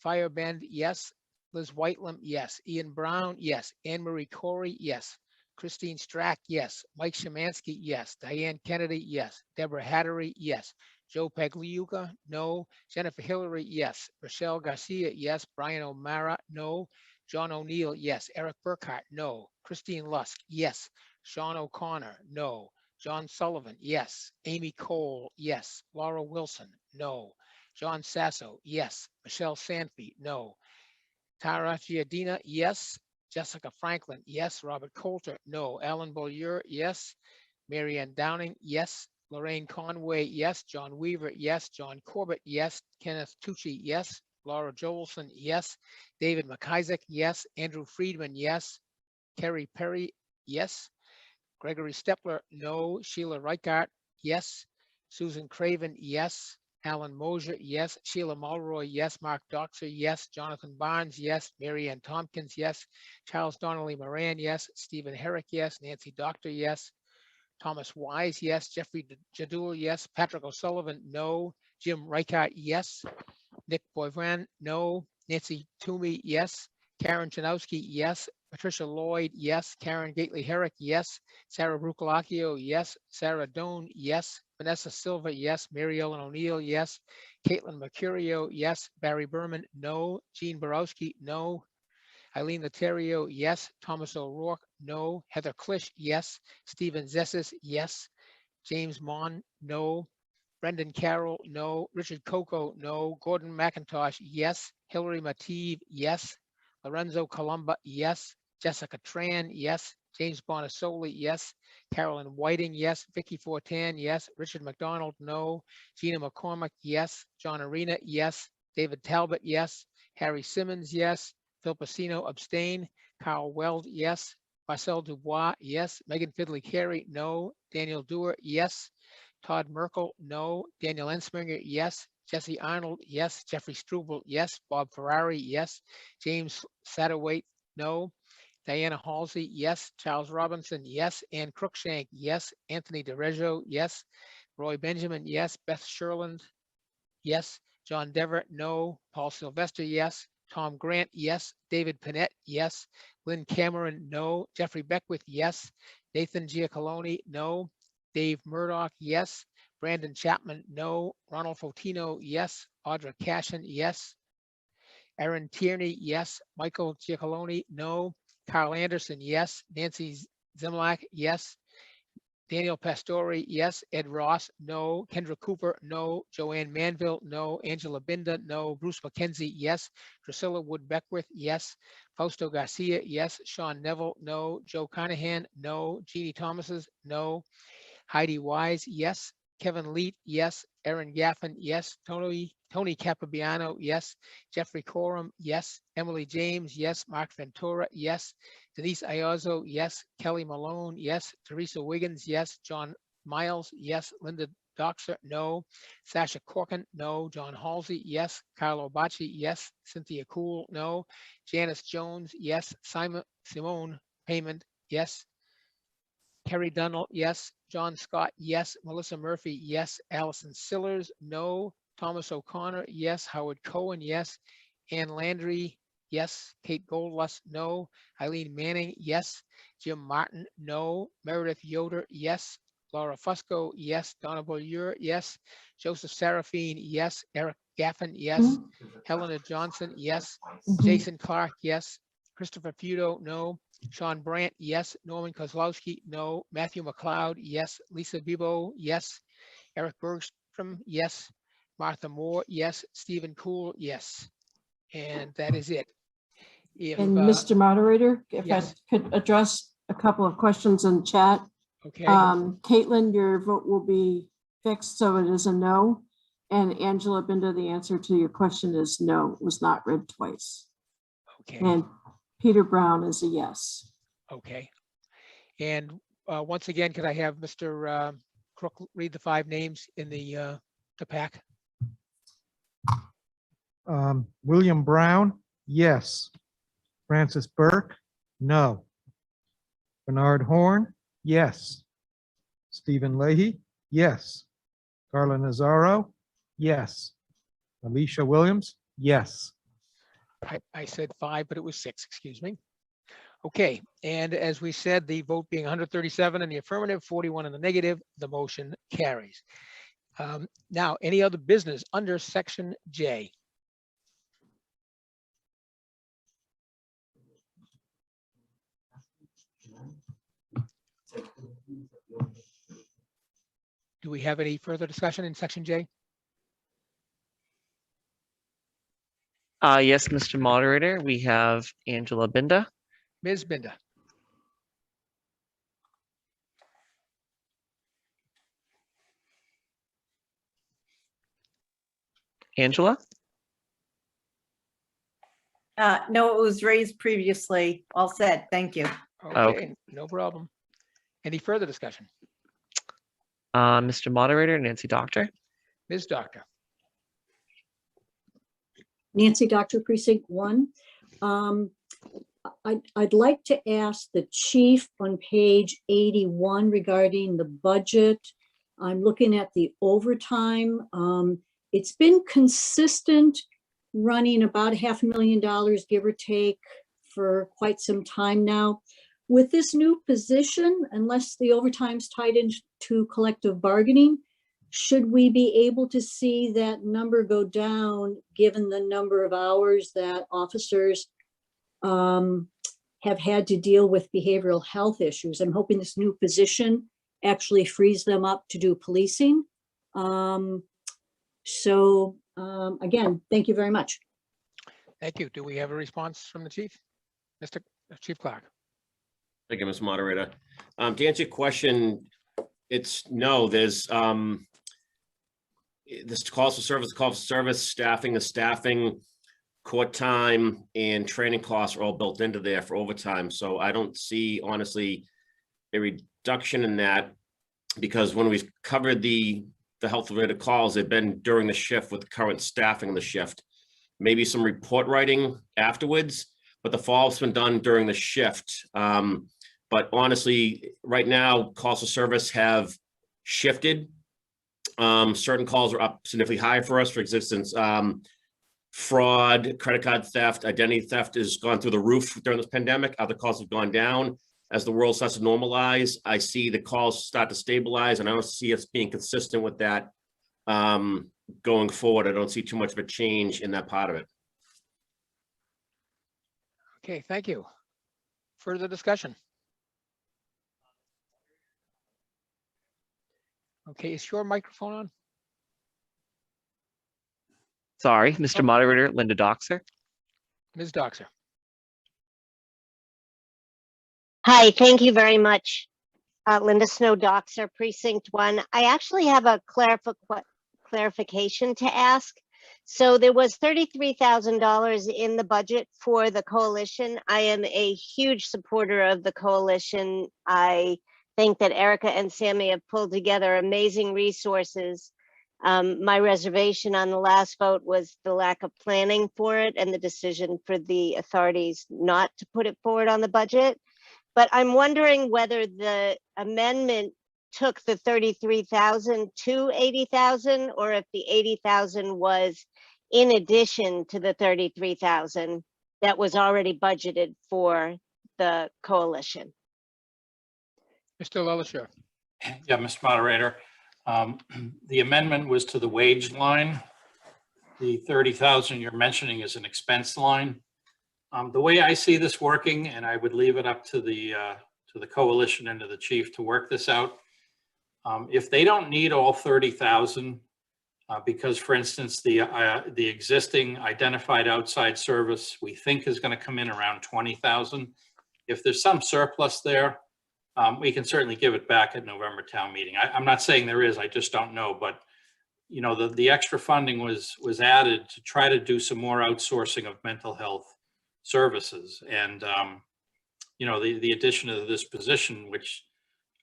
Firebend, yes. Liz Whitelam, yes. Ian Brown, yes. Anne Marie Corey, yes. Christine Strack, yes. Mike Shemansky, yes. Diane Kennedy, yes. Deborah Hattery, yes. Joe Pagliuca, no. Jennifer Hillary, yes. Rochelle Garcia, yes. Brian O'Mara, no. John O'Neill, yes. Eric Burkhart, no. Christine Lusk, yes. Sean O'Connor, no. John Sullivan, yes. Amy Cole, yes. Laura Wilson, no. John Sasso, yes. Michelle Sanford, no. Tara Giardina, yes. Jessica Franklin, yes. Robert Coulter, no. Alan Beaulieu, yes. Marianne Downing, yes. Lorraine Conway, yes. John Weaver, yes. John Corbett, yes. Kenneth Tucci, yes. Laura Joelson, yes. David McIsaac, yes. Andrew Friedman, yes. Kerry Perry, yes. Gregory Stepler, no. Sheila Reichart, yes. Susan Craven, yes. Alan Mosier, yes. Sheila Mulroy, yes. Mark Doxer, yes. Jonathan Barnes, yes. Mary Ann Tompkins, yes. Charles Donnelly Moran, yes. Stephen Herrick, yes. Nancy Doctor, yes. Thomas Wise, yes. Jeffrey Jadul, yes. Patrick O'Sullivan, no. Jim Reichart, yes. Nick Boivin, no. Nancy Toomey, yes. Karen Janowski, yes. Patricia Lloyd, yes. Karen Gately Herrick, yes. Sarah Brucolacchio, yes. Sarah Doan, yes. Vanessa Silva, yes. Mary Ellen O'Neill, yes. Caitlin Mercurio, yes. Barry Berman, no. Jean Borowski, no. Eileen Laterio, yes. Thomas O'Rourke, no. Heather Klisch, yes. Stephen Zessis, yes. James Mon, no. Brendan Carroll, no. Richard Coco, no. Gordon McIntosh, yes. Hillary Mative, yes. Lorenzo Columba, yes. Jessica Tran, yes. James Bonasoli, yes. Carolyn Whiting, yes. Vicky Fortan, yes. Richard McDonald, no. Gina McCormick, yes. John Arena, yes. David Talbot, yes. Harry Simmons, yes. Phil Pacino, abstain. Carl Weld, yes. Marcel Dubois, yes. Megan Fidley Carey, no. Daniel Dewar, yes. Todd Merkel, no. Daniel Ensminger, yes. Jesse Arnold, yes. Jeffrey Struble, yes. Bob Ferrari, yes. James Satterwhite, no. Diana Halsey, yes. Charles Robinson, yes. Ann Cruikshank, yes. Anthony DeReggio, yes. Roy Benjamin, yes. Beth Sherland, yes. John Dever, no. Paul Sylvester, yes. Tom Grant, yes. David Panett, yes. Lynn Cameron, no. Jeffrey Beckwith, yes. Nathan Giacalone, no. Dave Murdoch, yes. Brandon Chapman, no. Ronald Fotino, yes. Audra Cashin, yes. Aaron Tierney, yes. Michael Giacalone, no. Carl Anderson, yes. Nancy Zimlak, yes. Daniel Pastore, yes. Ed Ross, no. Kendra Cooper, no. Joanne Manville, no. Angela Binda, no. Bruce McKenzie, yes. Drusilla Wood Beckwith, yes. Fausto Garcia, yes. Sean Neville, no. Joe Carnahan, no. Jeannie Thomases, no. Heidi Wise, yes. Kevin Leet, yes. Aaron Gaffin, yes. Tony Capabiano, yes. Jeffrey Coram, yes. Emily James, yes. Mark Ventura, yes. Denise Iozzo, yes. Kelly Malone, yes. Teresa Wiggins, yes. John Miles, yes. Linda Doxer, no. Sasha Corkin, no. John Halsey, yes. Carlo Bacci, yes. Cynthia Cool, no. Janice Jones, yes. Simone Payment, yes. Kerry Dunn, yes. John Scott, yes. Melissa Murphy, yes. Allison Sillers, no. Thomas O'Connor, yes. Howard Cohen, yes. Ann Landry, yes. Kate Goldlust, no. Eileen Manning, yes. Jim Martin, no. Meredith Yoder, yes. Laura Fusco, yes. Donna Beaulieu, yes. Joseph Serafine, yes. Eric Gaffin, yes. Helena Johnson, yes. Jason Clark, yes. Christopher Fudo, no. Sean Brandt, yes. Norman Kozlowski, no. Matthew McLeod, yes. Lisa Bibo, yes. Eric Bergstrom, yes. Martha Moore, yes. Stephen Cool, yes. And that is it. If, And Mr. Moderator, if I yes. could address a couple of questions in chat. Okay. Caitlin, your vote will be fixed, so it is a no. And Angela Binder, the answer to your question is no, it was not read twice. Okay. And Peter Brown is a yes. Okay. And once again, could I have Mr. Crook read the 5 names in the pack? William Brown, yes. Francis Burke, no. Bernard Horn, yes. Stephen Leahy, yes. Carla Nazaro, yes. Alicia Williams, yes. I said 5, but it was 6, excuse me. Okay, and as we said, the vote being 137 in the affirmative, 41 in the negative, the motion carries. Now, any other business under section J? Do we have any further discussion in section J? Yes, Mr. Moderator, we have Angela Binda. Ms. Binda. Angela? No, it was raised previously. All set. Thank you. Okay, no problem. Any further discussion? Mr. Moderator, Nancy Doctor. Ms. Doctor. Nancy Doctor, Precinct 1. I'd like to ask the chief on page 81 regarding the budget. I'm looking at the overtime. It's been consistent, running about $500,000, give or take, for quite some time now. With this new position, unless the overtime's tied into collective bargaining, should we be able to see that number go down given the number of hours that officers have had to deal with behavioral health issues? I'm hoping this new position actually frees them up to do policing. Again, thank you very much. Thank you. Do we have a response from the chief? Mr. Chief Clark. Thank you, Mr. Moderator. To answer your question, it's no, there's this calls for service, staffing, the staffing, court time, and training costs are all built into there for overtime. So I don't see, honestly, a reduction in that, because when we've covered the health-related calls, they've been during the shift with the current staffing of the shift. Maybe some report writing afterwards, but the follow-up's been done during the shift. But honestly, right now, calls for service have shifted. Certain calls are up significantly higher for us. For instance, fraud, credit card theft, identity theft has gone through the roof during this pandemic. Other calls have gone down. As the world starts to normalize, I see the calls start to stabilize, and I don't see us being consistent with that going forward. I don't see too much of a change in that part of it. Okay, thank you. Further discussion? Okay, is your microphone on? Sorry, Mr. Moderator, Linda Doxer. Ms. Doxer. Hi, thank you very much. Linda Snow Doxer, Precinct 1. I actually have a clarification to ask. So there was $33,000 in the budget for the coalition. I am a huge supporter of the coalition. I think that Erica and Sammy have pulled together amazing resources. My reservation on the last vote was the lack of planning for it and the decision for the authorities not to put it forward on the budget. But I'm wondering whether the amendment took the 33,000 to 80,000, or if the 80,000 was in addition to the 33,000 that was already budgeted for the coalition. Mr. LaLachair. Yeah, Mr. Moderator. The amendment was to the wage line. The 30,000 you're mentioning is an expense line. The way I see this working, and I would leave it up to the coalition and to the chief to work this out. If they don't need all 30,000, because for instance, the existing identified outside service we think is going to come in around 20,000. If there's some surplus there, we can certainly give it back at November town meeting. I'm not saying there is, I just don't know, but you know, the extra funding was added to try to do some more outsourcing of mental health services. And, you know, the addition of this position, which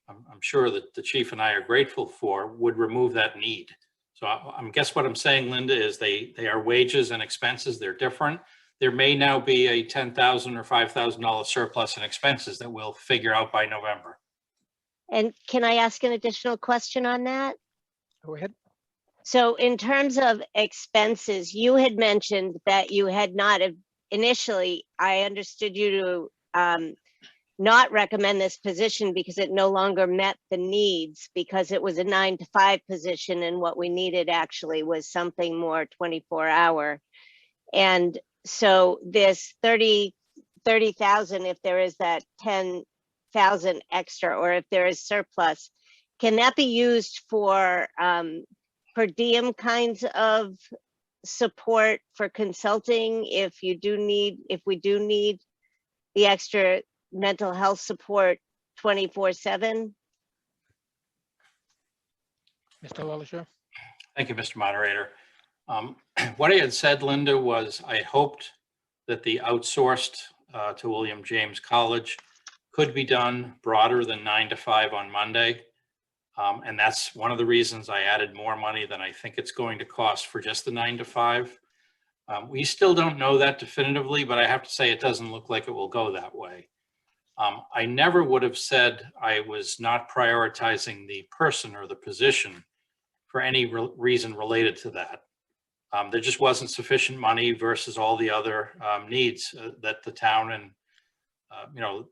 I'm sure that the chief and I are grateful for, would remove that need. So I guess what I'm saying, Linda, is they are wages and expenses. They're different. There may now be a $10,000 or $5,000 surplus in expenses that we'll figure out by November. And can I ask an additional question on that? Go ahead. So in terms of expenses, you had mentioned that you had not initially, I understood you to not recommend this position because it no longer met the needs, because it was a 9-to-5 position and what we needed actually was something more 24-hour. And so this 30,000, if there is that 10,000 extra, or if there is surplus, can that be used for per diem kinds of support, for consulting if we do need the extra mental health support 24/7? Mr. LaLachair. Thank you, Mr. Moderator. What I had said, Linda, was I hoped that the outsourced to William James College could be done broader than 9 to 5 on Monday. And that's one of the reasons I added more money than I think it's going to cost for just the 9 to 5. We still don't know that definitively, but I have to say it doesn't look like it will go that way. I never would have said I was not prioritizing the person or the position for any reason related to that. There just wasn't sufficient money versus all the other needs that the town and, you know,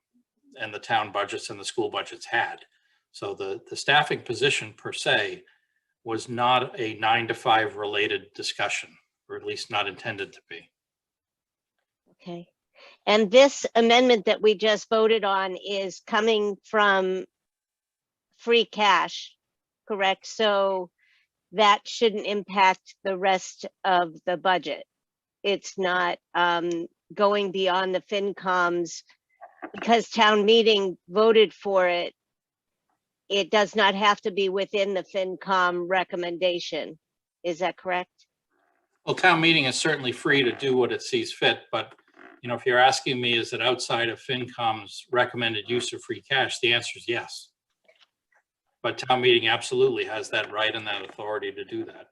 and the town budgets and the school budgets had. So the staffing position per se was not a 9 to 5 related discussion, or at least not intended to be. Okay. And this amendment that we just voted on is coming from free cash, correct? So that shouldn't impact the rest of the budget. It's not going beyond the FinCom's, because town meeting voted for it. It does not have to be within the FinCom recommendation. Is that correct? Well, town meeting is certainly free to do what it sees fit, but you know, if you're asking me, is it outside of FinCom's recommended use of free cash? The answer is yes. But town meeting absolutely has that right and that authority to do that.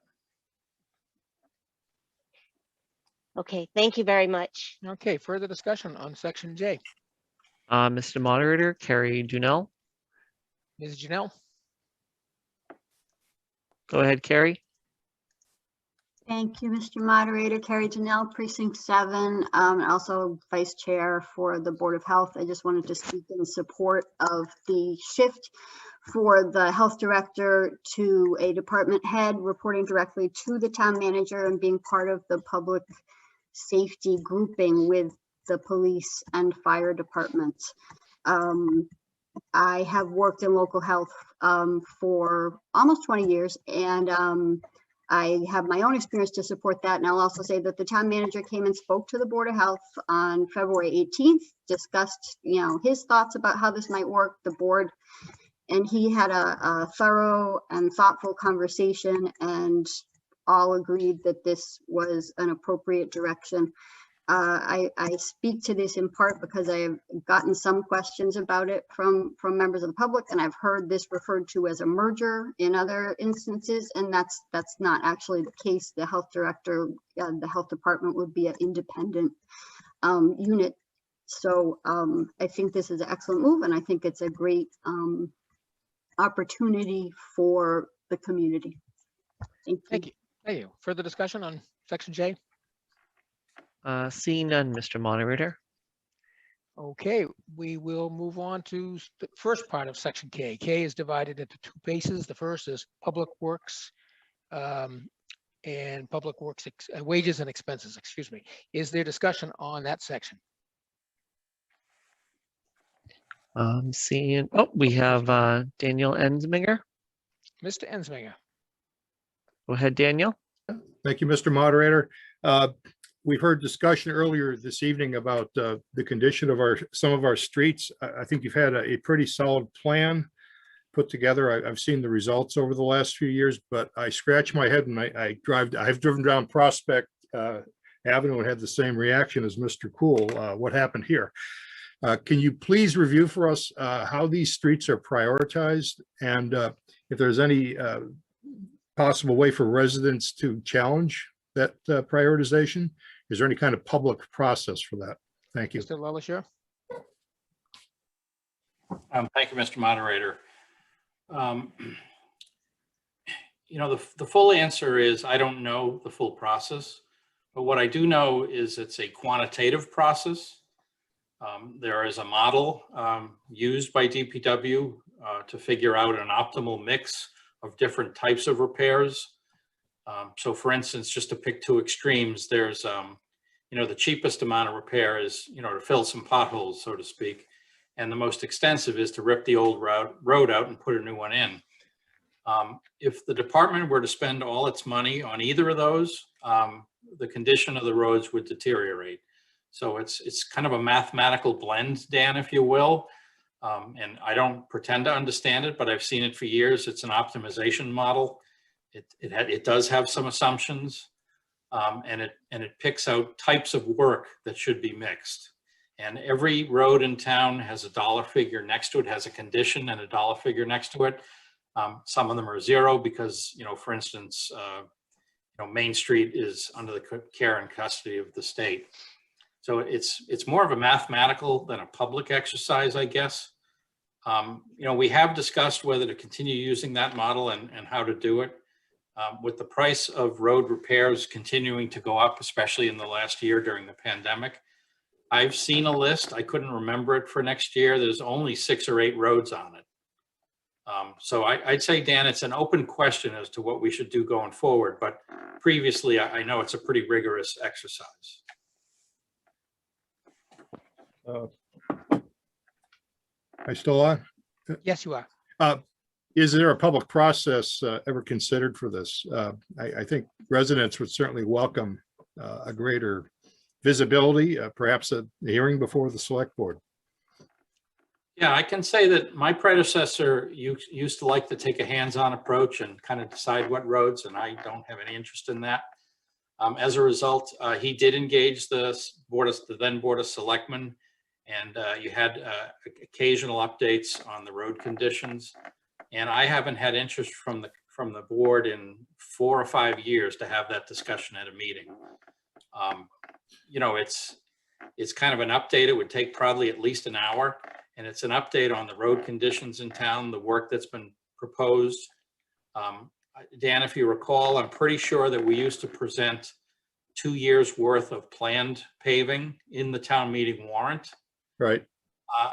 Okay, thank you very much. Okay, further discussion on section J. Mr. Moderator, Carrie Dunell. Ms. Janelle. Go ahead, Carrie. Thank you, Mr. Moderator. Carrie Janelle, Precinct 7, also Vice Chair for the Board of Health. I just wanted to speak in support of the shift for the Health Director to a department head reporting directly to the Town Manager and being part of the public safety grouping with the police and fire departments. I have worked in local health for almost 20 years, and I have my own experience to support that. And I'll also say that the town manager came and spoke to the Board of Health on February 18th, discussed, you know, his thoughts about how this might work, the board, and he had a thorough and thoughtful conversation, and all agreed that this was an appropriate direction. I speak to this in part because I have gotten some questions about it from members of the public, and I've heard this referred to as a merger in other instances, and that's not actually the case. The health director, the health department would be an independent unit So I think this is an excellent move, and I think it's a great opportunity for the community. Thank you. Thank you. Further discussion on section J? Seeing none, Mr. Moderator. Okay, we will move on to the first part of section K. K is divided into two bases. The first is public works and public works wages and expenses, excuse me. Is there discussion on that section? Seeing, oh, we have Daniel Ensminger. Mr. Ensminger. Go ahead, Daniel. Thank you, Mr. Moderator. We've heard discussion earlier this evening about the condition of some of our streets. I think you've had a pretty solid plan put together. I've seen the results over the last few years, but I scratch my head and I've driven down Prospect Avenue and had the same reaction as Mr. Cool. What happened here? Can you please review for us how these streets are prioritized, and if there's any possible way for residents to challenge that prioritization? Is there any kind of public process for that? Thank you. Mr. LaLachère? Thank you, Mr. Moderator. You know, the full answer is I don't know the full process, but what I do know is it's a quantitative process. There is a model used by DPW to figure out an optimal mix of different types of repairs. So for instance, just to pick two extremes, there's, you know, the cheapest amount of repair is, you know, to fill some potholes, so to speak. And the most extensive is to rip the old road out and put a new one in. If the department were to spend all its money on either of those, the condition of the roads would deteriorate. So it's kind of a mathematical blend, Dan, if you will. And I don't pretend to understand it, but I've seen it for years. It's an optimization model. It does have some assumptions, and it picks out types of work that should be mixed. And every road in town has a dollar figure next to it, has a condition and a dollar figure next to it. Some of them are zero because, you know, for instance, you know, Main Street is under the care and custody of the state. So it's more of a mathematical than a public exercise, I guess. You know, we have discussed whether to continue using that model and how to do it. With the price of road repairs continuing to go up, especially in the last year during the pandemic, I've seen a list. I couldn't remember it for next year. There's only 6 or 8 roads on it. So I'd say, Dan, it's an open question as to what we should do going forward. But previously, I know it's a pretty rigorous exercise. I still on? Yes, you are. Is there a public process ever considered for this? I think residents would certainly welcome a greater visibility, perhaps a hearing before the select board. Yeah, I can say that my predecessor used to like to take a hands-on approach and kind of decide what roads, and I don't have any interest in that. As a result, he did engage the then Board of Selectmen, and you had occasional updates on the road conditions. And I haven't had interest from the board in 4 or 5 years to have that discussion at a meeting. You know, it's kind of an update. It would take probably at least an hour. And it's an update on the road conditions in town, the work that's been proposed. Dan, if you recall, I'm pretty sure that we used to present 2 years worth of planned paving in the town meeting warrant. Right.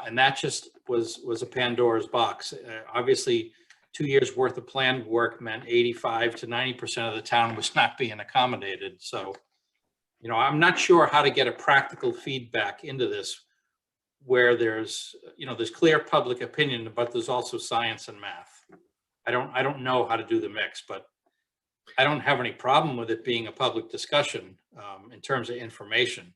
And that just was a Pandora's box. Obviously, 2 years worth of planned work meant 85 to 90% of the town was not being accommodated. So, you know, I'm not sure how to get a practical feedback into this where there's clear public opinion, but there's also science and math. I don't know how to do the mix, but I don't have any problem with it being a public discussion in terms of information.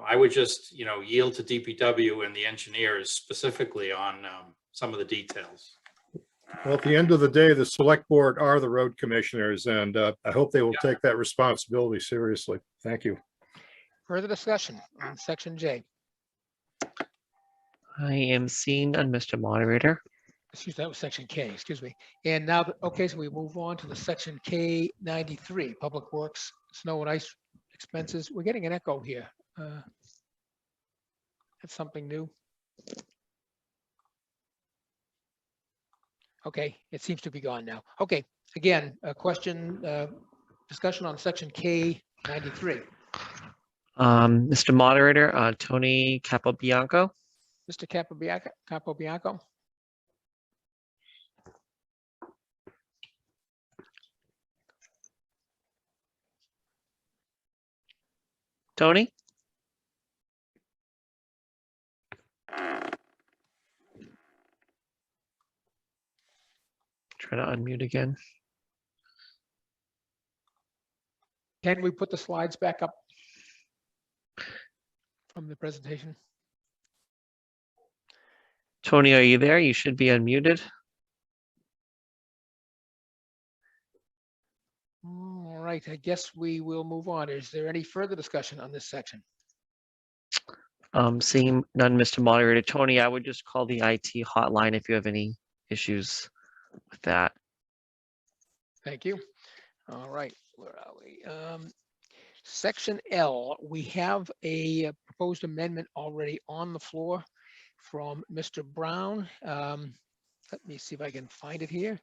I would just, you know, yield to DPW and the engineers specifically on some of the details. Well, at the end of the day, the select board are the road commissioners, and I hope they will take that responsibility seriously. Thank you. Further discussion on section J. I am seeing none, Mr. Moderator. Excuse me, that was section K, excuse me. And now, okay, so we move on to the section K93, Public Works, Snow and Ice Expenses. We're getting an echo here. it's something new. Okay, it seems to be gone now. Okay, again, a question, discussion on section K 93. Mr. Moderator, Tony Capobianco. Mr. Capobianco. Tony? Try to unmute again. Can we put the slides back up from the presentation? Tony, are you there? You should be unmuted. All right, I guess we will move on. Is there any further discussion on this section? Seeing none, Mr. Moderator. Tony, I would just call the IT hotline if you have any issues with that. Thank you. All right, where are we? Section L, we have a proposed amendment already on the floor from Mr. Brown. Let me see if I can find it here.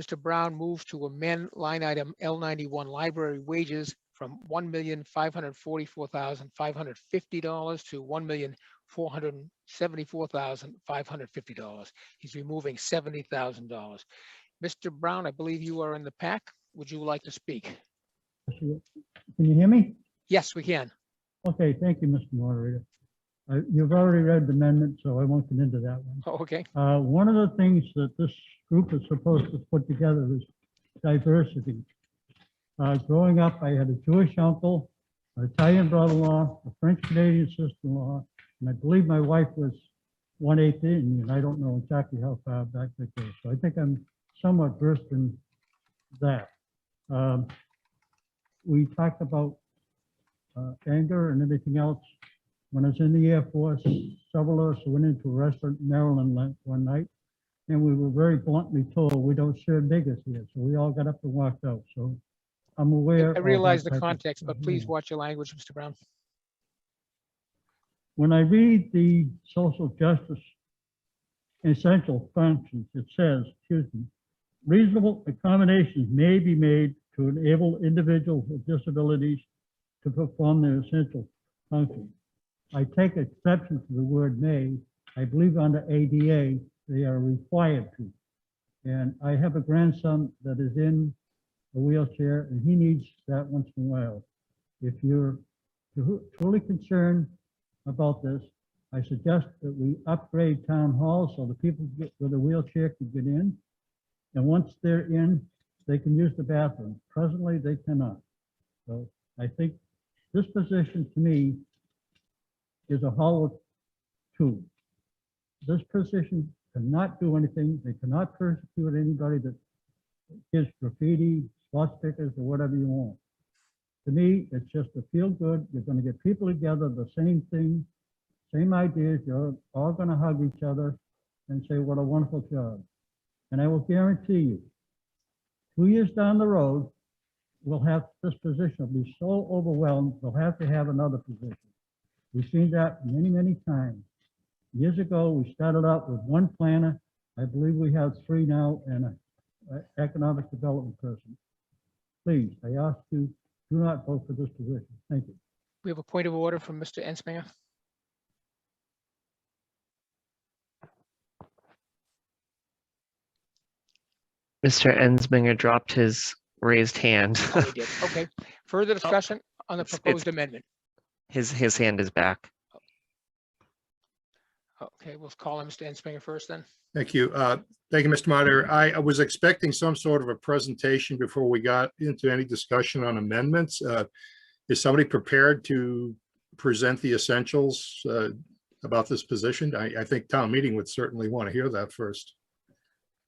Mr. Brown moves to amend line item L91 library wages from $1,544,550 to $1,474,550. He's removing $70,000. Mr. Brown, I believe you are in the pack. Would you like to speak? Can you hear me? Yes, we can. Okay, thank you, Mr. Moderator. You've already read the amendment, so I won't get into that one. Oh, okay. One of the things that this group is supposed to put together is diversity. Growing up, I had a Jewish uncle, an Italian brother-in-law, a French-Canadian sister-in-law, and I believe my wife was 1/8 Indian. I don't know exactly how far back that goes. So I think I'm somewhat versed in that. We talked about anger and everything else. When I was in the Air Force, several of us went into a restaurant in Maryland one night, and we were very bluntly told, we don't serve niggers here. So we all got up and walked out. So I'm aware. I realize the of that type of context, but please behavior. watch your language, Mr. Brown. When I read the social justice essential functions, it says, excuse me, reasonable accommodations may be made to enable individuals with disabilities to perform their essential functions. I take exception to the word may. I believe under ADA, they are required to. And I have a grandson that is in a wheelchair and he needs that once in a while. If you're truly concerned about this, I suggest that we upgrade town halls so the people with a wheelchair can get in. And once they're in, they can use the bathroom. Presently, they cannot. So I think this position to me is a hollow tube. This position cannot do anything. They cannot persecute anybody that gives graffiti, spot stickers, or whatever you want. To me, it's just a feel good. You're going to get people together, the same thing, same ideas. You're all going to hug each other and say, what a wonderful job. And I will guarantee you, 2 years down the road, we'll have this position will be so overwhelmed, they'll have to have another position. We've seen that many, many times. Years ago, we started out with one planner. I believe we have 3 now and an economic development person. Please, I ask you, do not vote for this position. Thank you. We have a point of order from Mr. Ensminger. Mr. Ensminger dropped his raised hand. Oh, he did. Okay. Further discussion on the proposed amendment. His hand is back. Okay, we'll call him Mr. Ensminger first then. Thank you. Thank you, Mr. Moderator. I was expecting some sort of a presentation before we got into any discussion on amendments. Is somebody prepared to present the essentials about this position? I think town meeting would certainly want to hear that first.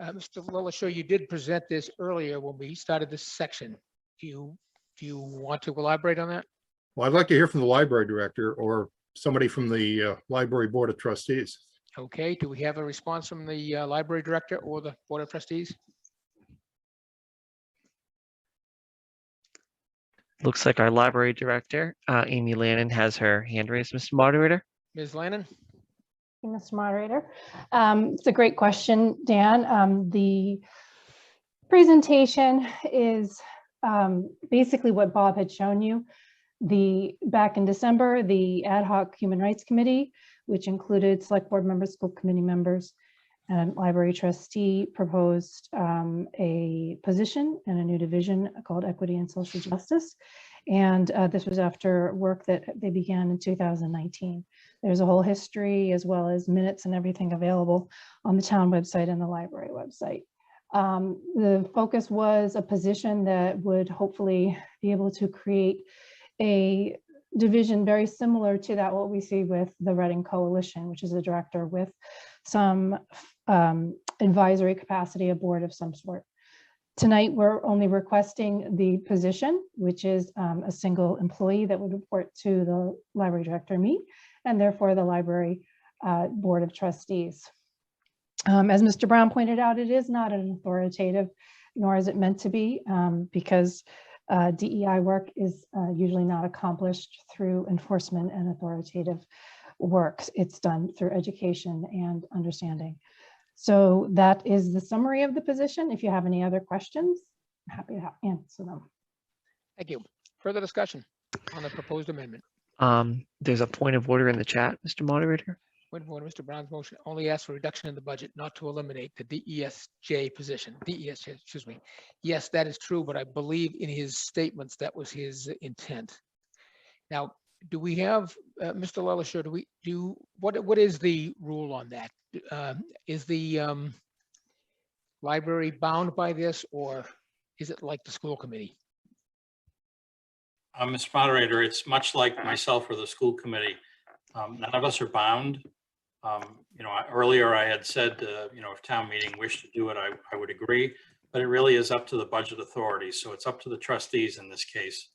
Mr. Lilishow, you did present this earlier when we started this section. Do you want to elaborate on that? Well, I'd like to hear from the library director or somebody from the library board of trustees. Okay, do we have a response from the library director or the board of trustees? Looks like our library director, Amy Lannon, has her hand raised, Mr. Moderator. Ms. Lannon? Mr. Moderator. It's a great question, Dan. The presentation is basically what Bob had shown you. Back in December, the Ad Hoc Human Rights Committee, which included select board members, school committee members, and library trustee, proposed a position and a new division called Equity and Social Justice. And this was after work that they began in 2019. There's a whole history as well as minutes and everything available on the town website and the library website. The focus was a position that would hopefully be able to create a division very similar to that what we see with the Reading Coalition, which is a director with some advisory capacity, a board of some sort. Tonight, we're only requesting the position, which is a single employee that would report to the library director, me, and therefore the library board of trustees. As Mr. Brown pointed out, it is not an authoritative, nor is it meant to be, because DEI work is usually not accomplished through enforcement and authoritative work. It's done through education and understanding. So that is the summary of the position. If you have any other questions, I'm happy to answer them. Thank you. Further discussion on the proposed amendment. There's a point of order in the chat, Mr. Moderator. Point of order, Mr. Brown's motion only asks for reduction in the budget, not to eliminate the DESJ position. DESJ, excuse me. Yes, that is true, but I believe in his statements that was his intent. Now, do we have, Mr. Lelisher, what is the rule on that? Is the library bound by this, or is it like the school committee? Mr. Moderator, it's much like myself or the school committee. None of us are bound. Earlier I had said, if town meeting wished to do it, I would agree, but it really is up to the budget authority. So it's up to the trustees in this case.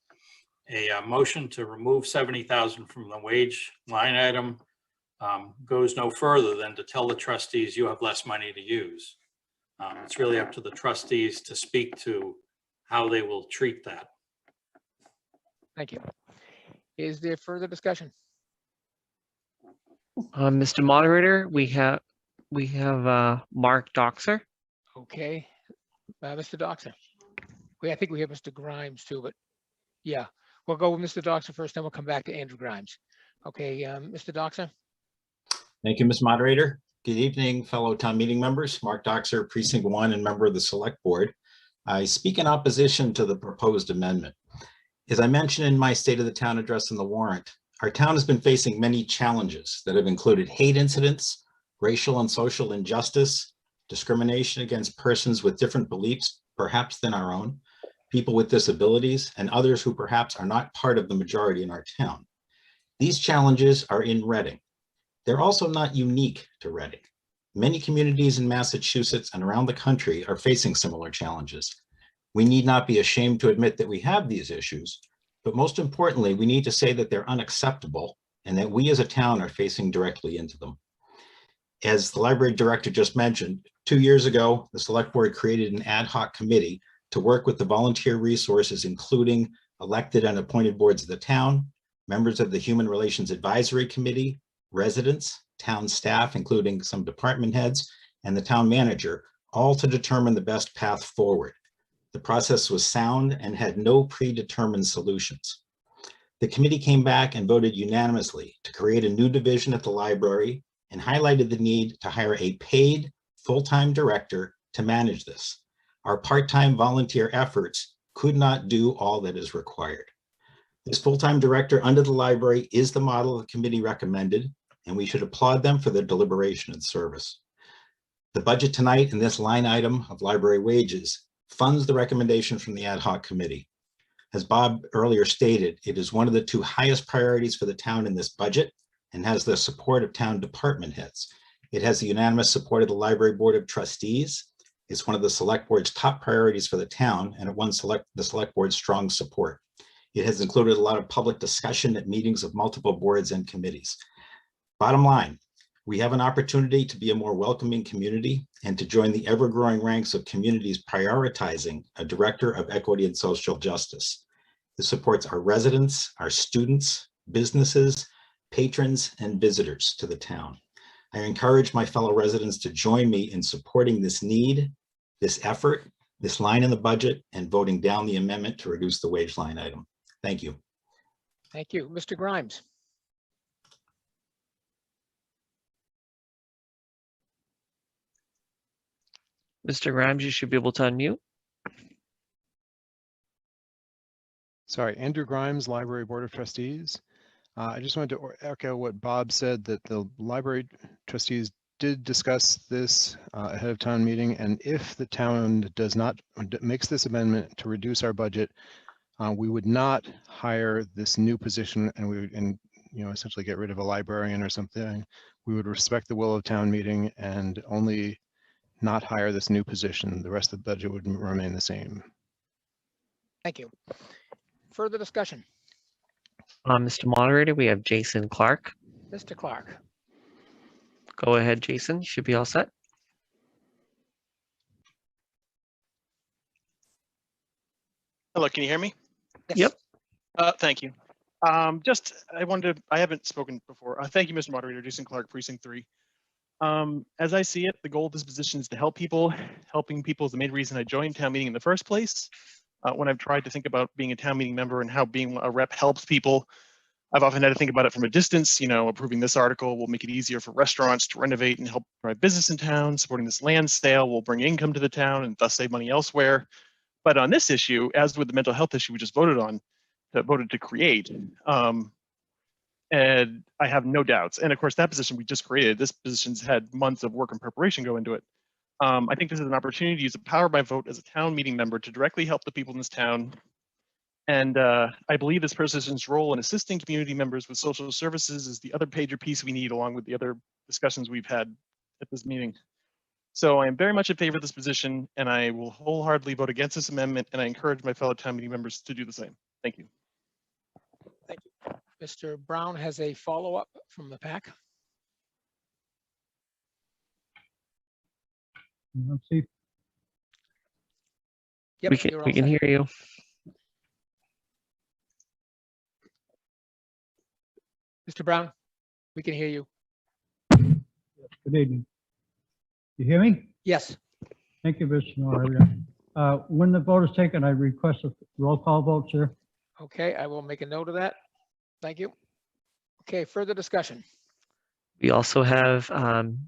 A motion to remove 70,000 from the wage line item goes no further than to tell the trustees you have less money to use. It's really up to the trustees to speak to how they will treat that. Thank you. Is there further discussion? Mr. Moderator, we have Mark Doxer. Okay, Mr. Doxer. I think we have Mr. Grimes too, but yeah, we'll go with Mr. Doxer first, then we'll come back to Andrew Grimes. Okay, Mr. Doxer. Thank you, Ms. Moderator. Good evening, fellow town meeting members. Mark Doxer, Precinct 1 and member of the Select Board. I speak in opposition to the proposed amendment. As I mentioned in my State of the Town address in the warrant, our town has been facing many challenges that have included hate incidents, racial and social injustice, discrimination against persons with different beliefs, perhaps than our own, people with disabilities, and others who perhaps are not part of the majority in our town. These challenges are in Reading. They're also not unique to Reading. Many communities in Massachusetts and around the country are facing similar challenges. We need not be ashamed to admit that we have these issues, but most importantly, we need to say that they're unacceptable and that we as a town are facing directly into them. As the library director just mentioned, 2 years ago, the Select Board created an ad hoc committee to work with the volunteer resources, including elected and appointed boards of the town, members of the Human Relations Advisory Committee, residents, town staff, including some department heads, and the town manager, all to determine the best path forward. The process was sound and had no predetermined solutions. The committee came back and voted unanimously to create a new division at the library and highlighted the need to hire a paid full-time director to manage this. Our part-time volunteer efforts could not do all that is required. This full-time director under the library is the model the committee recommended, and we should applaud them for their deliberation and service. The budget tonight in this line item of library wages funds the recommendation from the ad hoc committee. As Bob earlier stated, it is one of the 2 highest priorities for the town in this budget and has the support of town department heads. It has the unanimous support of the library board of trustees. It's one of the select board's top priorities for the town, and it won the select board's strong support. It has included a lot of public discussion at meetings of multiple boards and committees. Bottom line, we have an opportunity to be a more welcoming community and to join the ever-growing ranks of communities prioritizing a director of equity and social justice. This supports our residents, our students, businesses, patrons, and visitors to the town. I encourage my fellow residents to join me in supporting this need, this effort, this line in the budget, and voting down the amendment to reduce the wage line item. Thank you. Thank you. Mr. Grimes. Mr. Grimes, you should be able to unmute. Sorry, Andrew Grimes, Library Board of Trustees. I just wanted to echo what Bob said, that the library trustees did discuss this ahead of town meeting, and if the town does not makes this amendment to reduce our budget, we would not hire this new position, and we would, essentially get rid of a librarian or something. We would respect the will of town meeting and only not hire this new position. The rest of the budget would remain the same. Thank you. Further discussion? Mr. Moderator, we have Jason Clark. Mr. Clark. Go ahead, Jason. You should be all set. Hello, can you hear me? Yep. Thank you. I haven't spoken before. Thank you, Mr. Moderator, Jason Clark, Precinct 3. As I see it, the goal of this position is to help people. Helping people is the main reason I joined town meeting in the first place. When I've tried to think about being a town meeting member and how being a rep helps people, I've often had to think about it from a distance. Approving this article will make it easier for restaurants to renovate and help drive business in town. Supporting this land sale will bring income to the town and thus save money elsewhere. But on this issue, as with the mental health issue we just voted to create, and I have no doubts. And of course, that position we just created, this position's had months of work and preparation go into it. I think this is an opportunity to use the power of my vote as a town meeting member to directly help the people in this town. And I believe this position's role in assisting community members with social services is the other major piece we need, along with the other discussions we've had at this meeting. So I am very much in favor of this position, and I will wholeheartedly vote against this amendment, and I encourage my fellow town meeting members to do the same. Thank you. Thank you. Mr. Brown has a follow-up from the pack. Let's see. Yep, we can hear you. Mr. Brown, we can hear you. Good evening. You hear me? Yes. Thank you, Mr. Moderator. When the vote is taken, I request a roll call vote, sir. Okay, I will make a note of that. Thank you. Okay, further discussion. We also have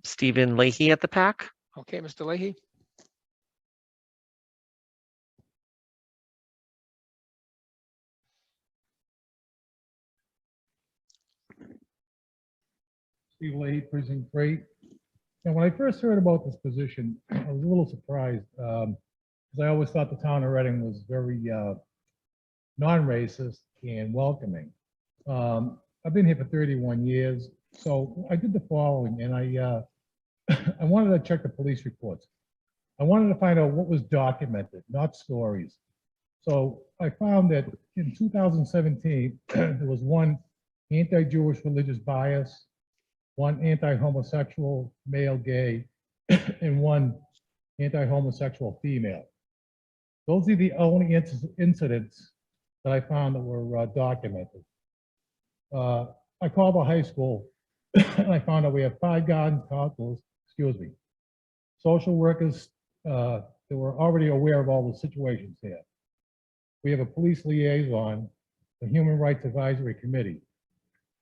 Stephen Leahy at the pack. Okay, Mr. Leahy. Steve Leahy, Precinct 3. And when I first heard about this position, I was a little surprised because I always thought the town of Reading was very non-racist and welcoming. I've been here for 31 years, so I did the following, and I wanted to check the police reports. I wanted to find out what was documented, not stories. So I found that in 2017, there was one anti-Jewish religious bias, one anti-homosexual male gay, and one anti-homosexual female. Those are the only incidents that I found that were documented. I called the high school and I found out we have 5 guidance counselors, social workers that were already aware of all the situations here. We have a police liaison, the Human Rights Advisory Committee.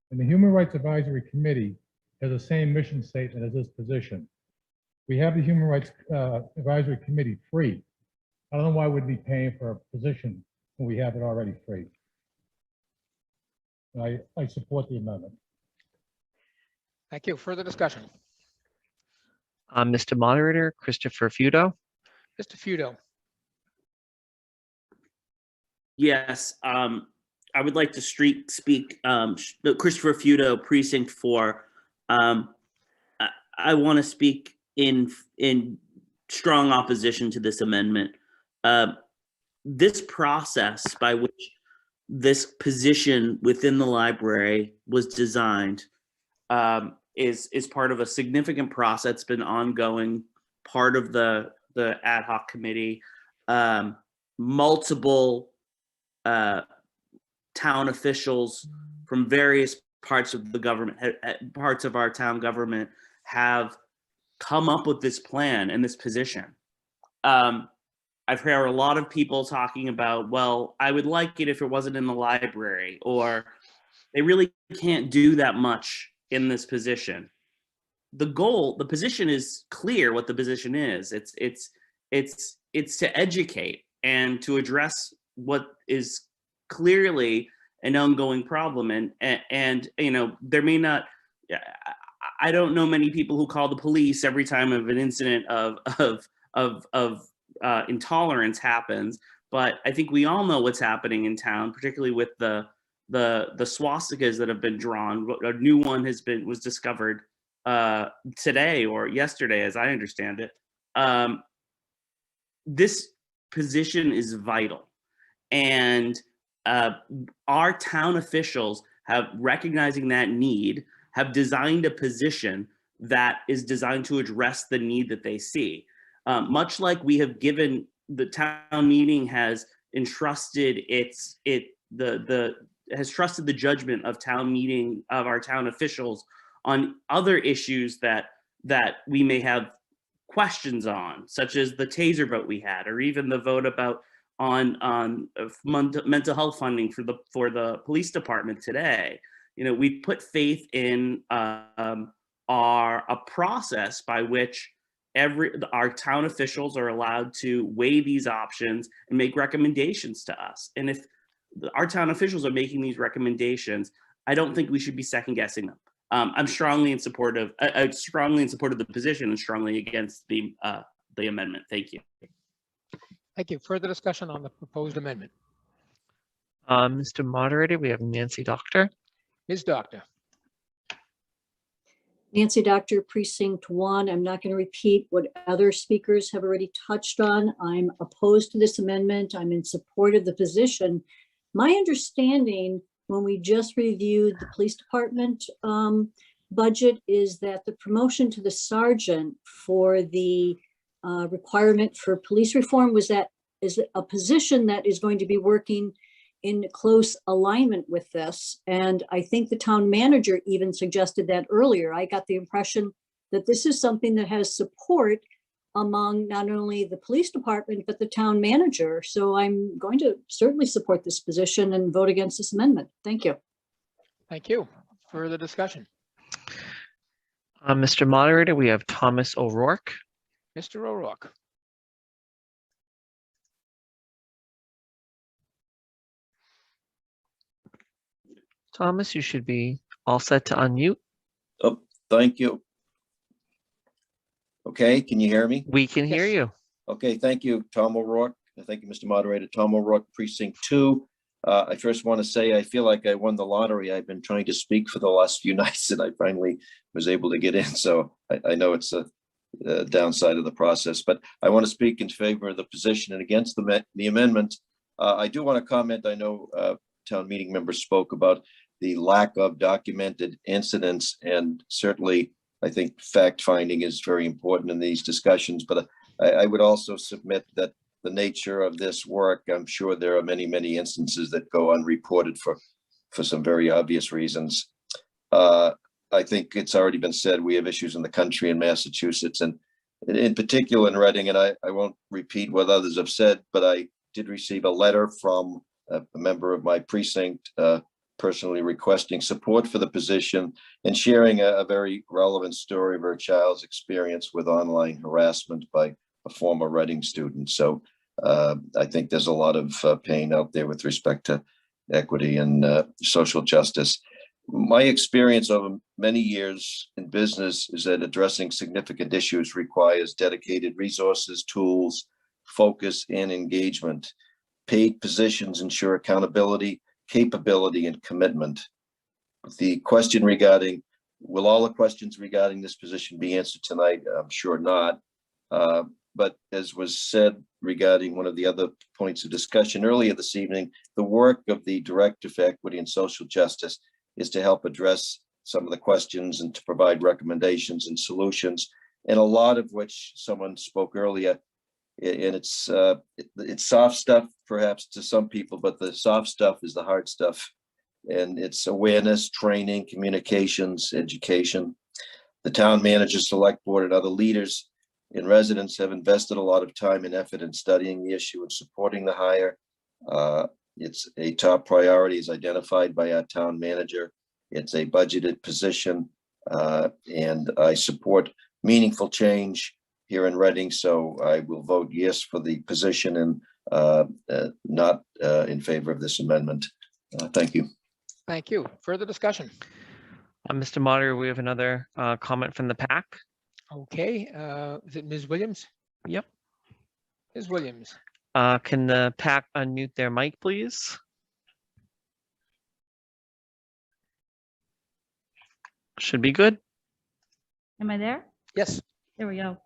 And the Human Rights Advisory Committee has the same mission statement as this position. We have the Human Rights Advisory Committee free. I don't know why we'd be paying for a position when we have it already free. I support the amendment. Thank you. Further discussion. Mr. Moderator, Christopher Feudo. Mr. Feudo. Yes, I would like to speak, Christopher Feudo, Precinct 4. I want to speak in strong opposition to this amendment. This process by which this position within the library was designed is part of a significant process that's been ongoing, part of the ad hoc committee. Multiple town officials from various parts of the government, parts of our town government, have come up with this plan and this position. I've heard a lot of people talking about, well, I would like it if it wasn't in the library, or they really can't do that much in this position. The position is clear what the position is. It's to educate and to address what is clearly an ongoing problem. And you know, there may not, I don't know many people who call the police every time of an incident of intolerance happens, but I think we all know what's happening in town, particularly with the swastikas that have been drawn. A new one was discovered today or yesterday, as I understand it. This position is vital, and our town officials have, recognizing that need, have designed a position that is designed to address the need that they see. Much like we have given, the town meeting has entrusted has trusted the judgment of town meeting, of our town officials on other issues that we may have questions on, such as the taser vote we had, or even the vote about on mental health funding for the police department today. You know, we put faith in a process by which our town officials are allowed to weigh these options and make recommendations to us. And if our town officials are making these recommendations, I don't think we should be second guessing them. I'm strongly in support of the position and strongly against the amendment. Thank you. Thank you. Further discussion on the proposed amendment? Mr. Moderator, we have Nancy Doctor. Ms. Doctor. Nancy Doctor, Precinct 1. I'm not going to repeat what other speakers have already touched on. I'm opposed to this amendment. I'm in support of the position. My understanding, when we just reviewed the police department budget, is that the promotion to the sergeant for the requirement for police reform is a position that is going to be working in close alignment with this. And I think the town manager even suggested that earlier. I got the impression that this is something that has support among not only the police department, but the town manager. So I'm going to certainly support this position and vote against this amendment. Thank you. Thank you. Further discussion? Mr. Moderator, we have Thomas O'Rourke. Mr. O'Rourke. Thomas, you should be all set to unmute. Oh, thank you. Okay, can you hear me? We can hear you. Okay, thank you, Tom O'Rourke. Thank you, Mr. Moderator. Tom O'Rourke, Precinct 2. I first want to say I feel like I won the lottery. I've been trying to speak for the last few nights and I finally was able to get in. So I know it's a downside of the process, but I want to speak in favor of the position and against the amendment. I do want to comment. I know town meeting members spoke about the lack of documented incidents, and certainly I think fact finding is very important in these discussions, but I would also submit that the nature of this work, I'm sure there are many, many instances that go unreported for some very obvious reasons. I think it's already been said, we have issues in the country in Massachusetts, and in particular in Reading, and I won't repeat what others have said, but I did receive a letter from a member of my precinct personally requesting support for the position and sharing a very relevant story of her child's experience with online harassment by a former Reading student. So I think there's a lot of pain out there with respect to equity and social justice. My experience over many years in business is that addressing significant issues requires dedicated resources, tools, focus, and engagement. Paid positions ensure accountability, capability, and commitment. The question regarding, will all the questions regarding this position be answered tonight? I'm sure not. But as was said regarding one of the other points of discussion earlier this evening, the work of the Director for Equity and Social Justice is to help address some of the questions and to provide recommendations and solutions, and a lot of which someone spoke earlier. And it's soft stuff perhaps to some people, but the soft stuff is the hard stuff. And it's awareness, training, communications, education. The town manager, select board, and other leaders and residents have invested a lot of time and effort in studying the issue and supporting the hire. It's a top priority as identified by our town manager. It's a budgeted position, and I support meaningful change here in Reading, so I will vote yes for the position and not in favor of this amendment. Thank you. Thank you. Further discussion? Mr. Moderator, we have another comment from the PAC. Okay, is it Ms. Williams? Yep. Ms. Williams. Can the PAC unmute their mic, please? Should be good. Am I there? Yes. There we go.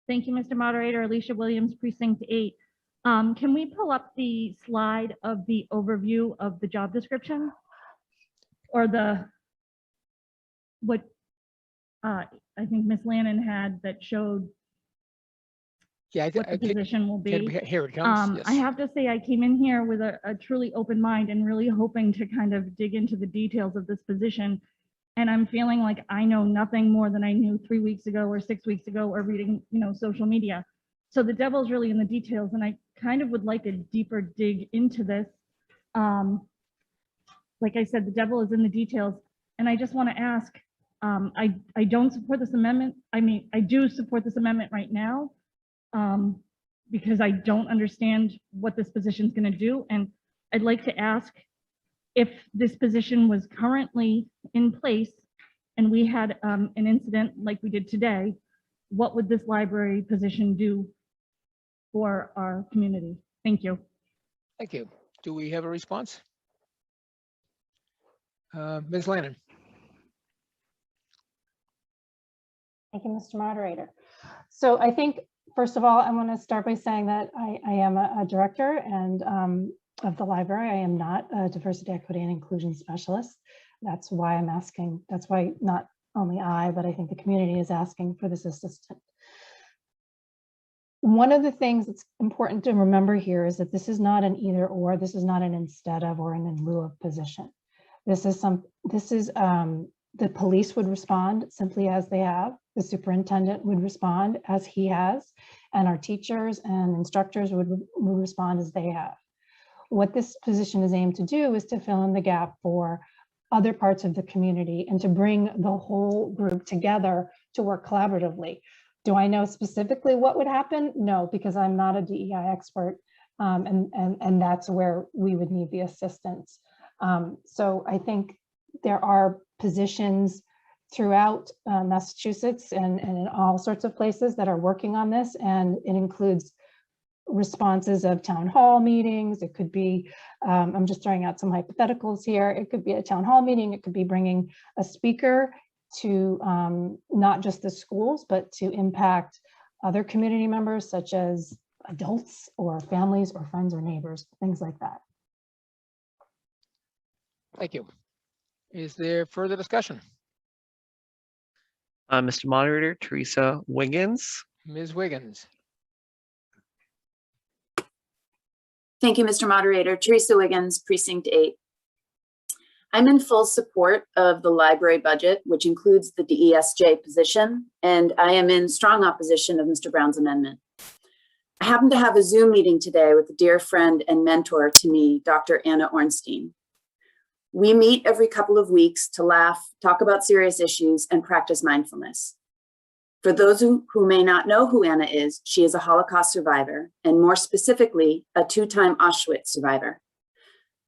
Thank you, Mr. Moderator. Alicia Williams, Precinct 8. Can we pull up the slide of the overview of the job description? Or what I think Ms. Lannon had that showed what the position will be. Here it comes. Yes. I have to say I came in here with a truly open mind and really hoping to kind of dig into the details of this position. And I'm feeling like I know nothing more than I knew 3 weeks ago or 6 weeks ago or reading, social media. So the devil's really in the details, and I kind of would like a deeper dig into this. Like I said, the devil is in the details, and I just want to ask, I don't support this amendment. I mean, I do support this amendment right now because I don't understand what this position is going to do. And I'd like to ask if this position was currently in place and we had an incident like we did today, what would this library position do for our community? Thank you. Thank you. Do we have a response? Ms. Lannon. Thank you, Mr. Moderator. So I think, first of all, I want to start by saying that I am a director and of the library. I am not a diversity, equity, and inclusion specialist. That's why I'm asking. That's why not only I, but I think the community is asking for this assistant. One of the things that's important to remember here is that this is not an either or. This is not an instead of or an in lieu of position. This is the police would respond simply as they have. The superintendent would respond as he has, and our teachers and instructors would respond as they have. What this position is aimed to do is to fill in the gap for other parts of the community and to bring the whole group together to work collaboratively. Do I know specifically what would happen? No, because I'm not a DEI expert, and that's where we would need the assistance. So I think there are positions throughout Massachusetts and in all sorts of places that are working on this, and it includes responses of town hall meetings. It could be, I'm just throwing out some hypotheticals here. It could be a town hall meeting. It could be bringing a speaker to not just the schools, but to impact other community members, such as adults or families or friends or neighbors, things like that. Thank you. Is there further discussion? Mr. Moderator, Teresa Wiggins. Ms. Wiggins. Thank you, Mr. Moderator. Teresa Wiggins, Precinct 8. I'm in full support of the library budget, which includes the DESJ position, and I am in strong opposition of Mr. Brown's amendment. I happen to have a Zoom meeting today with a dear friend and mentor to me, Dr. Anna Ornstein. We meet every couple of weeks to laugh, talk about serious issues, and practice mindfulness. For those who may not know who Anna is, she is a Holocaust survivor, and more specifically, a two-time Auschwitz survivor.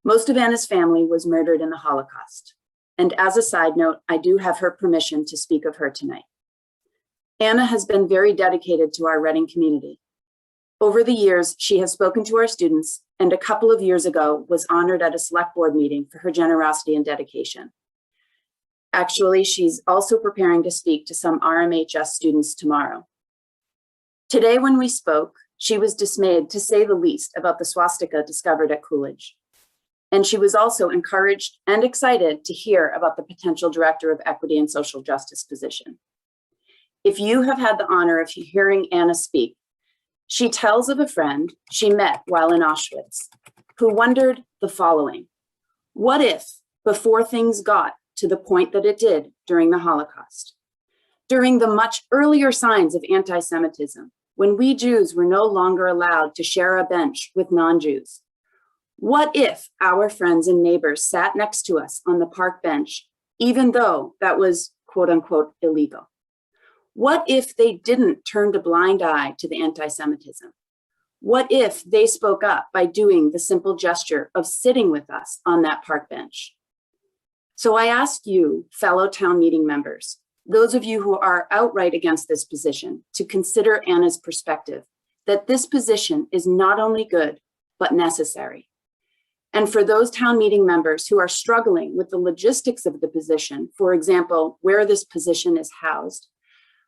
Most of Anna's family was murdered in the Holocaust. And as a side note, I do have her permission to speak of her tonight. Anna has been very dedicated to our Reading community. Over the years, she has spoken to our students, and a couple of years ago was honored at a select board meeting for her generosity and dedication. Actually, she's also preparing to speak to some RMHS students tomorrow. Today, when we spoke, she was dismayed, to say the least, about the swastika discovered at Coolidge. And she was also encouraged and excited to hear about the potential Director of Equity and Social Justice position. If you have had the honor of hearing Anna speak, she tells of a friend she met while in Auschwitz who wondered the following: what if, before things got to the point that it did during the Holocaust, during the much earlier signs of anti-Semitism, when we Jews were no longer allowed to share a bench with non-Jews? What if our friends and neighbors sat next to us on the park bench, even though that was quote unquote illegal? What if they didn't turn a blind eye to the anti-Semitism? What if they spoke up by doing the simple gesture of sitting with us on that park bench? So I ask you, fellow town meeting members, those of you who are outright against this position, to consider Anna's perspective, that this position is not only good, but necessary. And for those town meeting members who are struggling with the logistics of the position, for example, where this position is housed,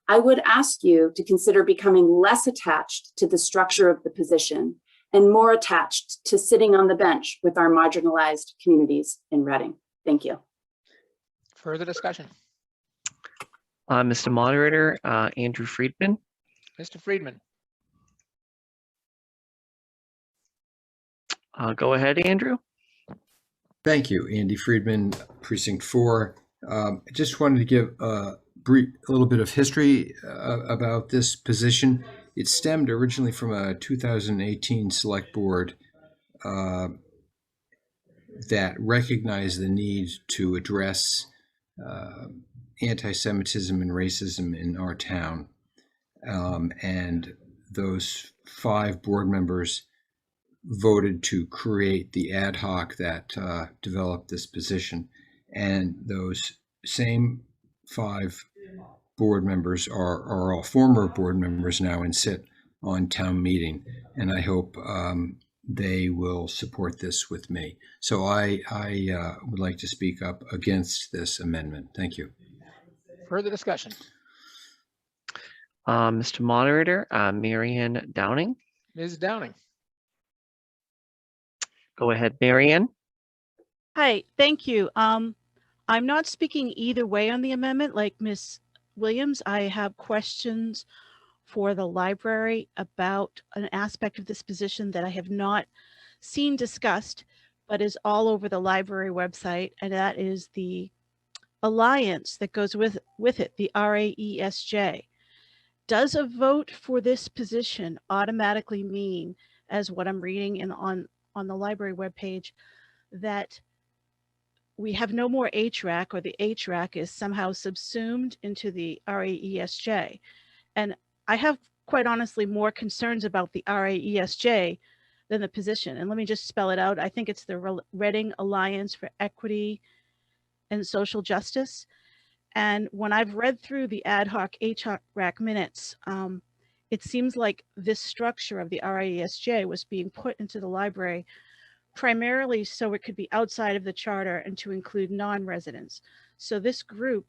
I would ask you to consider becoming less attached to the structure of the position and more attached to sitting on the bench with our marginalized communities in Reading. Thank you. Further discussion? Mr. Moderator, Andrew Friedman. Mr. Friedman. Go ahead, Andrew. Thank you, Andy Friedman, Precinct 4. I just wanted to give a little bit of history about this position. It stemmed originally from a 2018 select board that recognized the need to address anti-Semitism and racism in our town. And those 5 board members voted to create the ad hoc that developed this position. And those same 5 board members are all former board members now and sit on town meeting. And I hope they will support this with me. So I would like to speak up against this amendment. Thank you. Further discussion? Mr. Moderator, Marianne Downing. Ms. Downing. Go ahead, Marianne. Hi, thank you. I'm not speaking either way on the amendment like Ms. Williams. I have questions for the library about an aspect of this position that I have not seen discussed, but is all over the library website, and that is the alliance that goes with it, the RAESJ. Does a vote for this position automatically mean, as what I'm reading on the library webpage, that we have no more HRAC, or the HRAC is somehow subsumed into the RAESJ? And I have, quite honestly, more concerns about the RAESJ than the position. And let me just spell it out. I think it's the Reading Alliance for Equity and Social Justice. And when I've read through the ad hoc HRAC minutes, it seems like this structure of the RAESJ was being put into the library primarily so it could be outside of the charter and to include non-residents. So this group,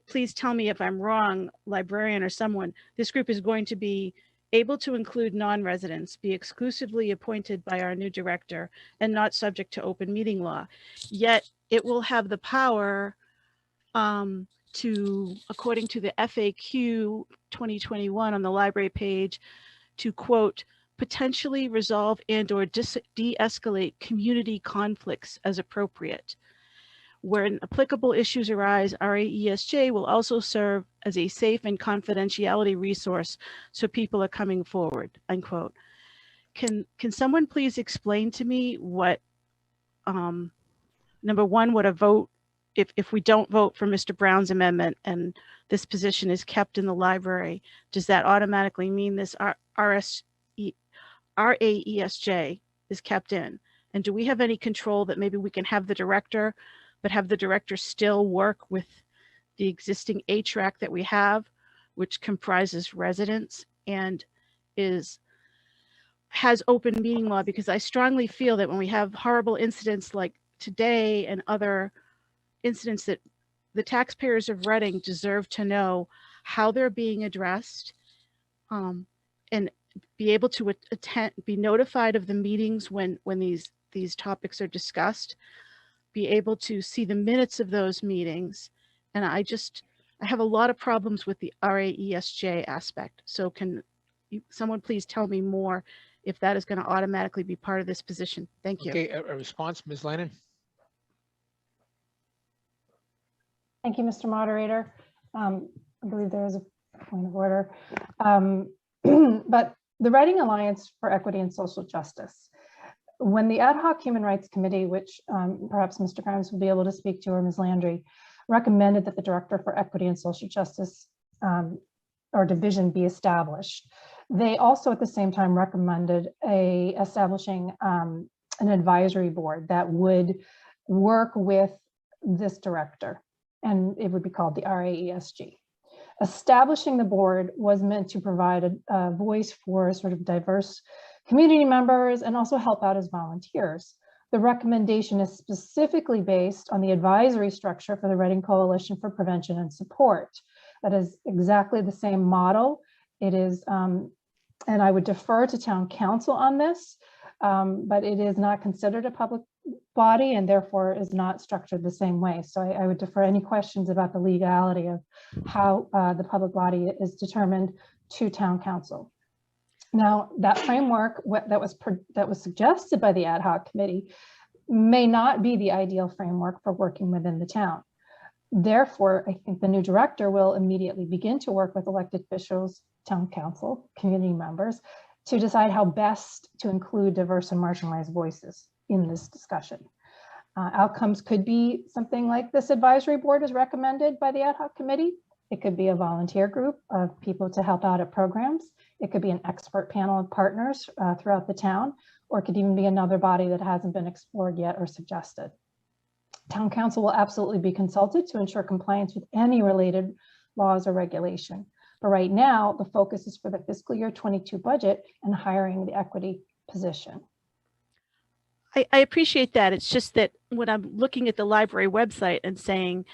please tell me if I'm wrong, librarian or someone, this group is going to be able to include non-residents, be exclusively appointed by our new director, and not subject to open meeting law. Yet it will have the power to, according to the FAQ 2021 on the library page, to quote, potentially resolve and or de-escalate community conflicts as appropriate. When applicable issues arise, RAESJ will also serve as a safe and confidentiality resource so people are coming forward, unquote. Can someone please explain to me what, number one, what a vote, if we don't vote for Mr. Brown's amendment and this position is kept in the library, does that automatically mean this RAESJ is kept in? And do we have any control that maybe we can have the director, but have the director still work with the existing HRAC that we have, which comprises residents and has open meeting law? Because I strongly feel that when we have horrible incidents like today and other incidents, that the taxpayers of Reading deserve to know how they're being addressed, and be able to attend, be notified of the meetings when these topics are discussed, be able to see the minutes of those meetings. And I have a lot of problems with the RAESJ aspect. So can someone please tell me more if that is going to automatically be part of this position? Thank you. Okay, a response, Ms. Lannon. Thank you, Mr. Moderator. I believe there is a point of order. But the Reading Alliance for Equity and Social Justice, when the Ad Hoc Human Rights Committee, which perhaps Mr. Grimes will be able to speak to, or Ms. Landry, recommended that the Director for Equity and Social Justice or division be established, they also at the same time recommended establishing an advisory board that would work with this director, and it would be called the RAESG. Establishing the board was meant to provide a voice for sort of diverse community members and also help out as volunteers. The recommendation is specifically based on the advisory structure for the Reading Coalition for Prevention and Support. That is exactly the same model. It is, and I would defer to town council on this, but it is not considered a public body and therefore is not structured the same way. So I would defer any questions about the legality of how the public body is determined to town council. Now, that framework that was suggested by the ad hoc committee may not be the ideal framework for working within the town. Therefore, I think the new director will immediately begin to work with elected officials, town council, community members, to decide how best to include diverse and marginalized voices in this discussion. Outcomes could be something like this advisory board is recommended by the ad hoc committee. It could be a volunteer group of people to help out at programs. It could be an expert panel of partners throughout the town, or it could even be another body that hasn't been explored yet or suggested. Town council will absolutely be consulted to ensure compliance with any related laws or regulation. But right now, the focus is for the fiscal year 22 budget and hiring the equity position. I appreciate that. It's just that when I'm looking at the library website and saying,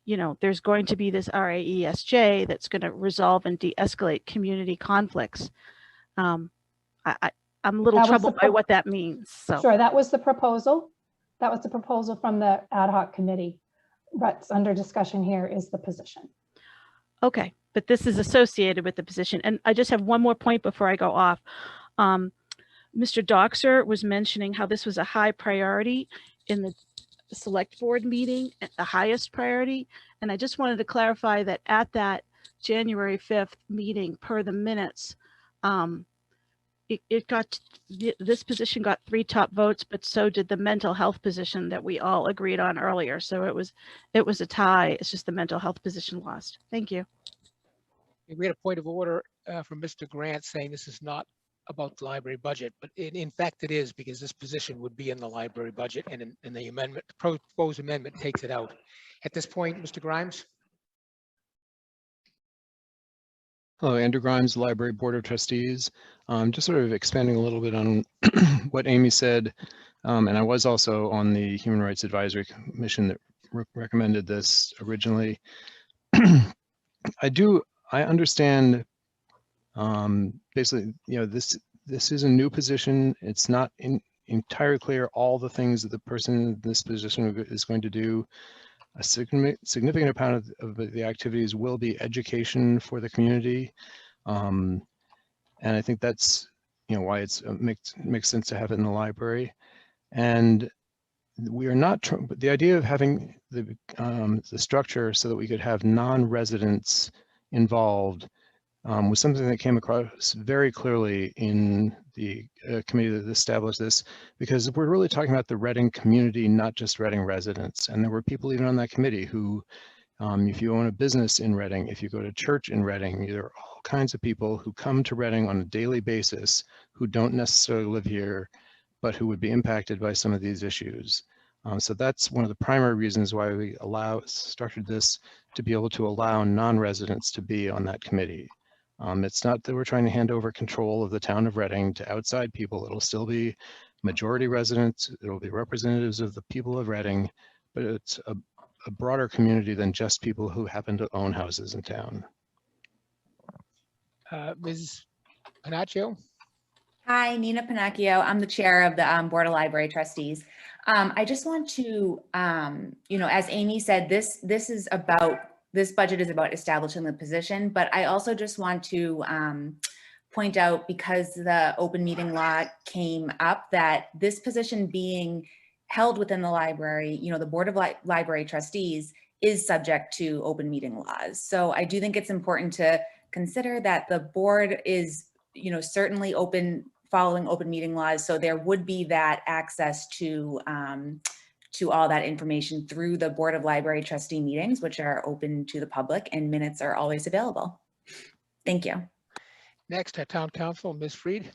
you know, there's going to be this RAESJ that's going to resolve and de-escalate community conflicts. I'm a little troubled by what that means. So sure, that was the proposal. That was the proposal from the ad hoc committee. What's under discussion here is the position. Okay, but this is associated with the position. And I just have one more point before I go off. Mr. Doxer was mentioning how this was a high priority in the select board meeting, the highest priority. And I just wanted to clarify that at that January 5th meeting, per the minutes, this position got 3 top votes, but so did the mental health position that we all agreed on earlier. So it was a tie. It's just the mental health position lost. Thank you. We had a point of order from Mr. Grant saying this is not about the library budget, but in fact it is, because this position would be in the library budget, and in the amendment, the proposed amendment takes it out. At this point, Mr. Grimes. Hello, Andrew Grimes, Library Board of Trustees. Just sort of expanding a little bit on what Amy said, and I was also on the Human Rights Advisory Commission that recommended this originally. I understand, basically, you know, this is a new position. It's not entirely clear all the things that the person in this position is going to do. A significant amount of the activities will be education for the community, and I think that's, you know, why it's makes sense to have it in the library. And we are not the idea of having the structure so that we could have non-residents involved was something that came across very clearly in the committee that established this, because we're really talking about the Reading community, not just Reading residents. And there were people even on that committee who, if you own a business in Reading, if you go to church in Reading, there are all kinds of people who come to Reading on a daily basis who don't necessarily live here, but who would be impacted by some of these issues. So that's one of the primary reasons why we structured this to be able to allow non-residents to be on that committee. It's not that we're trying to hand over control of the town of Reading to outside people. It'll still be majority residents. It'll be representatives of the people of Reading, but it's a broader community than just people who happen to own houses in town. Ms. Panaccio? Hi, Nina Panacchio. I'm the chair of the Board of Library Trustees. I just want to, you know, as Amy said, this budget is about establishing the position, but I also just want to point out, because the open meeting law came up, that this position being held within the library, you know, the Board of Library Trustees is subject to open meeting laws. So I do think it's important to consider that the board is, certainly following open meeting laws. So there would be that access to all that information through the Board of Library Trustee meetings, which are open to the public, and minutes are always available. Thank you. Next, Town Council, Ms. Freed.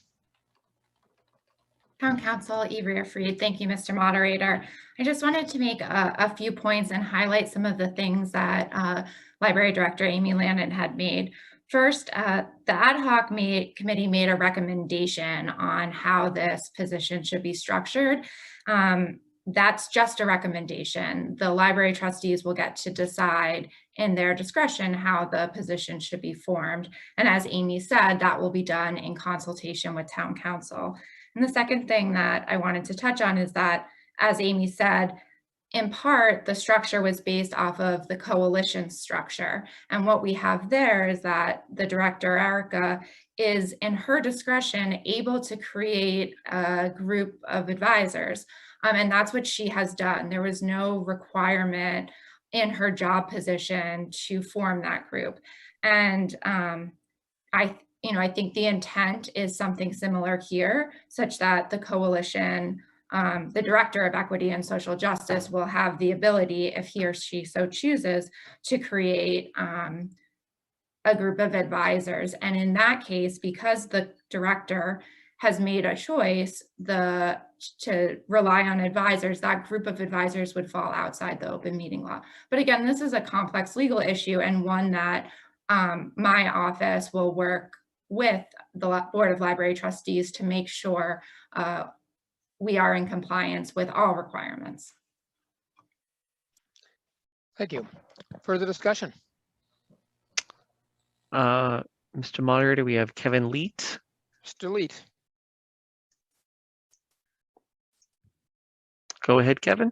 Town Council, Ivrea Freed. Thank you, Mr. Moderator. I just wanted to make a few points and highlight some of the things that Library Director Amy Landon had made. First, the ad hoc committee made a recommendation on how this position should be structured. That's just a recommendation. The library trustees will get to decide in their discretion how the position should be formed. And as Amy said, that will be done in consultation with Town Council. And the second thing that I wanted to touch on is that, as Amy said, in part, the structure was based off of the coalition structure. And what we have there is that the director, Erica, is in her discretion able to create a group of advisors. And that's what she has done. There was no requirement in her job position to form that group. And I think the intent is something similar here, such that the coalition, the Director of Equity and Social Justice will have the ability, if he or she so chooses, to create a group of advisors. And in that case, because the director has made a choice to rely on advisors, that group of advisors would fall outside the open meeting law. But again, this is a complex legal issue, and one that my office will work with the Board of Library Trustees to make sure we are in compliance with all requirements. Thank you. Further discussion? Mr. Moderator, we have Kevin Leet. Mr. Leet. Go ahead, Kevin.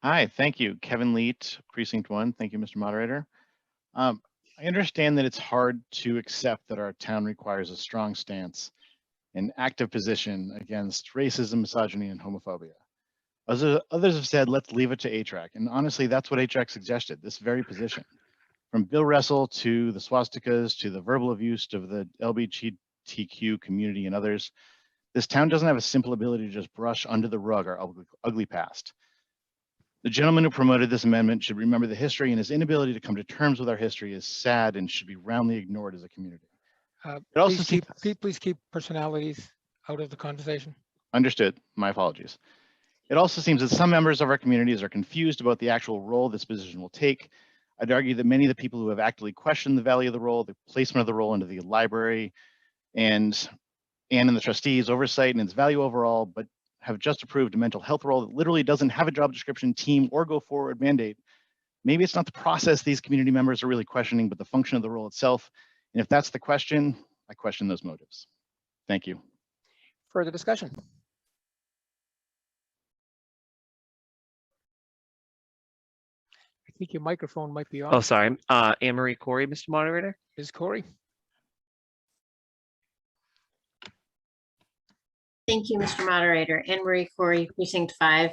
Hi, thank you. Kevin Leet, Precinct 1. Thank you, Mr. Moderator. I understand that it's hard to accept that our town requires a strong stance and active position against racism, misogyny, and homophobia. Others have said, let's leave it to HRAC. And honestly, that's what HRAC suggested, this very position. From Bill Russell to the swastikas to the verbal abuse of the LGBTQ community and others, this town doesn't have a simple ability to just brush under the rug our ugly past. The gentleman who promoted this amendment should remember the history, and his inability to come to terms with our history is sad and should be roundly ignored as a community. Please keep personalities out of the conversation. Understood. My apologies. It also seems that some members of our communities are confused about the actual role this position will take. I'd argue that many of the people who have actively questioned the value of the role, the placement of the role into the library, and in the trustees' oversight and its value overall, but have just approved a mental health role that literally doesn't have a job description, team, or go forward mandate. Maybe it's not the process these community members are really questioning, but the function of the role itself. And if that's the question, I question those motives. Thank you. Further discussion? I think your microphone might be on. Oh, sorry. Anne Marie Corey, Mr. Moderator. Ms. Corey. Thank you, Mr. Moderator. Anne Marie Corey, Precinct 5.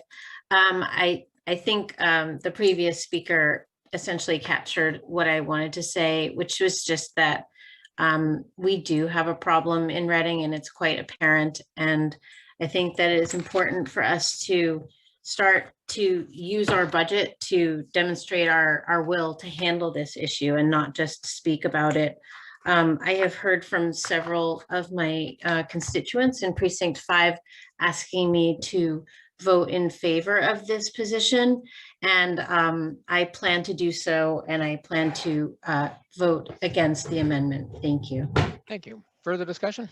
I think the previous speaker essentially captured what I wanted to say, which was just that we do have a problem in Reading, and it's quite apparent. And I think that it is important for us to start to use our budget to demonstrate our will to handle this issue and not just speak about it. I have heard from several of my constituents in Precinct 5 asking me to vote in favor of this position, and I plan to do so, and I plan to vote against the amendment. Thank you. Thank you. Further discussion?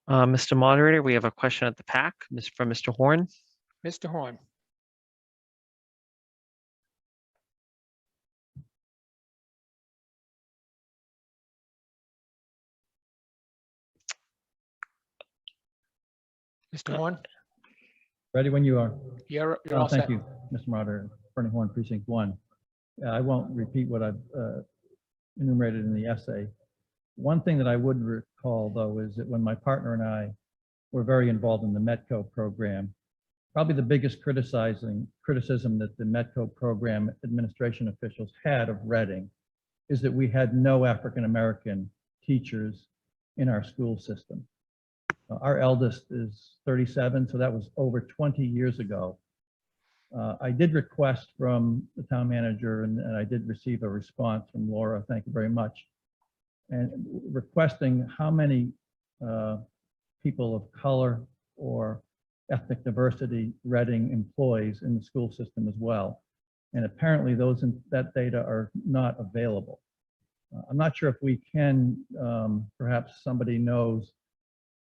Mr. Moderator, we have a question at the PAC from Mr. Horn. Mr. Horn. Mr. Horn. Ready when you are. You're all set. Thank you, Mr. Moderator. Bernie Horn, Precinct 1. I won't repeat what I've enumerated in the essay. One thing that I would recall, though, is that when my partner and I were very involved in the METCO program, probably the biggest criticism that the Metco program administration officials had of Reading is that we had no African-American teachers in our school system. Our eldest is 37, so that was over 20 years ago. I did request from the town manager, and I did receive a response from Laura, thank you very much, and requesting how many people of color or ethnic diversity Reading employs in the school system as well. And apparently that data are not available. I'm not sure if we can, perhaps somebody knows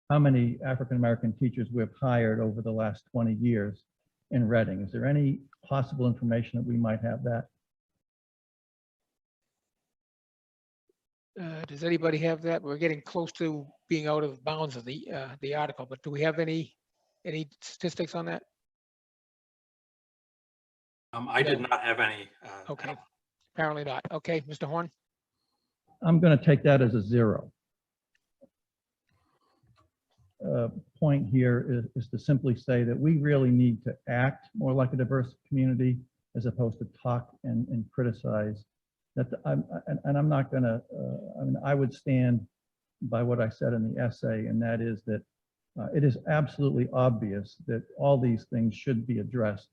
how many African-American teachers we've hired over the last 20 years in Reading. Is there any possible information that we might have that? Does anybody have that? We're getting close to being out of bounds of the article, but do we have any statistics on that? I did not have any. Okay, apparently not. Okay, Mr. Horn. I'm going to take that as a 0. Point here is to simply say that we really need to act more like a diverse community as opposed to talk and criticize. I'm not going to, I would stand by what I said in the essay, and that is that it is absolutely obvious that all these things should be addressed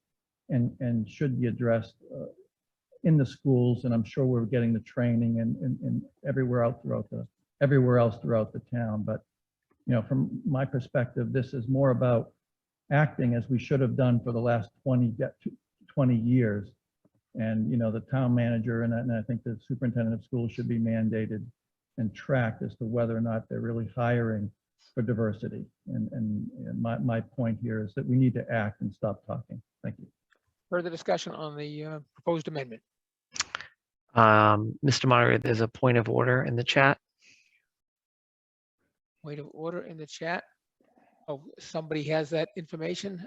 and should be addressed in the schools, and I'm sure we're getting the training and everywhere else throughout the town. But you know, from my perspective, this is more about acting as we should have done for the last 20 years. And you know, the town manager and I think the superintendent of schools should be mandated and tracked as to whether or not they're really hiring for diversity. And my point here is that we need to act and stop talking. Thank you. Further discussion on the proposed amendment? Mr. Moderator, there's a point of order in the chat. Point of order in the chat. Oh, somebody has that information.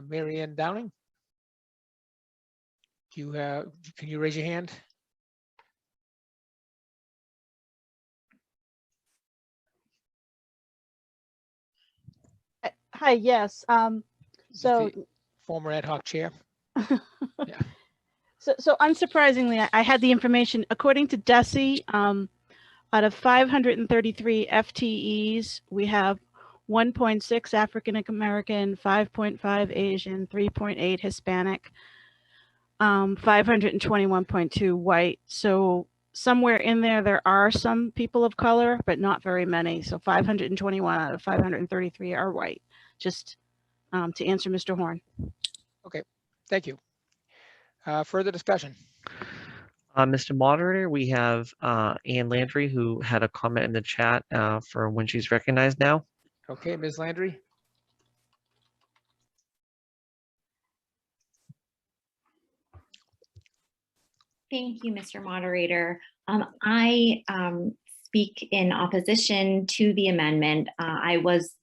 Mary Ann Downing. Can you raise your hand? Hi, yes. So Former ad hoc chair. Yeah. So unsurprisingly, I had the information according to DESE. Out of 533 FTEs, we have 1.6 African American, 5.5 Asian, 3.8 Hispanic, 521.2 white. So somewhere in there are some people of color, but not very many. So 521 out of 533 are white. Just to answer Mr. Horn. Okay, thank you. Further discussion? Mr. Moderator, we have Ann Landry, who had a comment in the chat for when she's recognized now. Okay, Ms. Landry. Thank you, Mr. Moderator. I speak in opposition to the amendment. I was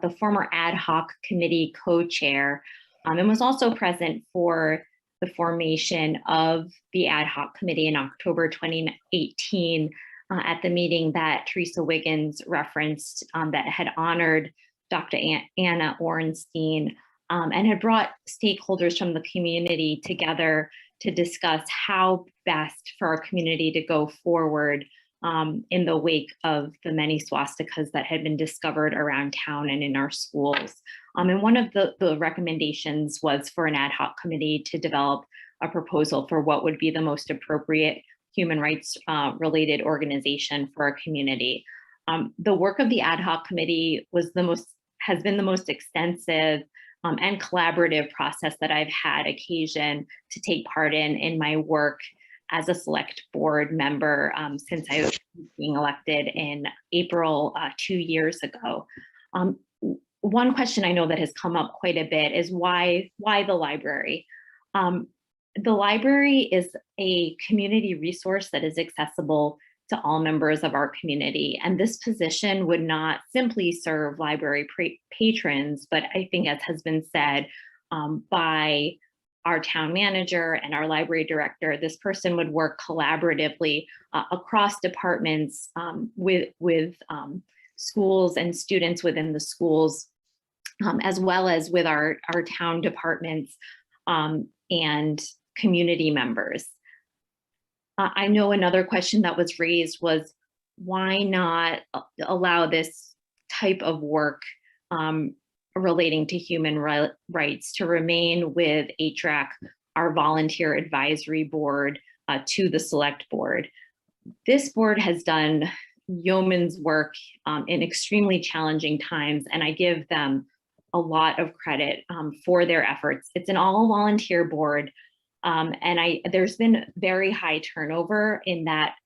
the former ad hoc committee co-chair and was also present for the formation of the ad hoc committee in October 2018 at the meeting that Teresa Wiggins referenced that had honored Dr. Anna Ornstein and had brought stakeholders from the community together to discuss how best for our community to go forward in the wake of the many swastikas that had been discovered around town and in our schools. And one of the recommendations was for an ad hoc committee to develop a proposal for what would be the most appropriate human rights related organization for our community. The work of the ad hoc committee has been the most extensive and collaborative process that I've had occasion to take part in my work as a select board member since I was being elected in April 2 years ago. One question I know that has come up quite a bit is why the library? The library is a community resource that is accessible to all members of our community. And this position would not simply serve library patrons, but I think, as has been said by our town manager and our library director, this person would work collaboratively across departments with schools and students within the schools as well as with our town departments and community members. I know another question that was raised was, why not allow this type of work relating to human rights to remain with HRAC, our volunteer advisory board, to the select board. This board has done yeoman's work in extremely challenging times, and I give them a lot of credit for their efforts. It's an all volunteer board. And there's been very high turnover in that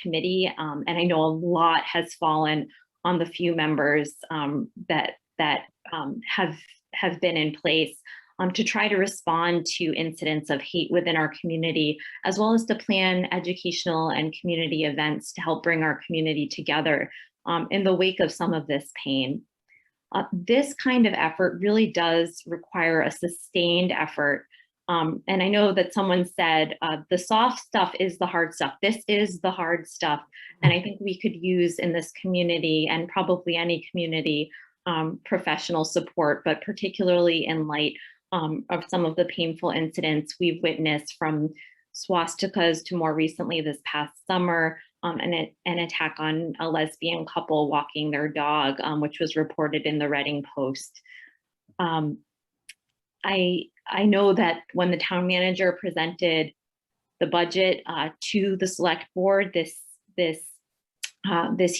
committee, and I know a lot has fallen on the few members that have been in place to try to respond to incidents of hate within our community, as well as to plan educational and community events to help bring our community together in the wake of some of this pain. This kind of effort really does require a sustained effort. And I know that someone said, the soft stuff is the hard stuff. This is the hard stuff. And I think we could use in this community, and probably any community, professional support, but particularly in light of some of the painful incidents we've witnessed, from swastikas to more recently this past summer, an attack on a lesbian couple walking their dog, which was reported in the Reading Post. I know that when the town manager presented the budget to the select board this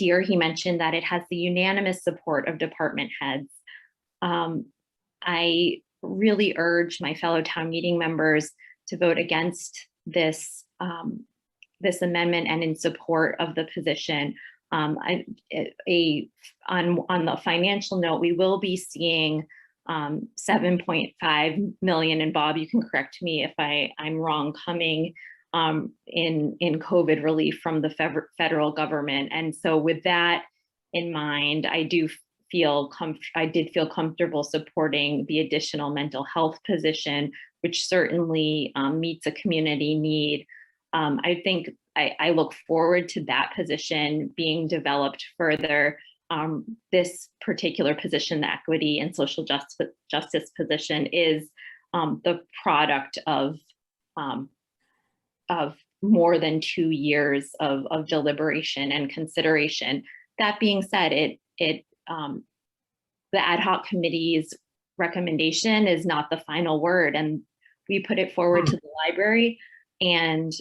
year, he mentioned that it has the unanimous support of department heads. I really urge my fellow town meeting members to vote against this amendment and in support of the position. On the financial note, we will be seeing 7.5 million, and Bob, you can correct me if I'm wrong, coming in COVID relief from the federal government. And so with that in mind, I did feel comfortable supporting the additional mental health position, which certainly meets a community need. I think I look forward to that position being developed further. This particular position, the equity and social justice position, is the product of more than 2 years of deliberation and consideration. That being said, the ad hoc committee's recommendation is not the final word, and we put it forward to the library, and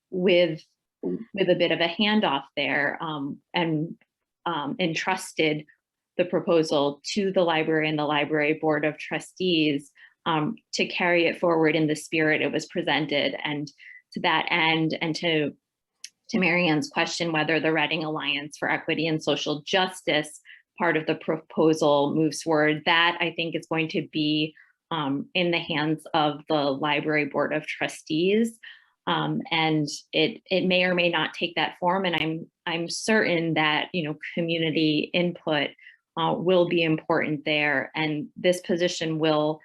with a bit of a handoff there, and entrusted the proposal to the library and the library board of trustees to carry it forward in the spirit it was presented. And to that end, and to Mary Ann's question, whether the Reading Alliance for Equity and Social Justice part of the proposal moves forward, that I think is going to be in the hands of the library board of trustees. And it may or may not take that form, and I'm certain that community input will be important there, and this position will,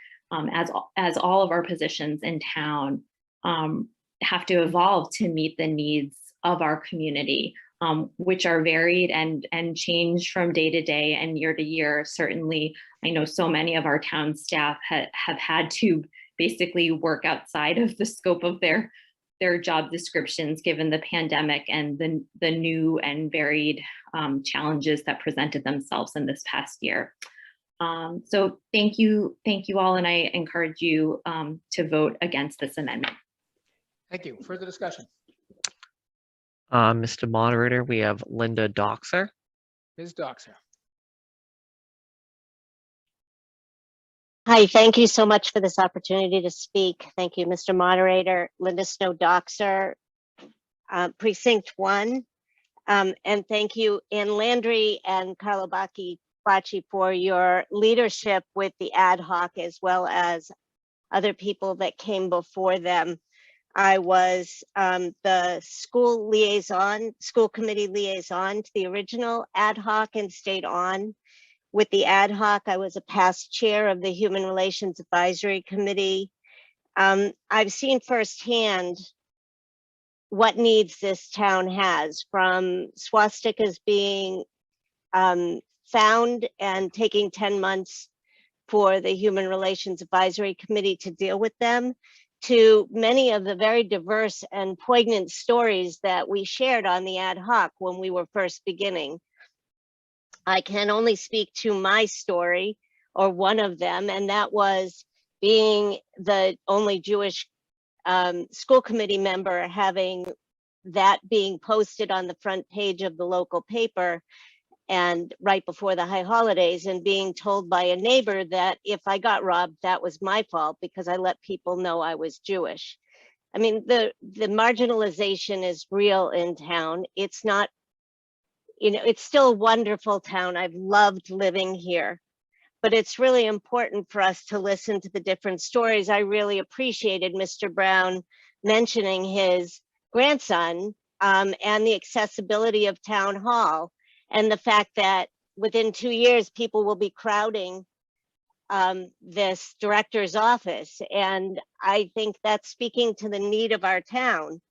as all of our positions in town, have to evolve to meet the needs of our community, which are varied and change from day to day and year to year. Certainly, I know so many of our town staff have had to basically work outside of the scope of their job descriptions, given the pandemic and the new and varied challenges that presented themselves in this past year. So thank you all, and I encourage you to vote against this amendment. Thank you. Further discussion? Mr. Moderator, we have Linda Doxer. Ms. Doxer. Hi, thank you so much for this opportunity to speak. Thank you, Mr. Moderator. Linda Snow Doxer, Precinct 1. And thank you, Ann Landry and Carlo Bacci for your leadership with the ad hoc, as well as other people that came before them. I was the school committee liaison to the original ad hoc and stayed on with the ad hoc. I was a past chair of the Human Relations Advisory Committee. I've seen firsthand what needs this town has, from swastikas being found and taking 10 months for the Human Relations Advisory Committee to deal with them, to many of the very diverse and poignant stories that we shared on the ad hoc when we were first beginning. I can only speak to my story, or one of them, and that was being the only Jewish school committee member, having that being posted on the front page of the local paper and right before the high holidays, and being told by a neighbor that if I got robbed, that was my fault because I let people know I was Jewish. I mean, the marginalization is real in town. It's not, you know, it's still a wonderful town. I've loved living here, but it's really important for us to listen to the different stories. I really appreciated Mr. Brown mentioning his grandson and the accessibility of town hall, and the fact that within 2 years, people will be crowding this director's office. And I think that's speaking to the need of our town.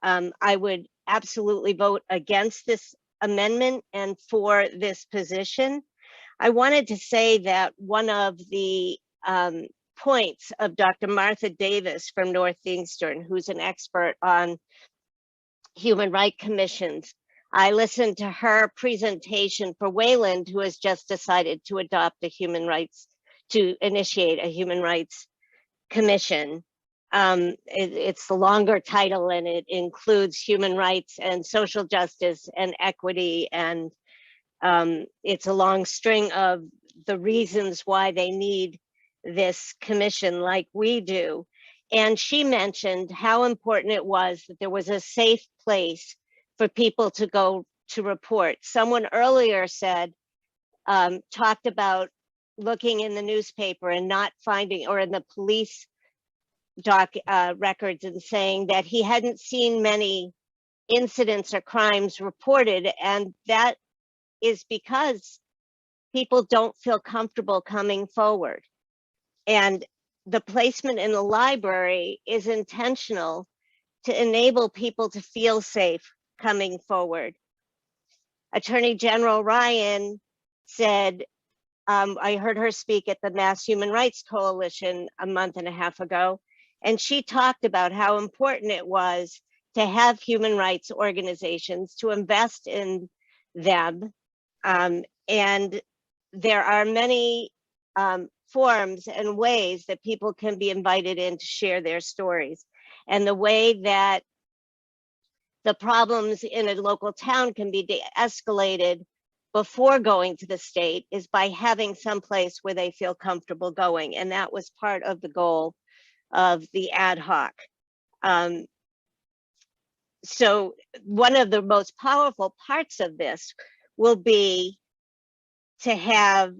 I would absolutely vote against this amendment and for this position. I wanted to say that one of the points of Dr. Martha Davis from Northeastern, who's an expert on human rights commissions, I listened to her presentation for Wayland, who has just decided to adopt a to initiate a human rights commission. It's the longer title, and it includes human rights and social justice and equity, and it's a long string of the reasons why they need this commission like we do. And she mentioned how important it was that there was a safe place for people to go to report. Someone earlier said, talked looking in the newspaper and not finding, or in the police records, and saying that he hadn't seen many incidents or crimes reported. And that is because people don't feel comfortable coming forward. And the placement in the library is intentional to enable people to feel safe coming forward. Attorney General Ryan said, I heard her speak at the Mass Human Rights Coalition a month and a half ago, and she talked about how important it was to have human rights organizations, to invest in them. And there are many forms and ways that people can be invited in to share their stories. And the way that the problems in a local town can be de-escalated before going to the state is by having some place where they feel comfortable going. And that was part of the goal of the ad hoc. So one of the most powerful parts of this will be to have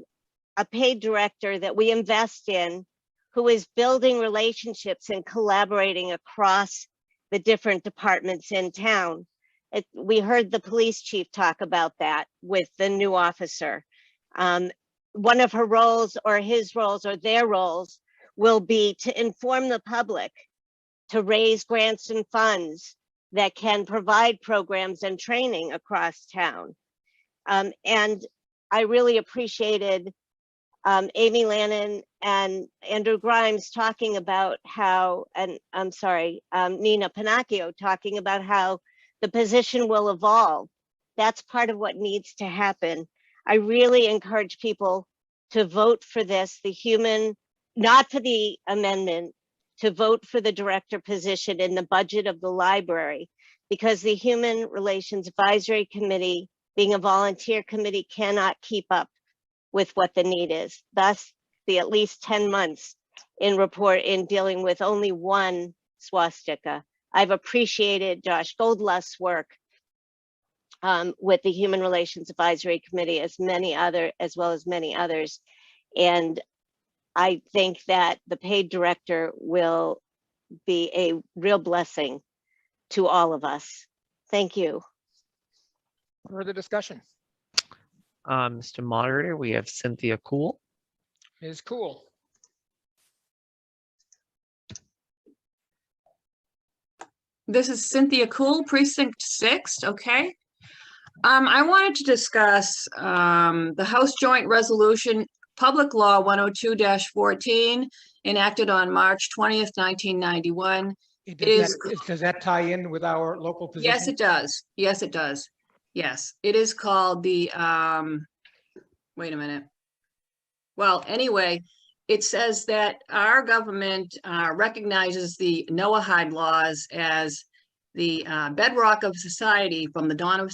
a paid director that we invest in, who is building relationships and collaborating across the different departments in town. We heard the police chief talk about that with the new officer. One of her roles, or his roles, or their roles, will be to inform the public, to raise grants and funds that can provide programs and training across town. And I really appreciated Amy Lannon and Andrew Grimes talking about how, and I'm sorry, Nina Pinocchio talking about how the position will evolve. That's part of what needs to happen. I really encourage people to vote for this, not for the amendment, to vote for the director position in the budget of the library, because the Human Relations Advisory Committee, being a volunteer committee, cannot keep up with what the need is. Thus, the at least 10 months in dealing with only one swastika. I've appreciated Josh Goldlust's work with the Human Relations Advisory Committee, as well as many others. And I think that the paid director will be a real blessing to all of us. Thank you. Further discussion? Mr. Moderator, we have Cynthia Cool. Ms. Cool. This is Cynthia Cool, Precinct 6, okay. I wanted to discuss the House Joint Resolution Public Law 102-14, enacted on March 20th, 1991. Does that tie in with our local position? Yes, it does. Yes, it does. Yes, it is called the, wait a minute. Well, anyway, it says that our government recognizes the Noahide laws as the bedrock of society from the dawn of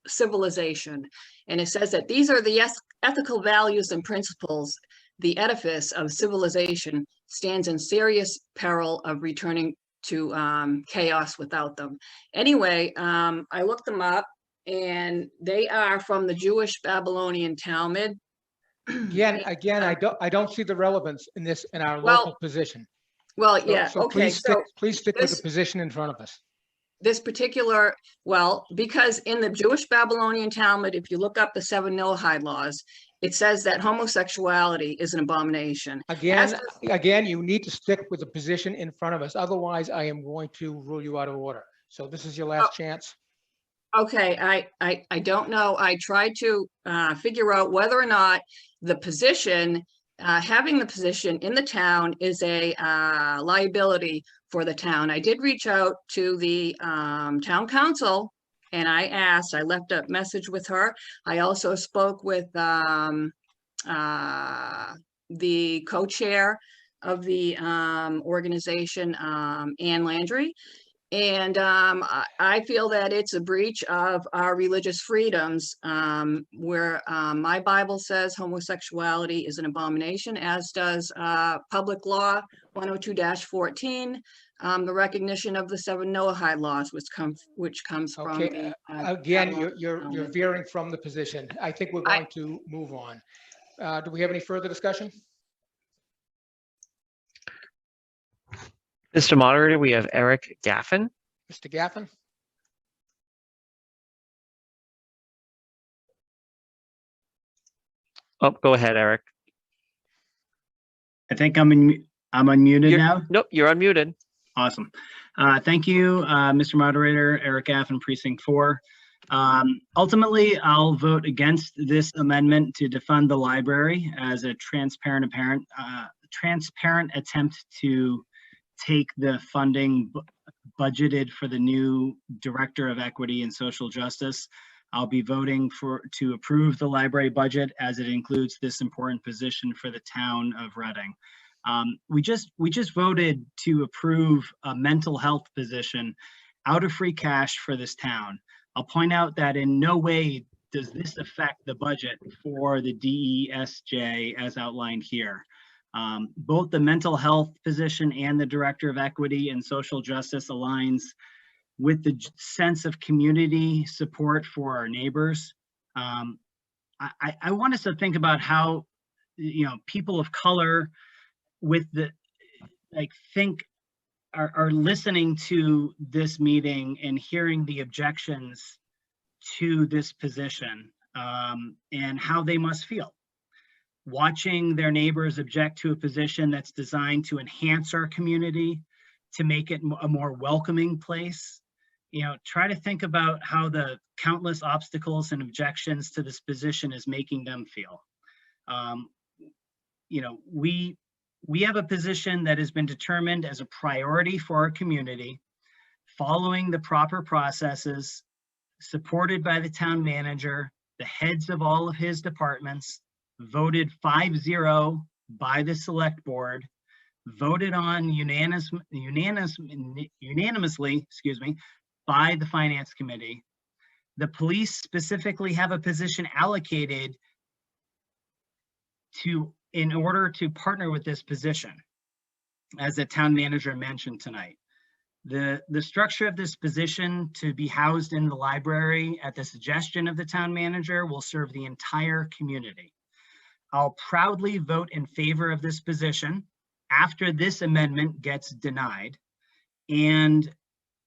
civilization. And it says that these are the ethical values and principles. The edifice of civilization stands in serious peril of returning to chaos without them. Anyway, I looked them up, and they are from the Jewish Babylonian Talmud. Again, I don't see the relevance in this in our local position. Well, So- yeah, so okay. please stick with this- the position in front of us. This particular, well, because in the Jewish Babylonian Talmud, if you look up the 7 Noahide laws, it says that homosexuality is an abomination. Again, you need to stick with the position in front of us. Otherwise, I am going to rule you out of order. So this is your last chance. Okay, I don't know. I tried to figure out whether or not the position, having the position in the town is a liability for the town. I did reach out to the town council, and I left a message with her. I also spoke with the co-chair of the organization, Ann Landry. And I feel that it's a breach of our religious freedoms, where my Bible says homosexuality is an abomination, as does Public Law 102-14, the recognition of the 7 Noahide laws, which comes from Okay, the, again, you're veering from the position. I think we're going to move on. Do we have any further discussion? Mr. Moderator, we have Eric Gaffin. Mr. Gaffin? Oh, go ahead, Eric. I think I'm unmuted now. Nope, you're unmuted. Awesome. Thank you, Mr. Moderator, Eric Gaffin, Precinct 4. Ultimately, I'll vote against this amendment to defund the library as a transparent attempt to take the funding budgeted for the new Director of Equity and Social Justice. I'll be voting to approve the library budget as it includes this important position for the town of Reading. We just voted to approve a mental health position out of free cash for this town. I'll point out that in no way does this affect the budget for the DESJ as outlined here. Both the mental health position and the Director of Equity and Social Justice aligns with the sense of community support for our neighbors. I want us to think about how, people of color are listening to this meeting and hearing the objections to this position, and how they must feel. Watching their neighbors object to a position that's designed to enhance our community, to make it a more welcoming place. Try to think about how the countless obstacles and objections to this position is making them feel. We have a position that has been determined as a priority for our community, following the proper processes, supported by the town manager, the heads of all of his departments, voted 5-0 by the select board, voted on unanimously, by the finance committee. The police specifically have a position allocated in order to partner with this position, as the town manager mentioned tonight. The structure of this position to be housed in the library at the suggestion of the town manager will serve the entire community. I'll proudly vote in favor of this position after this amendment gets denied. And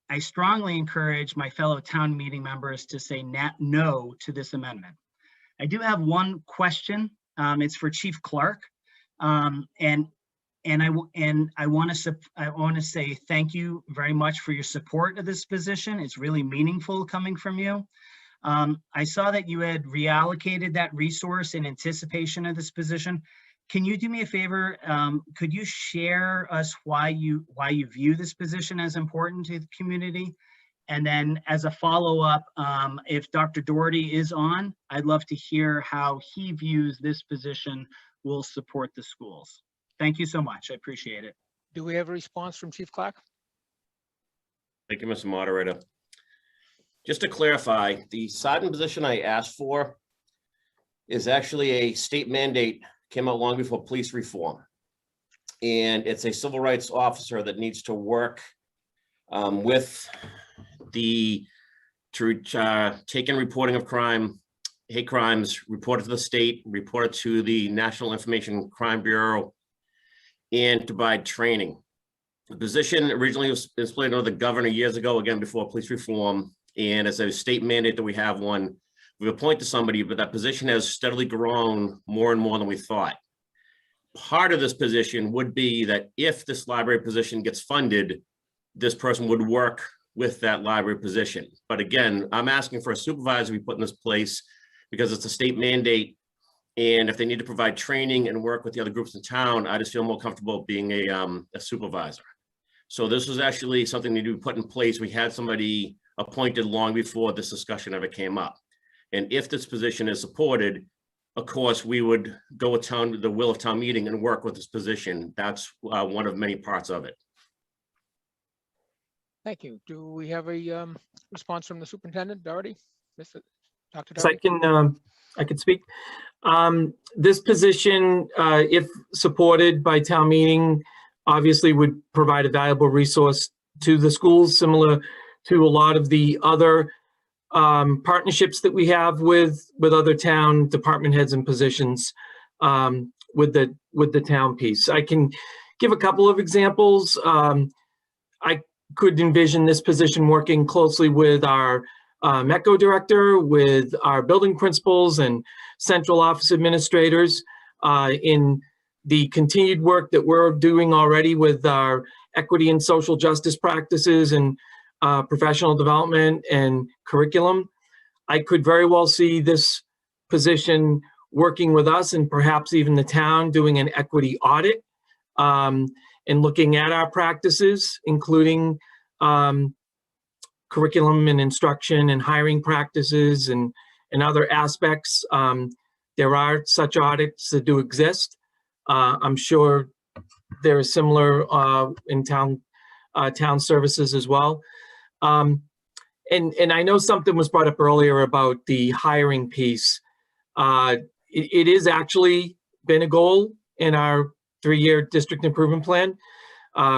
I strongly encourage my fellow town meeting members to say no to this amendment. I do have one question. It's for Chief Clark. And I want to say thank you very much for your support of this position. It's really meaningful coming from you. I saw that you had reallocated that resource in anticipation of this position. Can you do me a favor? Could you share us why you view this position as important to the community? And then as a follow-up, if Dr. Doherty is on, I'd love to hear how he views this position will support the schools. Thank you so much. I appreciate it. Do we have a response from Chief Clark? Thank you, Mr. Moderator. Just to clarify, the sergeant position I asked for is actually a state mandate, came out long before police reform. And it's a civil rights officer that needs to work with the take in reporting of crime, hate crimes, report it to the state, report it to the National Information Crime Bureau, and to provide training. The position originally was explained under the governor years ago, again, before police reform. And as a state mandate that we have one, we've appointed somebody, but that position has steadily grown more and more than we thought. Part of this position would be that if this library position gets funded, this person would work with that library position. But again, I'm asking for a supervisor to be put in this place because it's a state mandate. And if they need to provide training and work with the other groups in town, I just feel more comfortable being a supervisor. So this was actually something that needed to be put in place. We had somebody appointed long before this discussion ever came up. And if this position is supported, of course, we would go with the will of town meeting and work with this position. That's one of many parts of it. Thank you. Do we have a response from the superintendent, Doherty? Dr. Yes, Doherty? I can speak. This position, if supported by town meeting, obviously would provide a valuable resource to the schools, similar to a lot of the other partnerships that we have with other town department heads and positions with the town piece. I can give a couple of examples. I could envision this position working closely with our METCO director, with our building principals and central office administrators in the continued work that we're doing already with our equity and social justice practices and professional development and curriculum. I could very well see this position working with us and perhaps even the town doing an equity audit and looking at our practices, including curriculum and instruction and hiring practices and other aspects. There are such audits that do exist. I'm sure there are similar in town services as well. And I know something was brought up earlier about the hiring piece. It is actually been a goal in our 3-year district improvement plan.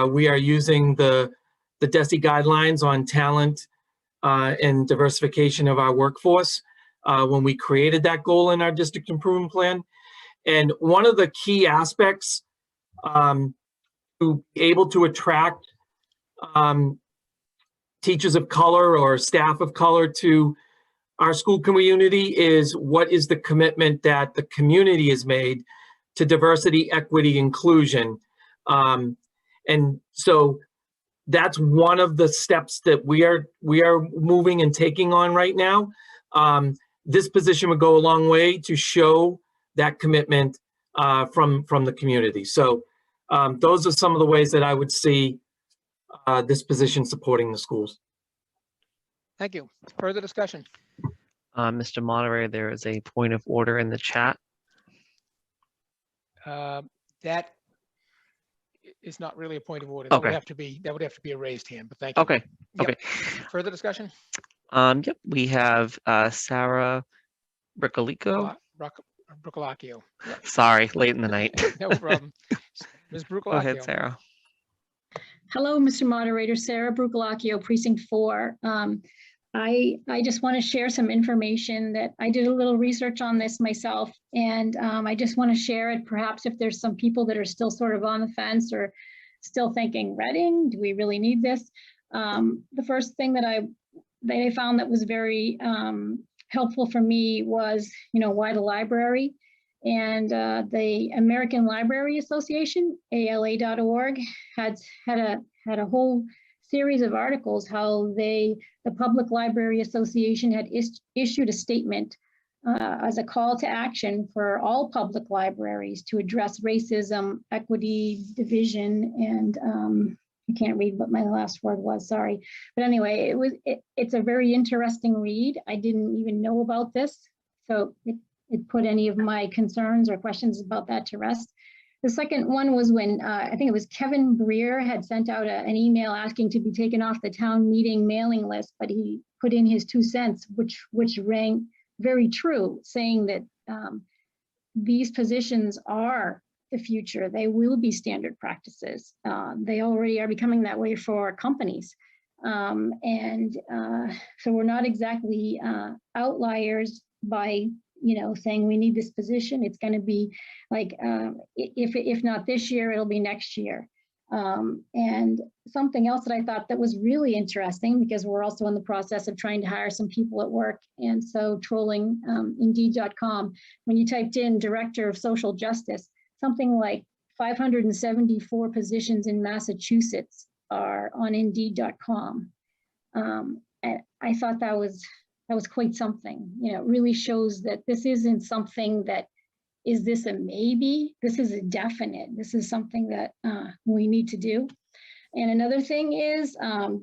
We are using the DESE guidelines on talent and diversification of our workforce when we created that goal in our district improvement plan. And one of the key aspects to be able to attract teachers of color or staff of color to our school community is what is the commitment that the community has made to diversity, equity, inclusion. And so that's one of the steps that we are moving and taking on right now. This position would go a long way to show that commitment from the community. So those are some of the ways that I would see this position supporting the schools. Thank you. Further discussion? Mr. Moderator, there is a point of order in the chat. That is not really a point of order. That would have to be a raised hand, but thank you. Okay. Yep. Okay. Further discussion? Yep, we have Sarah Bricolico. Brucolacchio. Yep. Sorry, late in the night. No problem. Ms. Brucolacchio. Go ahead, Sarah. Hello, Mr. Moderator, Sarah Brucolacchio, Precinct 4. I just want to share some information that I did a little research on this myself, and I just want to share it. Perhaps if there's some people that are still sort of on the fence or still thinking, Reading, do we really need this? The first thing that I found that was very helpful for me was, why the library? And the American Library Association, ALA.org, had a whole series of articles how the Public Library Association had issued a statement as a call to action for all public libraries to address racism, equity, division, and I can't read what my last word was, sorry. But anyway, it's a very interesting read. I didn't even know about this. So it put any of my concerns or questions about that to rest. The second one was when I think it was Kevin Breer had sent out an email asking to be taken off the town meeting mailing list, but he put in his 2 cents, which rang very true, saying that these positions are the future. They will be standard practices. They already are becoming that way for companies. So we're not exactly outliers by saying we need this position. It's going to be like, if not this year, it'll be next year. And something else that I thought that was really interesting, because we're also in the process of trying to hire some people at work. And so trolling Indeed.com, when you typed in Director of Social Justice, something like 574 positions in Massachusetts are on Indeed.com. And I thought that was quite something. It really shows that this isn't something that, is this a maybe? This is a definite. This is something that we need to do. And another thing is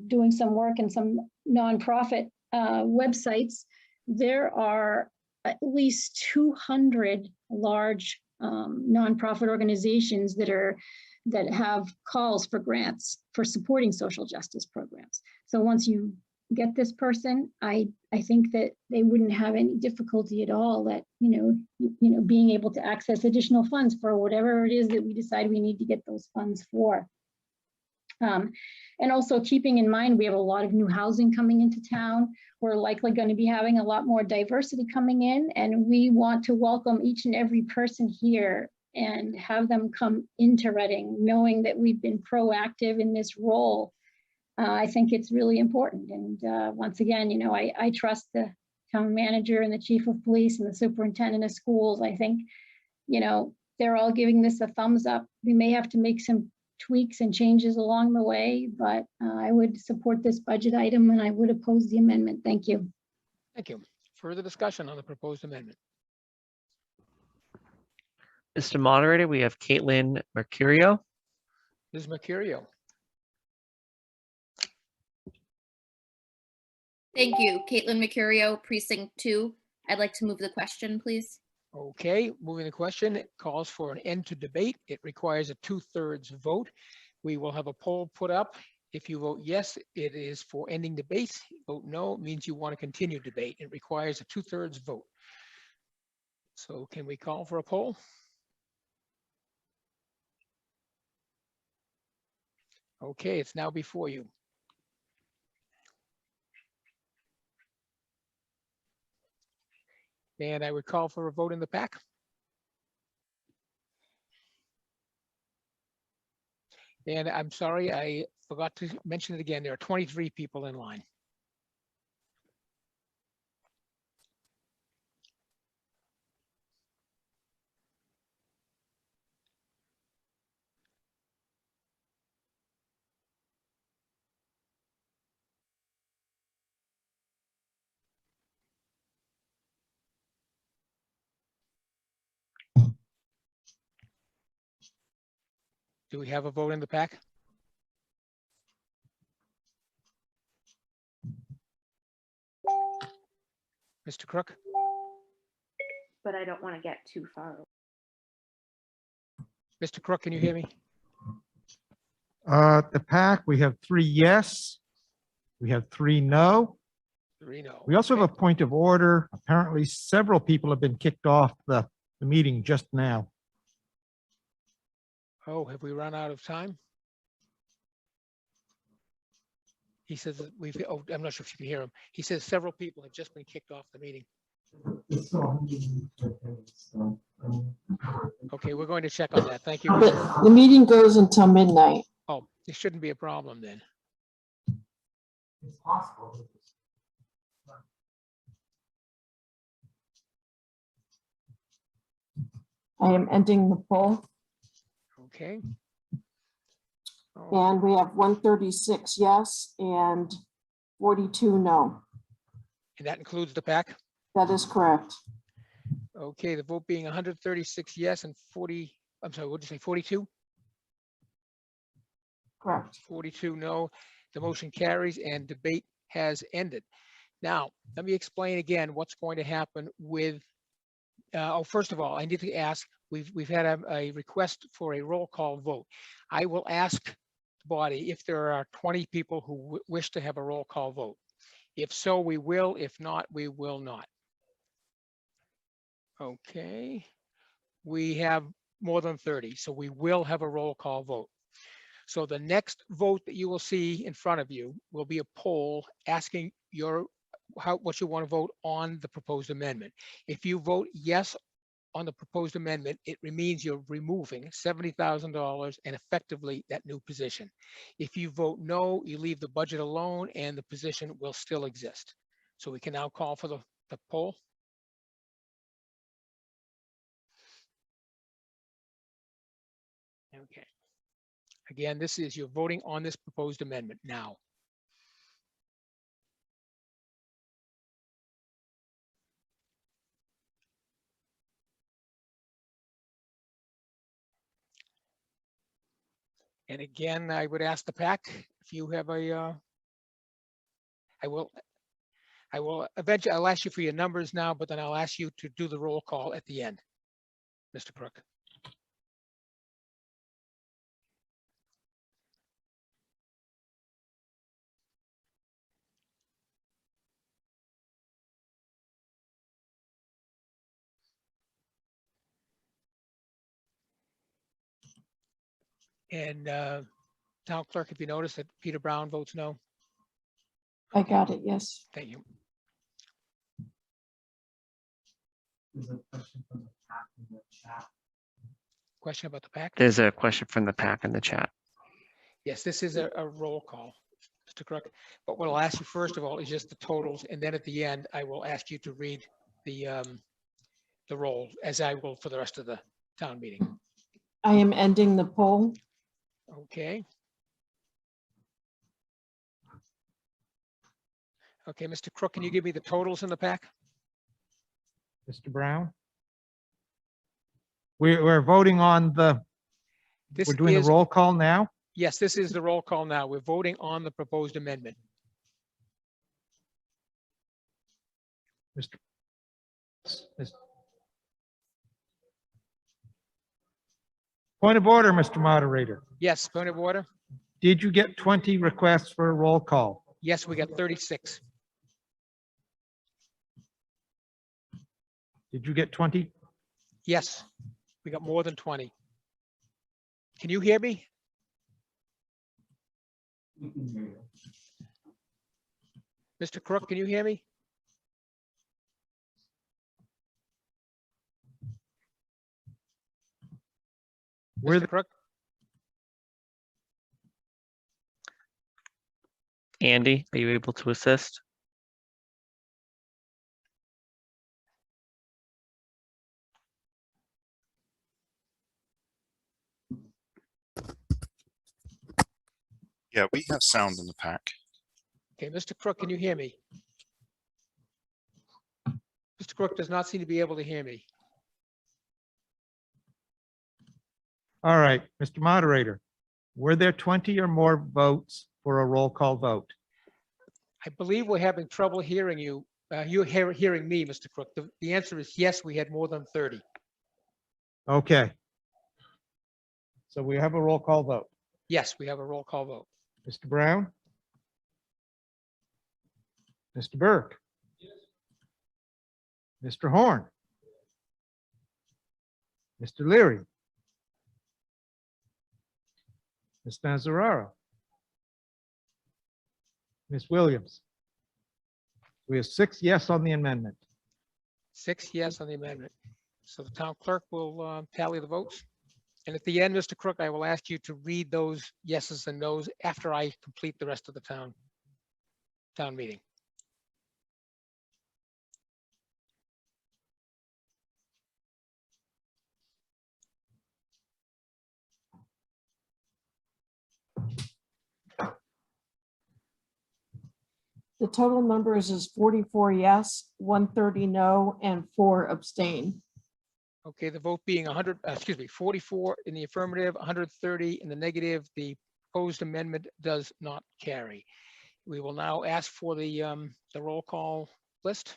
doing some work in some nonprofit websites. There are at least 200 large nonprofit organizations that have calls for grants for supporting social justice programs. So once you get this person, I think that they wouldn't have any difficulty at all at being able to access additional funds for whatever it is that we decide we need to get those funds for. And also keeping in mind, we have a lot of new housing coming into town. We're likely going to be having a lot more diversity coming in, and we want to welcome each and every person here and have them come into Reading, knowing that we've been proactive in this role. I think it's really important. And once again, I trust the town manager and the chief of police and the superintendent of schools. I think, they're all giving this a thumbs up. We may have to make some tweaks and changes along the way, but I would support this budget item and I would oppose the amendment. Thank you. Thank you. Further discussion on the proposed amendment? Mr. Moderator, we have Caitlin Mercurio. Ms. Mercurio. Thank you. Caitlin Mercurio, Precinct 2. I'd like to move the question, please. Okay, moving the question, it calls for an end to debate. It requires a 2/3 vote. We will have a poll put up. If you vote yes, it is for ending debate. Vote no, it means you want to continue debate. It requires a 2/3 vote. So can we call for a poll? Okay, it's now before you. And I would call for a vote in the pack. And I'm sorry, I forgot to mention it again. There are 23 people in line. Do we have a vote in the pack? Mr. Crook? But I don't want to get too far. Mr. Crook, can you hear me? The pack, we have 3 yes. We have 3 no. 3 no. We also have a point of order. Apparently, several people have been kicked off the meeting just now. Oh, have we run out of time? He says that I'm not sure if you can hear him. He says several people have just been kicked off the meeting. Okay, we're going to check on that. Thank you. The meeting goes until midnight. Oh, this shouldn't be a problem then. It's possible. I am ending the poll. Okay. And we have 136 yes and 42 no. And that includes the PAC? That is correct. Okay, the vote being 136 yes and 40, I'm sorry, what did you say, 42? Correct. 42 no. The motion carries and debate has ended. Now, let me explain again what's going to happen with, first of all, I need to ask, we've had a request for a roll call vote. I will ask the body if there are 20 people who wish to have a roll call vote. If so, we will. If not, we will not. Okay. We have more than 30, so we will have a roll call vote. So the next vote that you will see in front of you will be a poll asking what you want to vote on the proposed amendment. If you vote yes on the proposed amendment, it means you're removing $70,000 and effectively that new position. If you vote no, you leave the budget alone and the position will still exist. So we can now call for the poll. Okay. Again, this is you're voting on this proposed amendment now. And again, I would ask the PAC if you have a, I will eventually, I'll ask you for your numbers now, but then I'll ask you to do the roll call at the end, Mr. Crook. And Town Clerk, if you notice that Peter Brown votes no. I got it, yes. Thank you. There's a question from the PAC in the chat. Question about the PAC? There's a question from the PAC in the chat. Yes, this is a roll call, Mr. Crook. But what I'll ask you first of all is just the totals, and then at the end, I will ask you to read the roll, as I will for the rest of the town meeting. I am ending the poll. Okay. Okay, Mr. Crook, can you give me the totals in the PAC? Mr. Brown? We're voting on we're doing the roll call now? Yes, this is the roll call now. We're voting on the proposed amendment. Point of order, Mr. Moderator. Yes, point of order. Did you get 20 requests for a roll call? Yes, we got 36. Did you get 20? Yes, we got more than 20. Can you hear me? Mr. Crook, can you hear me? Mr. Crook? Andy, are you able to assist? Yeah, we have sound in the PAC. Okay, Mr. Crook, can you hear me? Mr. Crook does not seem to be able to hear me. All right, Mr. Moderator, were there 20 or more votes for a roll call vote? I believe we're having trouble hearing you. You're hearing me, Mr. Crook. The answer is yes, we had more than 30. Okay. So we have a roll call vote. Yes, we have a roll call vote. Mr. Brown? Mr. Burke? Mr. Horn? Mr. Leary? Ms. Mazzararo? Ms. Williams? We have 6 yes on the amendment. 6 yes on the amendment. So the town clerk will tally the votes. And at the end, Mr. Crook, I will ask you to read those yeses and nos after I complete the rest of the town meeting. The total numbers is 44 yes, 130 no, and 4 abstain. Okay, the vote being 44 in the affirmative, 130 in the negative. The proposed amendment does not carry. We will now ask for the roll call list.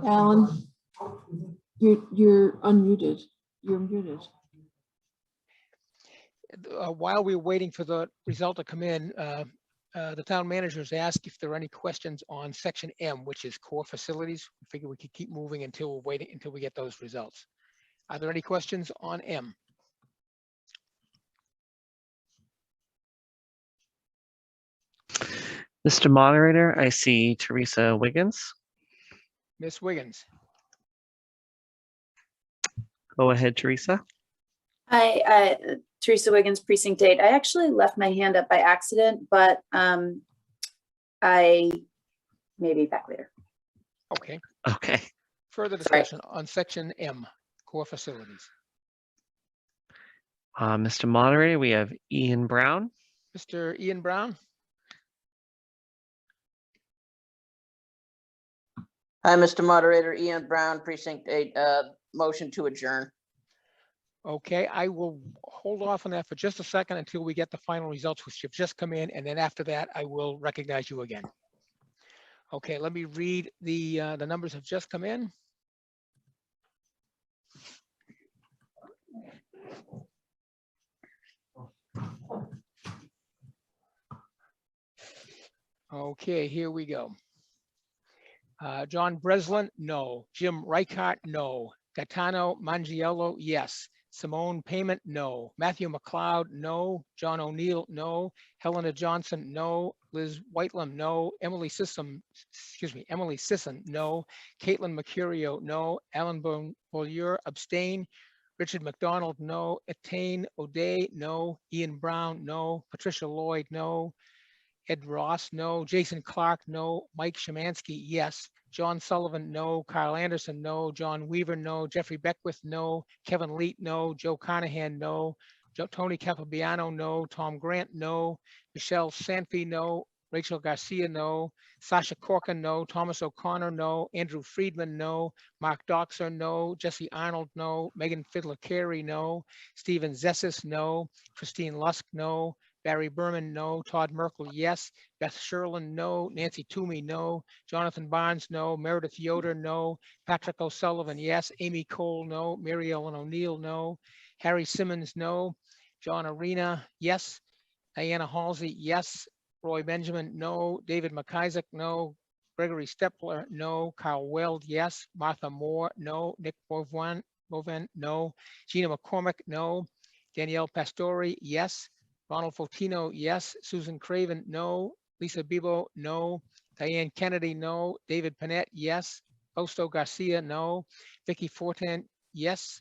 Alan, you're unmuted. You're muted. While we're waiting for the result to come in, the town managers asked if there are any questions on section M, which is core facilities. We figure we could keep moving until we're waiting until we get those results. Are there any questions on M? Mr. Moderator, I see Teresa Wiggins. Ms. Wiggins. Go ahead, Teresa. Hi, Teresa Wiggins, Precinct 8. I actually left my hand up by accident, but I may be back later. Okay. Okay. Further discussion on section M, core facilities. Mr. Moderator, we have Ian Brown. Mr. Ian Brown. Hi, Mr. Moderator, Ian Brown, Precinct 8, motion to adjourn. Okay, I will hold off on that for just a second until we get the final results, which have just come in, and then after that, I will recognize you again. Okay, let me read the numbers have just come in. Okay, here we go. John Breslin, no. Jim Reichart, no. Gaetano Mangiello, yes. Simone Payment, no. Matthew McLeod, no. John O'Neill, no. Helena Johnson, no. Liz Whitelam, no. Emily Sisson, no. Caitlin Mercurio, no. Alan Beaulieu, abstain. Richard McDonald, no. Etane O'Day, no. Ian Brown, no. Patricia Lloyd, no. Ed Ross, no. Jason Clark, no. Mike Szymanski, yes. John Sullivan, no. Carl Anderson, no. John Weaver, no. Jeffrey Beckwith, no. Kevin Leet, no. Joe Carnahan, no. Tony Capobiano, no. Tom Grant, no. Michelle Sanfi, no. Rachel Garcia, no. Sasha Corkin, no. Thomas O'Connor, no. Andrew Friedman, no. Mark Doxer, no. Jesse Arnold, no. Megan Fiddler-Carey, no. Stephen Zessis, no. Christine Lusk, no. Barry Berman, no. Todd Merkel, yes. Beth Sherlin, no. Nancy Toomey, no. Jonathan Barnes, no. Meredith Yoder, no. Patrick O'Sullivan, yes. Amy Cole, no. Mary Ellen O'Neill, no. Harry Simmons, no. John Arena, yes. Diana Halsey, yes. Roy Benjamin, no. David McIsaac, no. Gregory Stepler, no. Carl Weld, yes. Martha Moore, no. Nick Boven, no. Gina McCormick, no. Danielle Pastori, yes. Ronald Fotino, yes. Susan Craven, no. Lisa Bibo, no. Diane Kennedy, no. David Panett, yes. Fausto Garcia, no. Vicky Fortin, yes.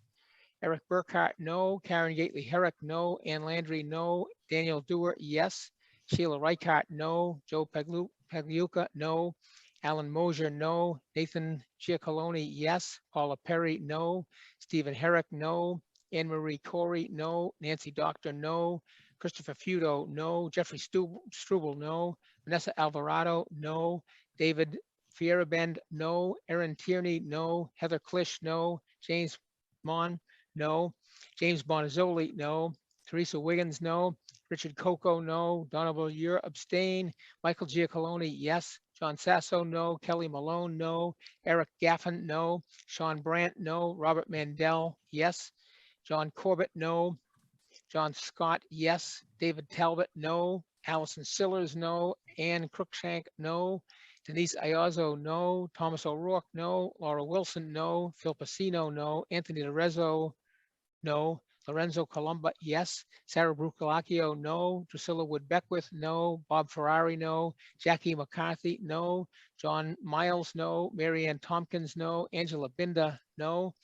Eric Burkhart, no. Karen Gately Herrick, no. Ann Landry, no. Daniel Dewar, yes. Sheila Reichart, no. Joe Pagliuca, no. Alan Mosier, no. Nathan Giacoloni, yes. Paula Perry, no. Stephen Herrick, no. Anne Marie Corey, no. Nancy Doctor, no. Christopher Feudo, no. Jeffrey Struble, no. Vanessa Alvarado, no. David Fierabend, no. Erin Tierney, no. Heather Klisch, no. James Mon, no. James Bonazzoli, no. Teresa Wiggins, no. Richard Coco, no. Donovan Ure, abstain. Michael Giacalone, yes. John Sasso, no. Kelly Malone, no. Eric Gaffin, no. Sean Brandt, no. Robert Mandel, yes. John Corbett, no. John Scott, yes. David Talbot, no. Allison Sillers, no. Ann Cruikshank, no. Denise Iazzo, no. Thomas O'Rourke, no. Laura Wilson, no. Phil Pacino, no. Anthony Lorenzo, no. Lorenzo Columba, yes. Sarah Brucolacchio, no. Drusilla Wood Beckwith, no. Bob Ferrari, no. Jackie McCarthy, no. John Miles, no. Marianne Tompkins, no. Angela Binda, no.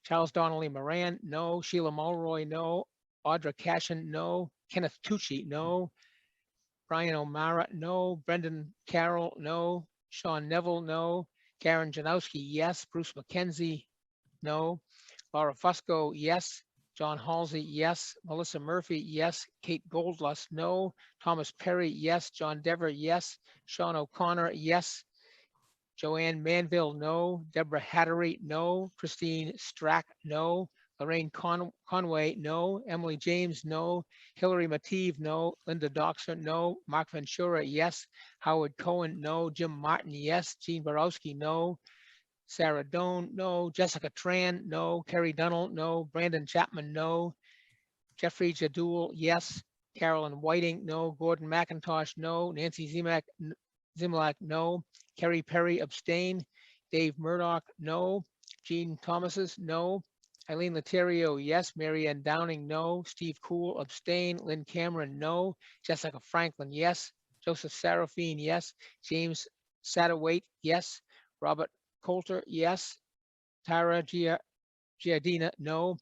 Charles Donnelly Moran, no. Sheila Mulroy, no. Audra Cashin, no. Kenneth Tucci, no. Brian O'Mara, no. Brendan Carroll, no. Sean Neville, no. Karen Janowski, yes. Bruce McKenzie, no. Laura Fusco, yes. John Halsey, yes. Melissa Murphy, yes. Kate Goldlust, no. Thomas Perry, yes. John Dever, yes. Sean O'Connor, yes. Joanne Manville, no. Deborah Hattery, no. Christine Strack, no. Lorraine Conway, no. Emily James, no. Hillary Mative, no. Linda Doxer, no. Mark Ventura, yes. Howard Cohen, no. Jim Martin, yes. Gene Borowski, no. Sarah Doan, no. Jessica Tran, no. Kerry Dunnell, no. Brandon Chapman, no. Jeffrey Jadul, yes. Carolyn Whiting, no. Gordon McIntosh, no. Nancy Zimlak, no. Kerry Perry, abstain. Dave Murdoch, no. Jean Thomases, no. Eileen Laterio, yes. Marianne Downing, no. Steve Cool, abstain. Lynn Cameron, no. Jessica Franklin, yes. Joseph Serafine, yes. James Satterwhite, yes. Robert Coulter, yes. Tara Giardina, no.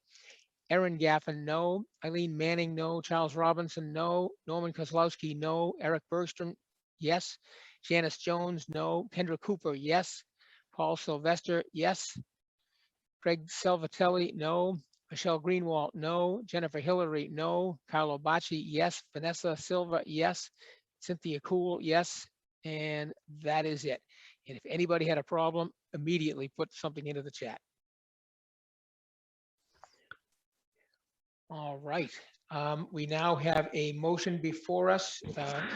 Erin Gaffin, no. Eileen Manning, no. Charles Robinson, no. Norman Kozlowski, no. Eric Bergstrom, yes. Janice Jones, no. Kendra Cooper, yes. Paul Sylvester, yes. Craig Salvatelli, no. Michelle Greenwald, no. Jennifer Hillary, no. Carlo Bacci, yes. Vanessa Silva, yes. Cynthia Cool, yes. And that is it. And if anybody had a problem, immediately put something into the chat. All right. We now have a motion before us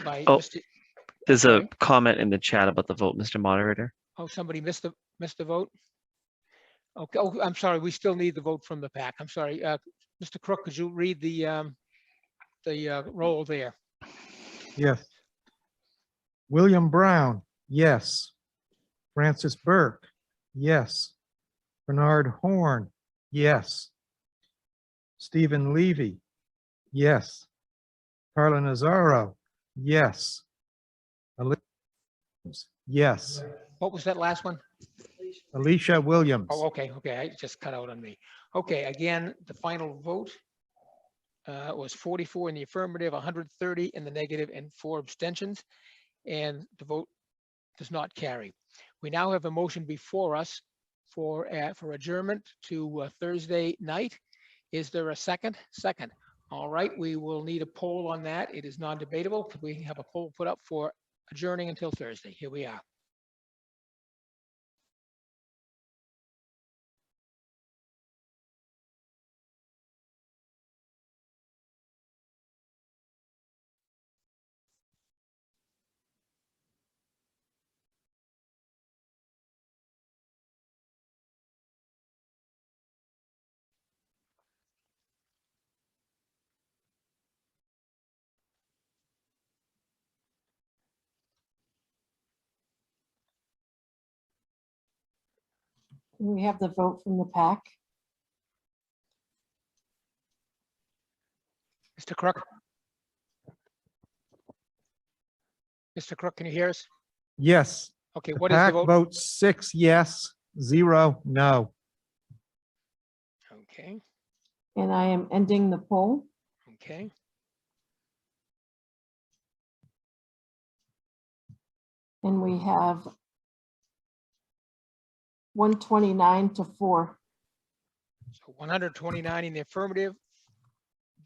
by Oh, Mr. there's a sorry. comment in the chat about the vote, Mr. Moderator. Oh, somebody missed the vote? Okay. Oh, I'm sorry. We still need the vote from the pack. I'm sorry. Mr. Crook, could you read the roll there? Yes. William Brown, yes. Francis Burke, yes. Bernard Horn, yes. Stephen Levy, yes. Carla Nazaro, yes. Alicia, yes. What was that last one? Alicia Williams. Oh, okay. Okay. I just cut out on me. Okay. Again, the final vote was 44 in the affirmative, 130 in the negative, and 4 abstentions. And the vote does not carry. We now have a motion before us for adjournment to Thursday night. Is there a second? Second. All right, we will need a poll on that. It is non-debatable. Could we have a poll put up for adjourning until Thursday? Here we are. We have the vote from the pack. Mr. Crook? Mr. Crook, can you hear us? Yes. Okay, The what is the pack vote? votes 6 yes, 0 no. Okay, And I am ending the poll. okay. And we have 129 to 4. So 129 in the affirmative.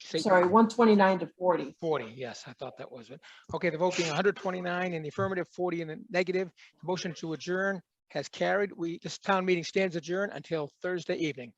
Say Sorry, 129 to 40. 40, yes, I thought that was it. Okay, the vote being 129 in the affirmative, 40 in the negative. The motion to adjourn has carried. This town meeting stands adjourned until Thursday evening.